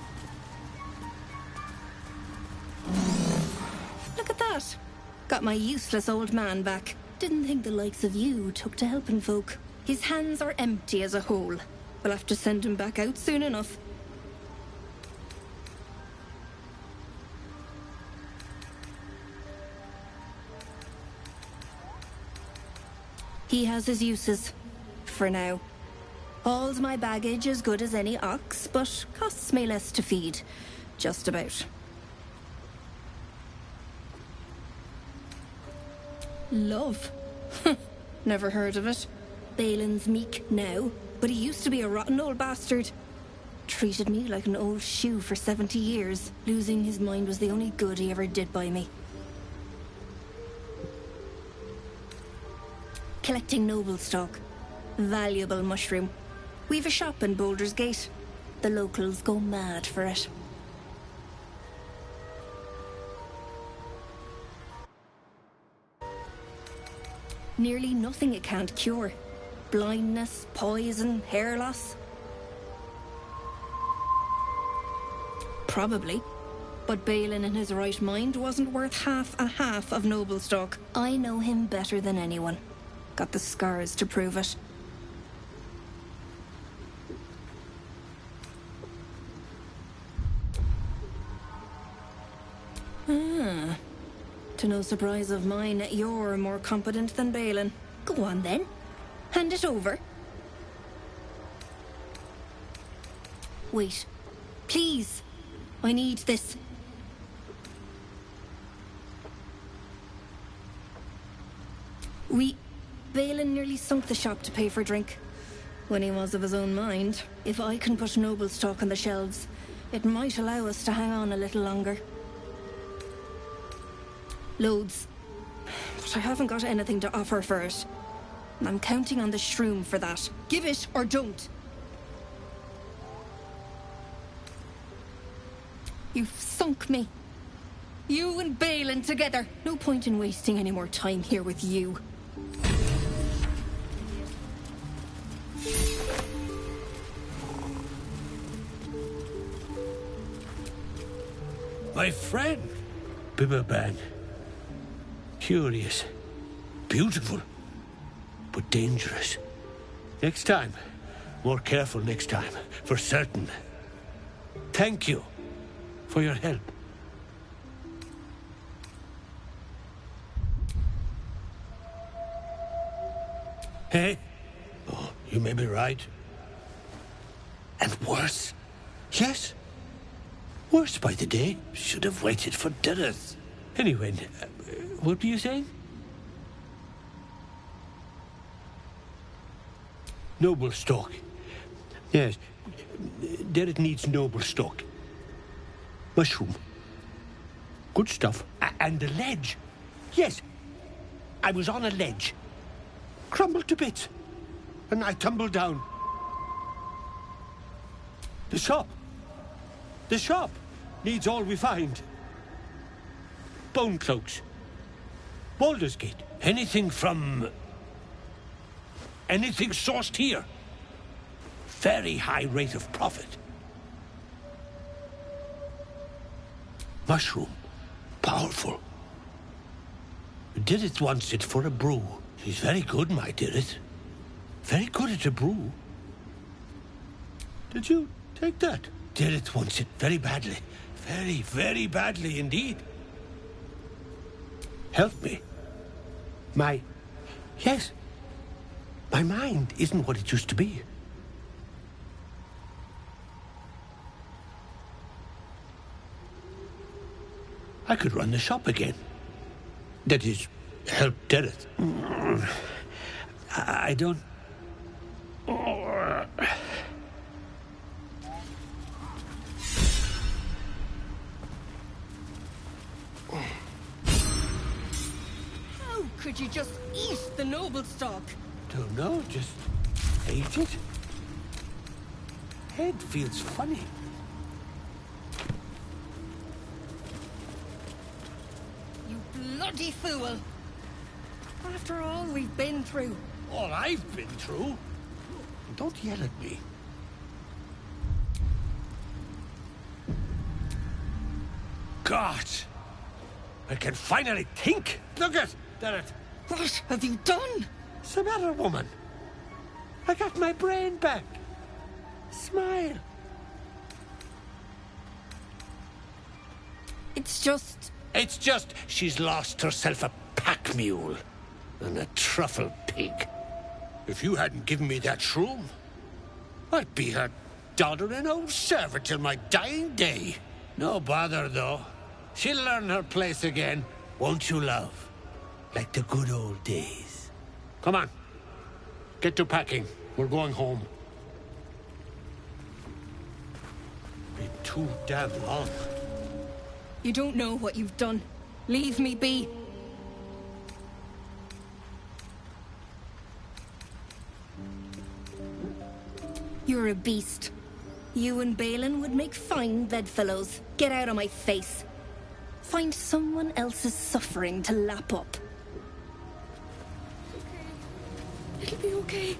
S13: Look at that. Got my useless old man back. Didn't think the likes of you took to helping folk. His hands are empty as a hole. We'll have to send him back out soon enough. He has his uses. For now. Hauls my baggage as good as any ox, but costs me less to feed. Just about. Love? Never heard of it. Balin's meek now, but he used to be a rotten old bastard. Treated me like an old shoe for 70 years. Losing his mind was the only good he ever did by me. Collecting noble stock. Valuable mushroom. We've a shop in Baldur's Gate. The locals go mad for it. Nearly nothing it can't cure. Blindness, poison, hair loss. Probably. But Balin in his right mind wasn't worth half of noble stock. I know him better than anyone. Got the scars to prove it. to no surprise of mine, you're more competent than Balin. Go on then. Hand it over. Wait. Please. I need this. Balin nearly sunk the shop to pay for drink. When he was of his own mind, if I can put noble stock on the shelves, it might allow us to hang on a little longer. Loads. But I haven't got anything to offer for it. I'm counting on the shroom for that. Give it or don't. You've sunk me. You and Balin together. No point in wasting any more time here with you.
S5: My friend, Bibberban. Curious, beautiful, but dangerous. Next time, more careful next time, for certain. Thank you for your help. Hey? Oh, you may be right. And worse. Yes. Worse by the day. Should have waited for Durge. Anyway, what were you saying? Noble stock. Yes. Durge needs noble stock. Mushroom. Good stuff. And the ledge. Yes. I was on a ledge. Crumbled to bits. And I tumbled down. The shop. The shop needs all we find. Bone cloaks. Baldur's Gate. Anything sourced here. Very high rate of profit. Mushroom. Powerful. Durge wants it for a brew. She's very good, my Durge. Very good at a brew. Did you take that? Durge wants it very badly. Very, very badly indeed. Help me. Yes. My mind isn't what it used to be. I could run the shop again. That is, help Durge. I don't...
S13: How could you just eat the noble stock?
S5: Don't know, just ate it. Head feels funny.
S13: You bloody fool! After all we've been through.
S5: All I've been through? Don't yell at me. God! I can finally think! Look at that!
S13: What have you done?
S5: What's the matter, woman? I got my brain back. Smile.
S13: It's just
S5: she's lost herself a pack mule and a truffle pig. If you hadn't given me that shroom, I'd be her doddering old servant till my dying day. No bother, though. She'll learn her place again, won't you, love? Like the good old days. Come on. Get to packing. We're going home. Been too damn long.
S13: You don't know what you've done. Leave me be. You're a beast. You and Balin would make fine bedfellows. Get out of my face. Find someone else's suffering to lap up. Okay. It'll be okay.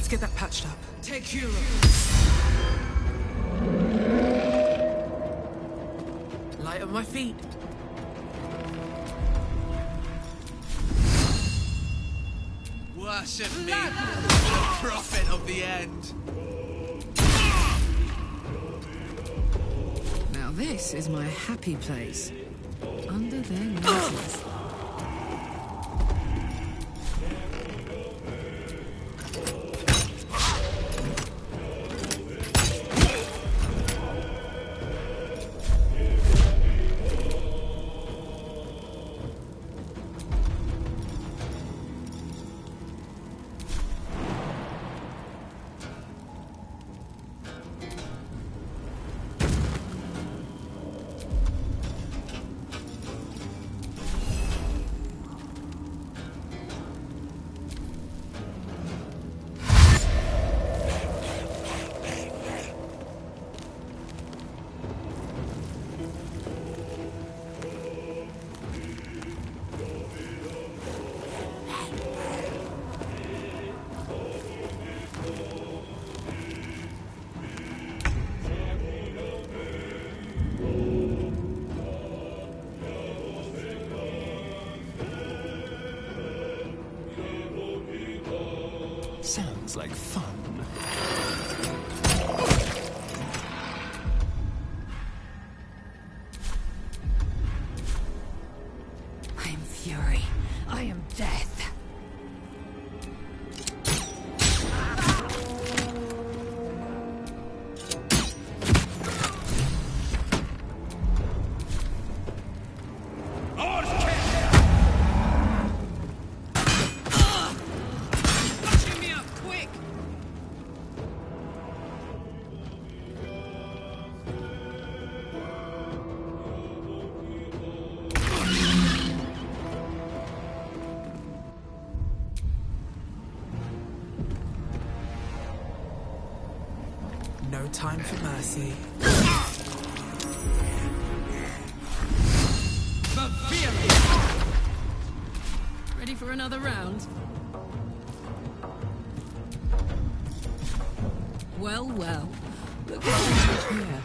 S12: Let's get that patched up.
S15: Take hero.
S12: Light on my feet.
S16: Worship me, prophet of the end.
S4: Now this is my happy place. Under their noses.
S1: Sounds like fun.
S18: I am fury. I am death.
S12: No time for mercy.
S10: Ready for another round? Well, well. Look what we have here.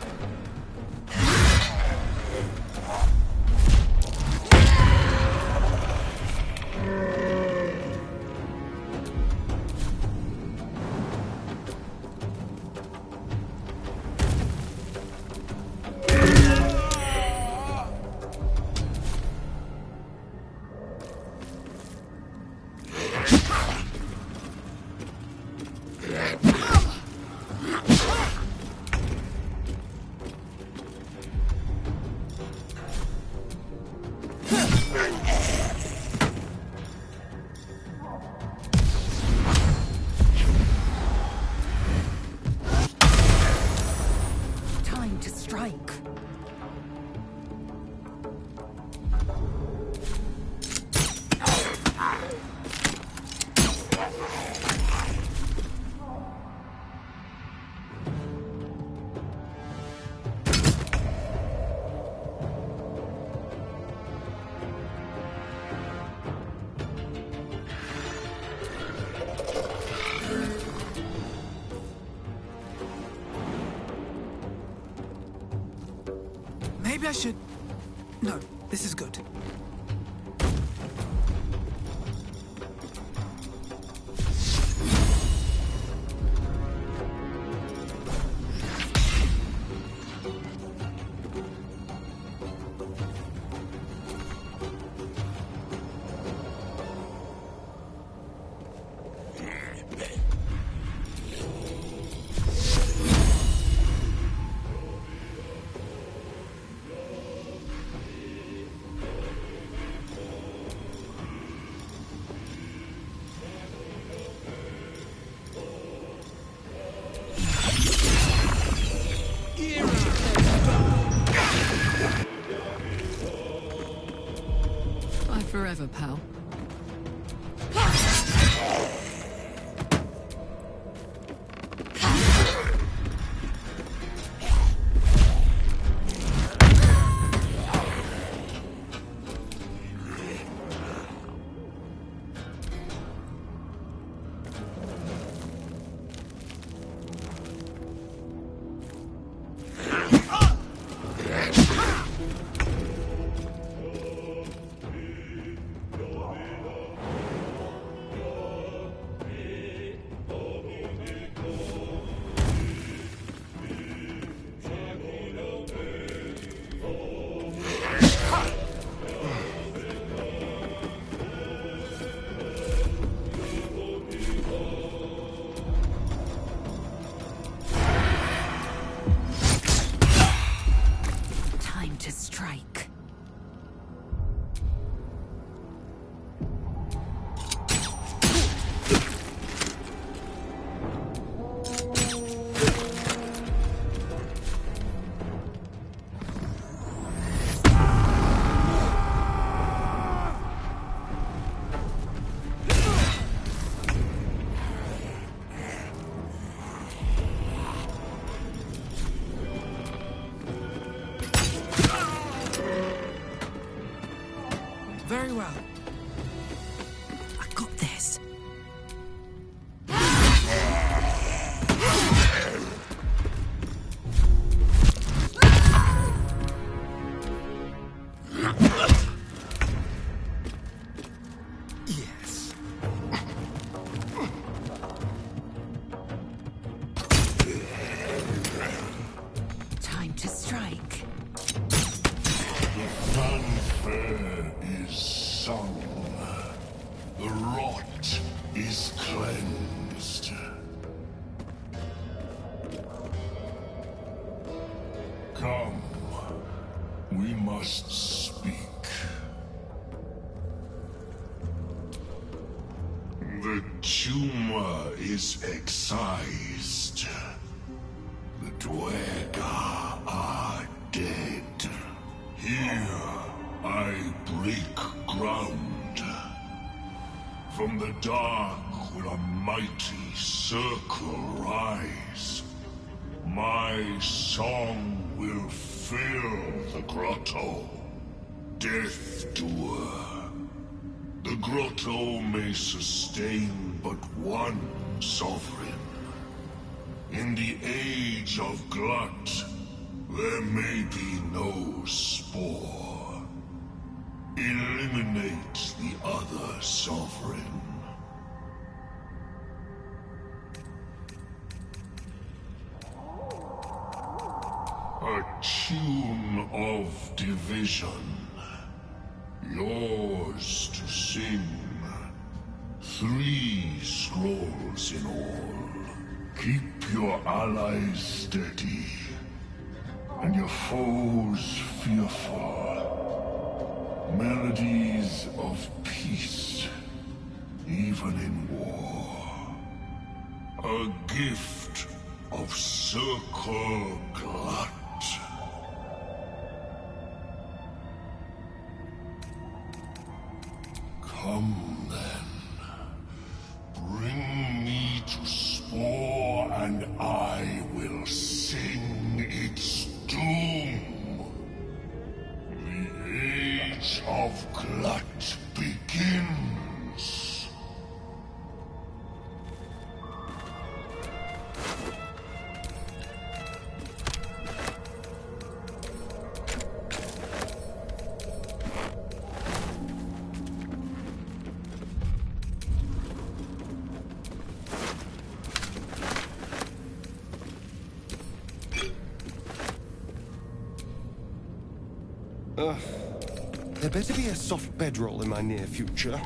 S18: Time to strike.
S12: Maybe I should... No, this is good.
S10: Bye forever, pal.
S4: I got this.
S8: Yes.
S18: Time to strike.
S8: The fanfare is sung. The rot is cleansed. Come, we must speak. The tumor is excised. The Dwerga are dead. Here I break ground. From the dark will a mighty circle rise. My song will fill the grotto. Death Doer. The grotto may sustain but one sovereign. In the age of Glut, there may be no spore. Eliminate the other sovereign. A tune of division. Yours to sing. 3 scrolls in all. Keep your allies steady, and your foes fearful. Melodies of peace, even in war. A gift of Circle Glut. Come then, bring me to Spore and I will sing its doom. The age of Glut begins.
S1: There better be a soft bedroll in my near future.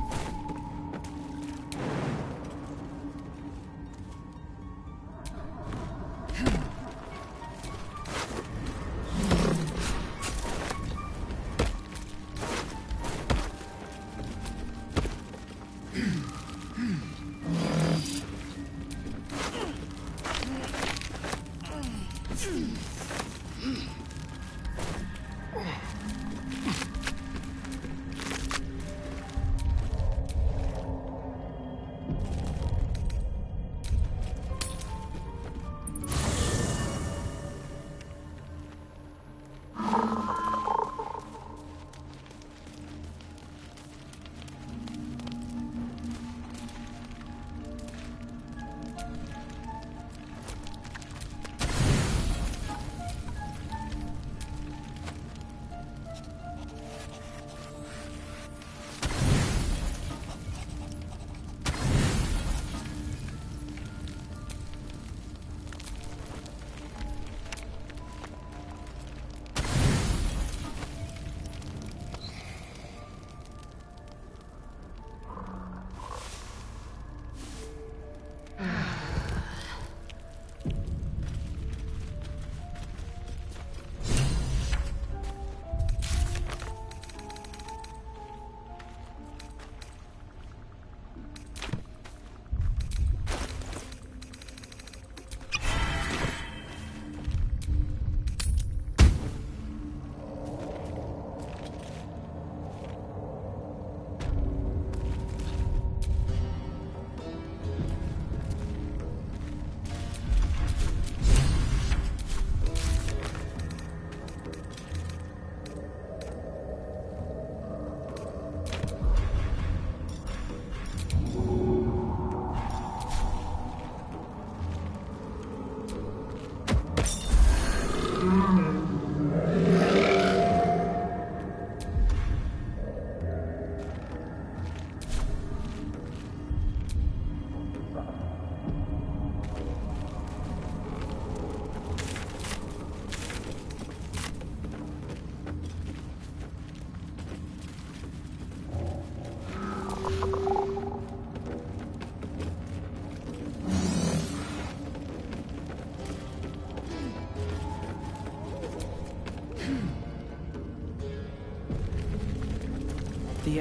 S11: The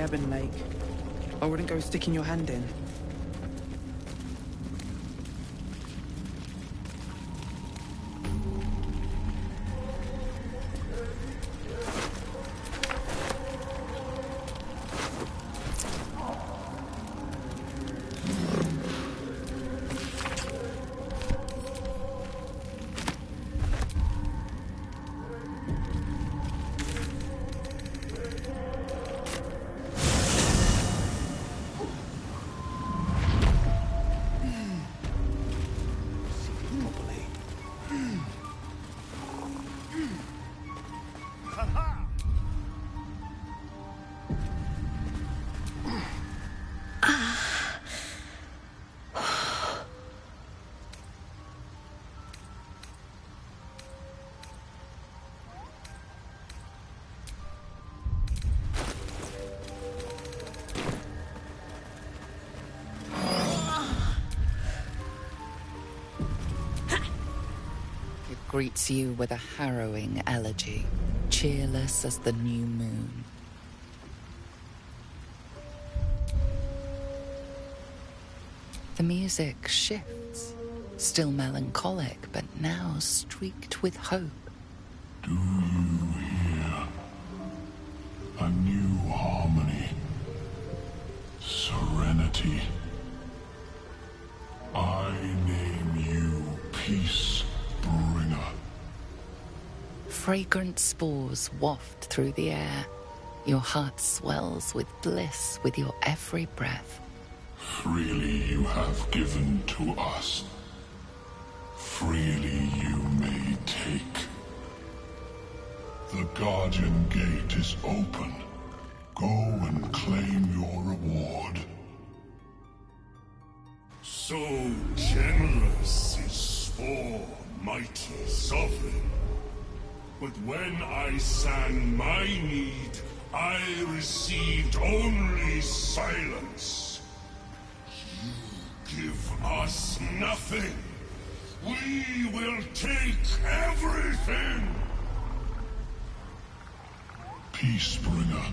S11: Ebon Lake. I wouldn't go sticking your hand in.
S20: Greets you with a harrowing elegy, cheerless as the new moon. The music shifts, still melancholic, but now streaked with hope.
S8: Do you hear? A new harmony. Serenity. I name you Peace Bringer.
S20: Fragrant spores waft through the air. Your heart swells with bliss with your every breath.
S8: Freely you have given to us. Freely you may take. The Guardian Gate is open. Go and claim your reward.
S6: So generous is Spore, mighty sovereign. But when I sang my need, I received only silence. You give us nothing. We will take everything.
S8: Peacebringer,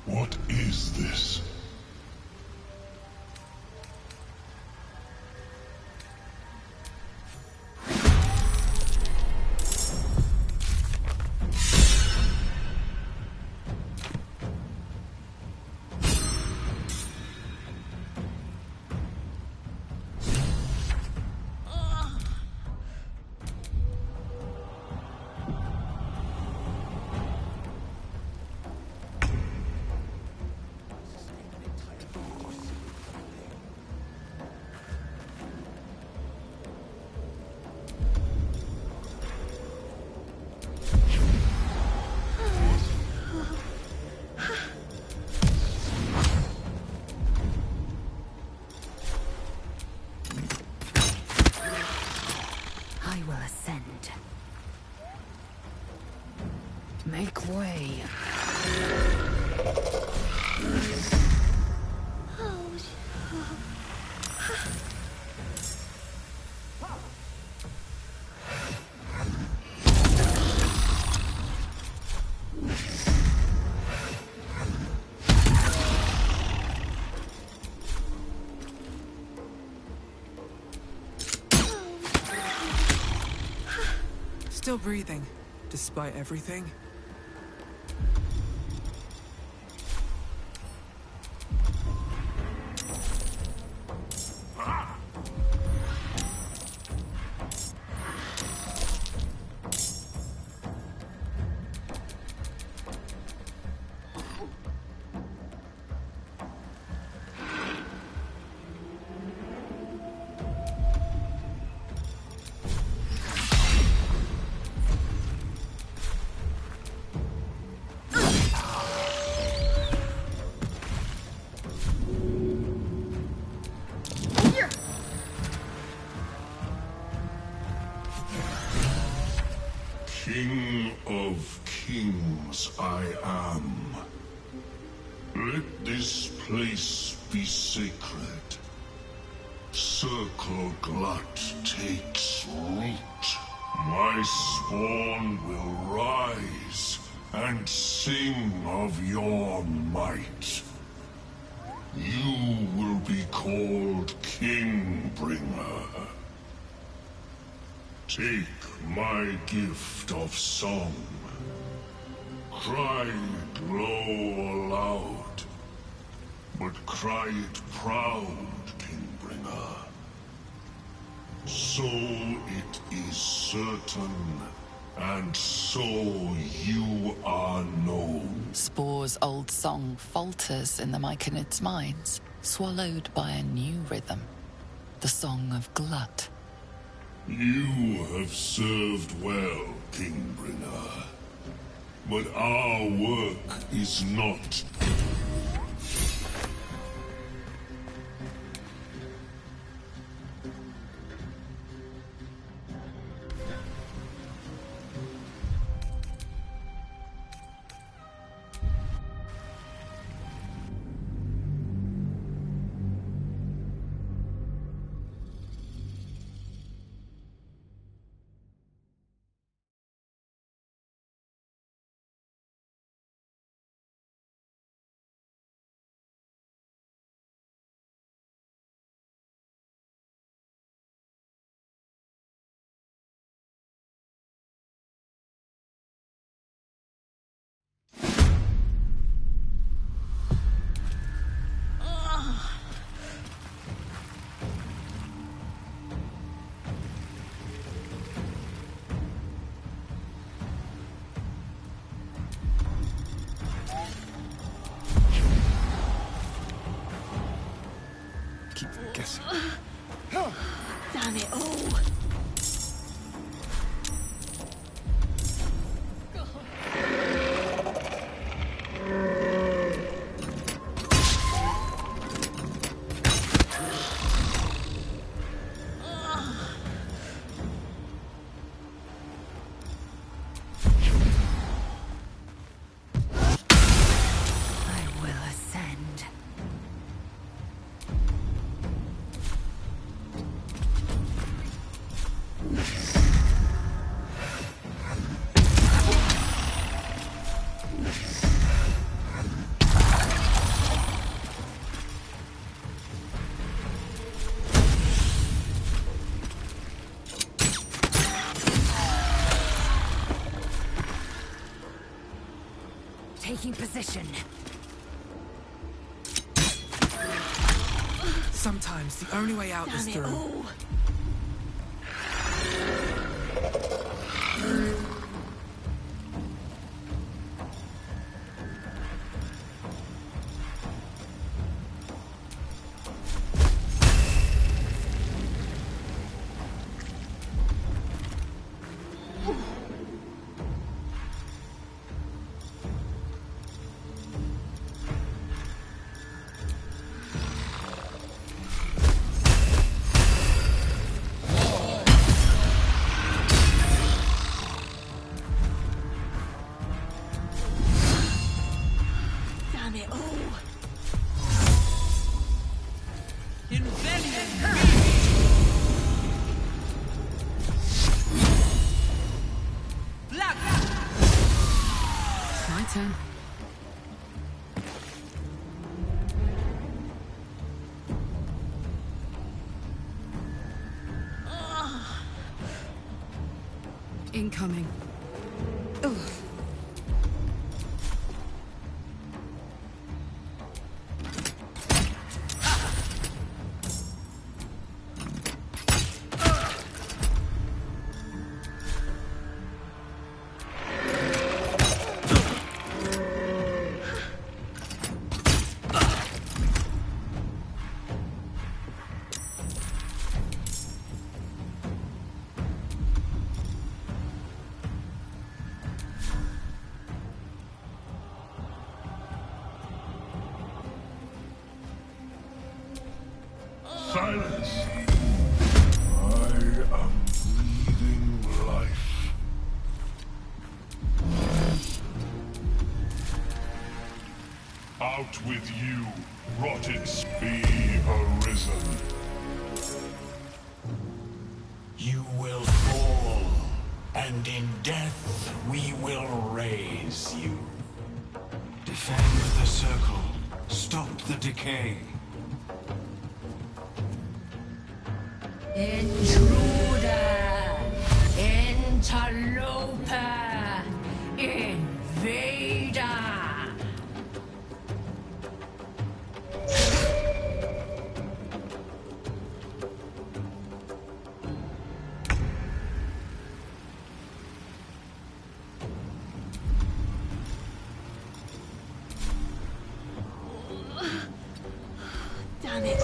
S8: what is this?
S18: I will ascend.
S20: Make way.
S12: Still breathing, despite everything.
S6: place be sacred. Circle glut takes root. My spawn will rise and sing of your might. You will be called Kingbringer. Take my gift of song. Cry it low or loud, but cry it proud, Kingbringer. So it is certain, and so you are known.
S20: Spore's old song falters in the Myconids' minds, swallowed by a new rhythm. The song of Glut.
S6: You have served well, Kingbringer. But our work is not.
S1: Guessing.
S9: Damn it all! Taking position.
S12: Sometimes the only way out is through.
S10: Turn. Incoming. Ugh.
S6: Silence! I am breathing life. Out with you, Rotted be arisen.
S19: You will fall, and in death we will raise you. Defend the circle. Stop the decay.
S9: Intruder! Interloper! Invader! Damn it.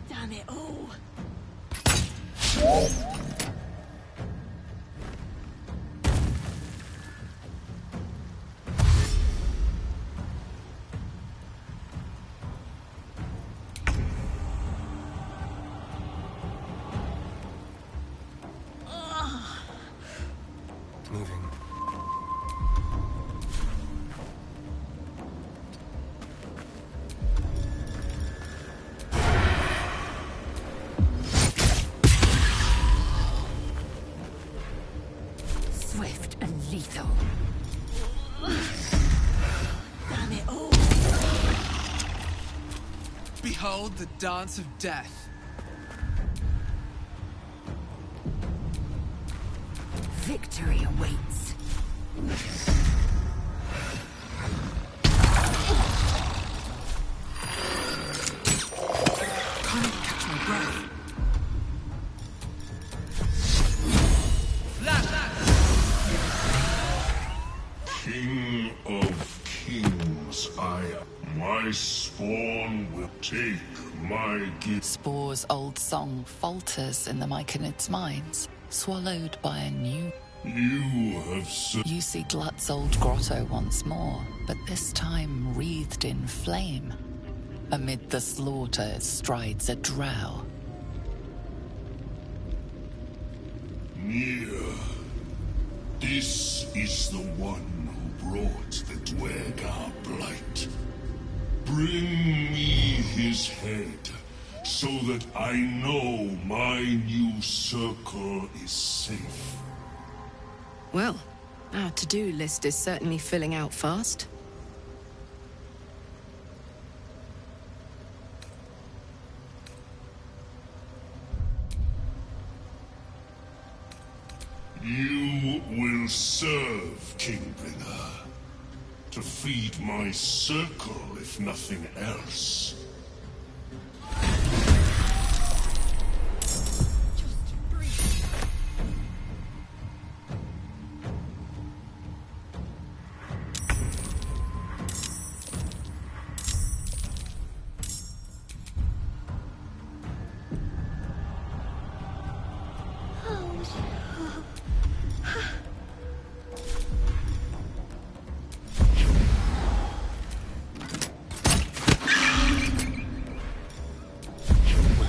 S9: Damn it all.
S1: Moving.
S9: Swift and lethal. Damn it all.
S16: Behold the dance of death.
S9: Victory awaits.
S12: Can't catch my breath.
S6: King of kings, my spawn will take my gift.
S20: Spore's old song falters in the Myconid's minds, swallowed by a new...
S6: You have
S20: You see Glut's old grotto once more, but this time wreathed in flame. Amid the slaughter strides a Drow.
S6: Near. This is the one who brought the Dwergar blight. Bring me his head, so that I know my new circle is safe.
S4: Well, our to-do list is certainly filling out fast.
S6: You will serve, Kingbringer. To feed my circle, if nothing else.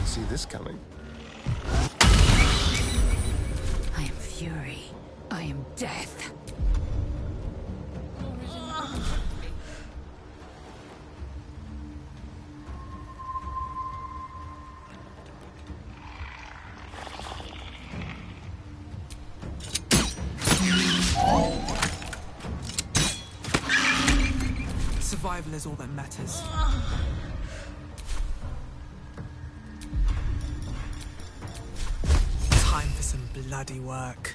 S1: See this coming.
S9: I am fury. I am death.
S12: survival is all that matters. Time for some bloody work.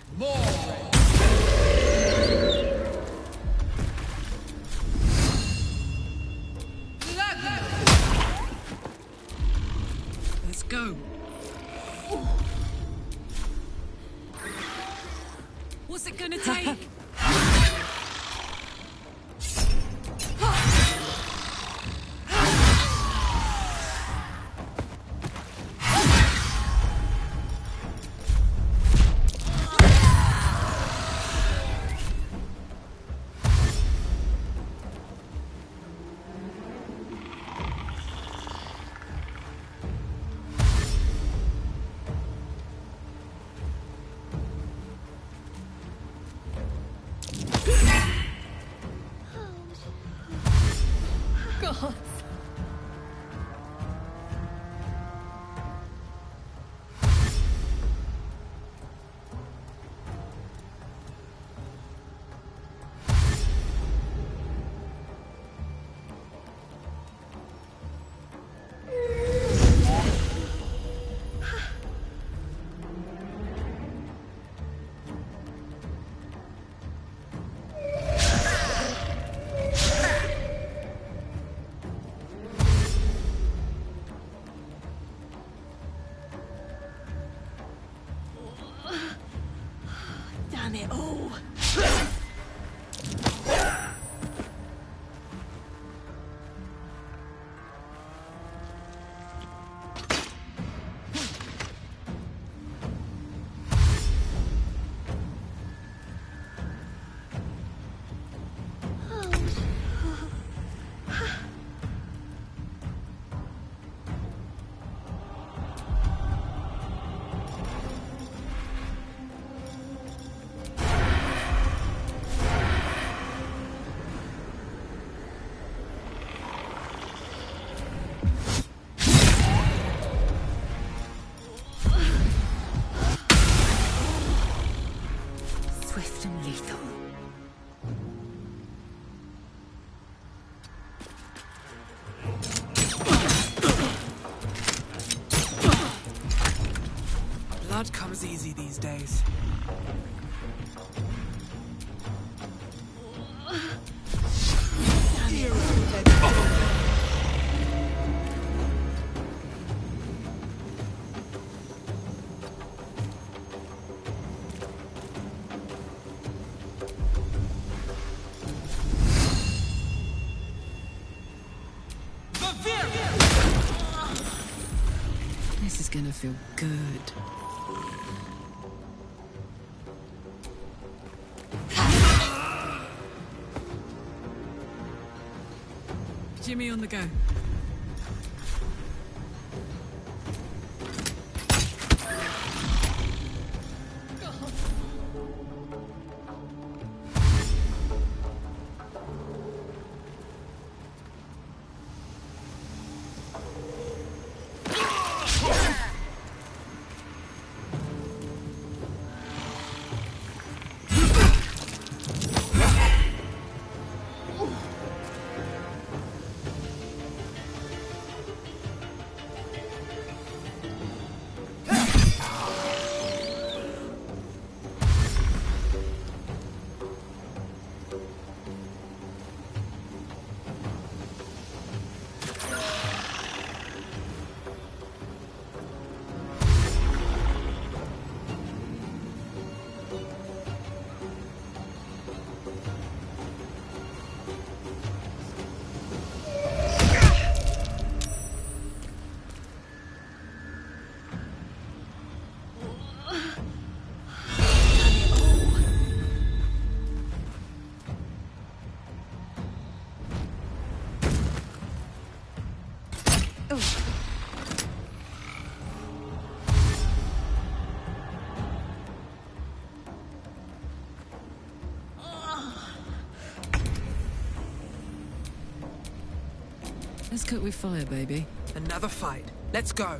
S10: Let's go. What's it gonna take?
S18: God. Damn it all. Swift and lethal.
S12: Blood comes easy these days.
S10: This is gonna feel good. Jimmy on the go. Let's cook with fire, baby.
S12: Another fight. Let's go.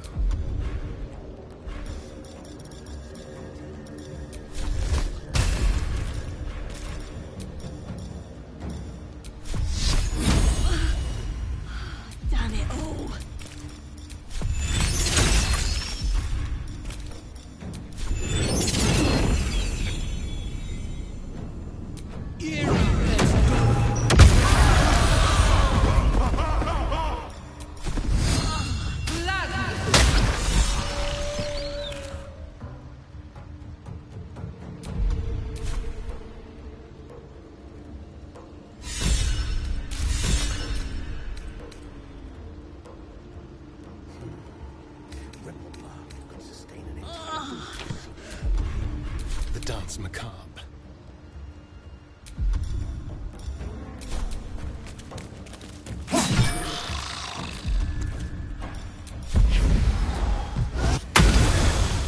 S1: dance macabre.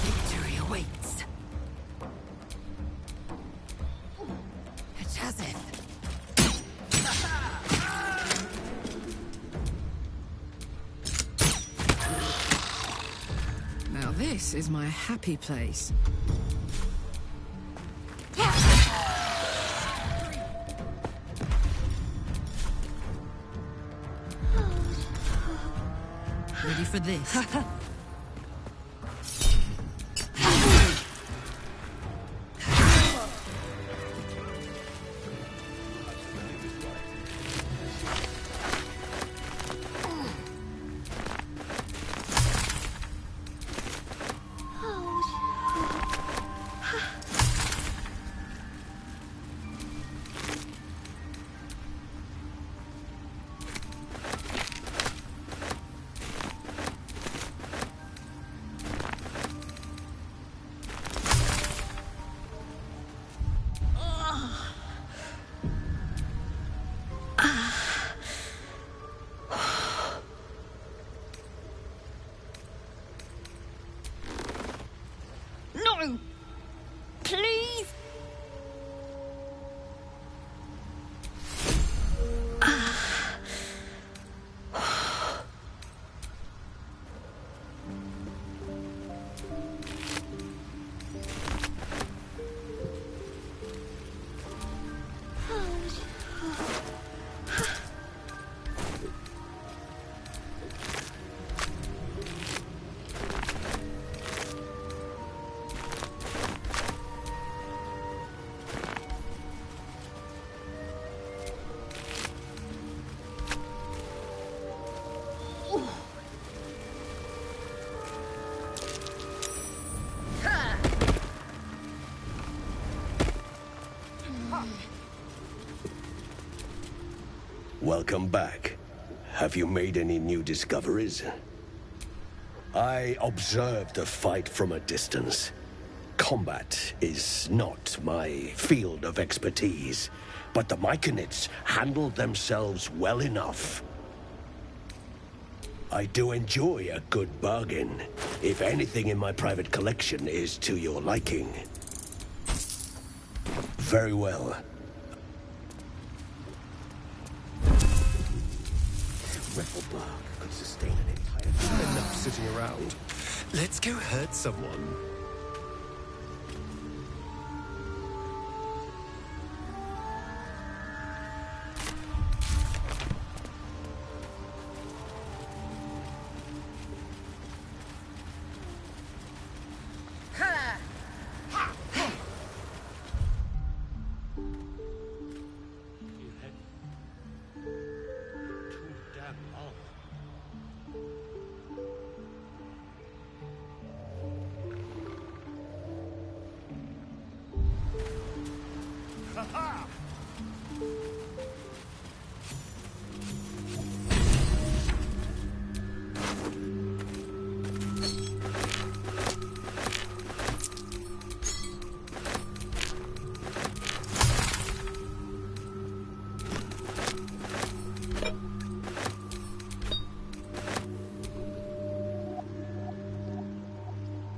S18: Victory awaits. Chazeth.
S4: Now this is my happy place. Ready for this?
S13: No! Please!
S5: Welcome back. Have you made any new discoveries? I observed the fight from a distance. Combat is not my field of expertise, but the Myconids handled themselves well enough. I do enjoy a good bargain, if anything in my private collection is to your liking. Very well.
S1: Riffle bark could sustain an entire... Enough sitting around. Let's go hurt someone.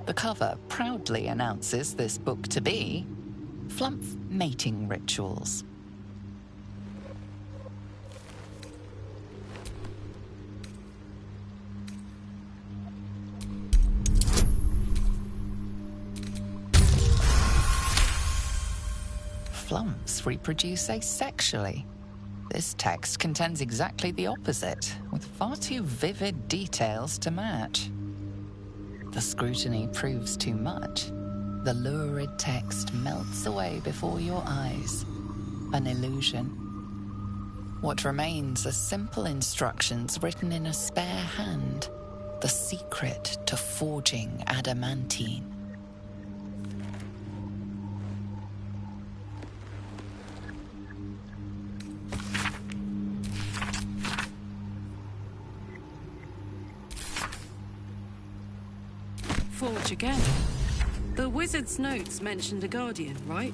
S20: The cover proudly announces this book to be Flumph Mating Rituals. Flumps reproduce asexually. This text contends exactly the opposite, with far too vivid details to match. The scrutiny proves too much. The lurid text melts away before your eyes. An illusion. What remains are simple instructions written in a spare hand. The secret to forging adamantine.
S4: Forge again. The wizard's notes mentioned a guardian, right?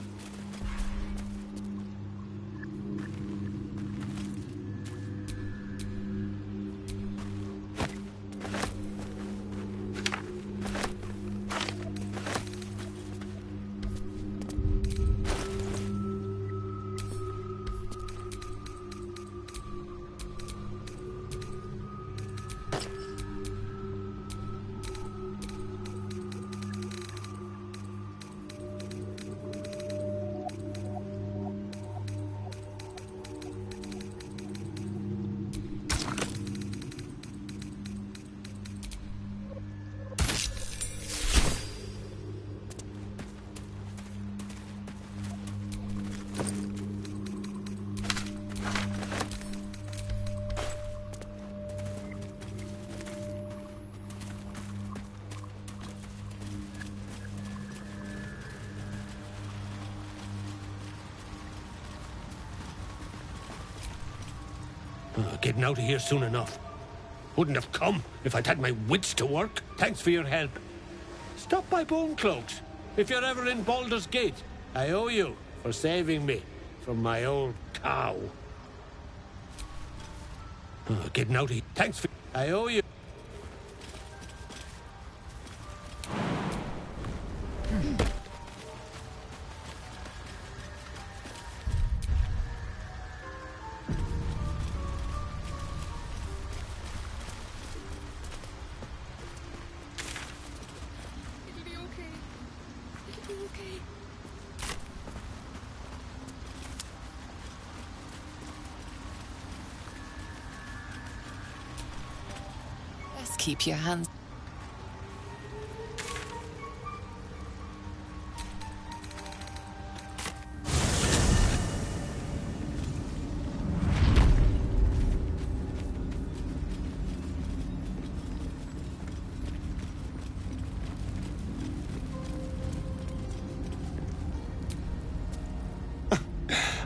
S5: Getting out of here soon enough. Wouldn't have come if I'd had my wits to work. Thanks for your help. Stop by Bone Cloaks. If you're ever in Baldur's Gate, I owe you for saving me from my old cow. Getting out of here. Thanks for... I owe you.
S20: Keep your hands.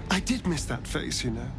S1: I did miss that face, you know.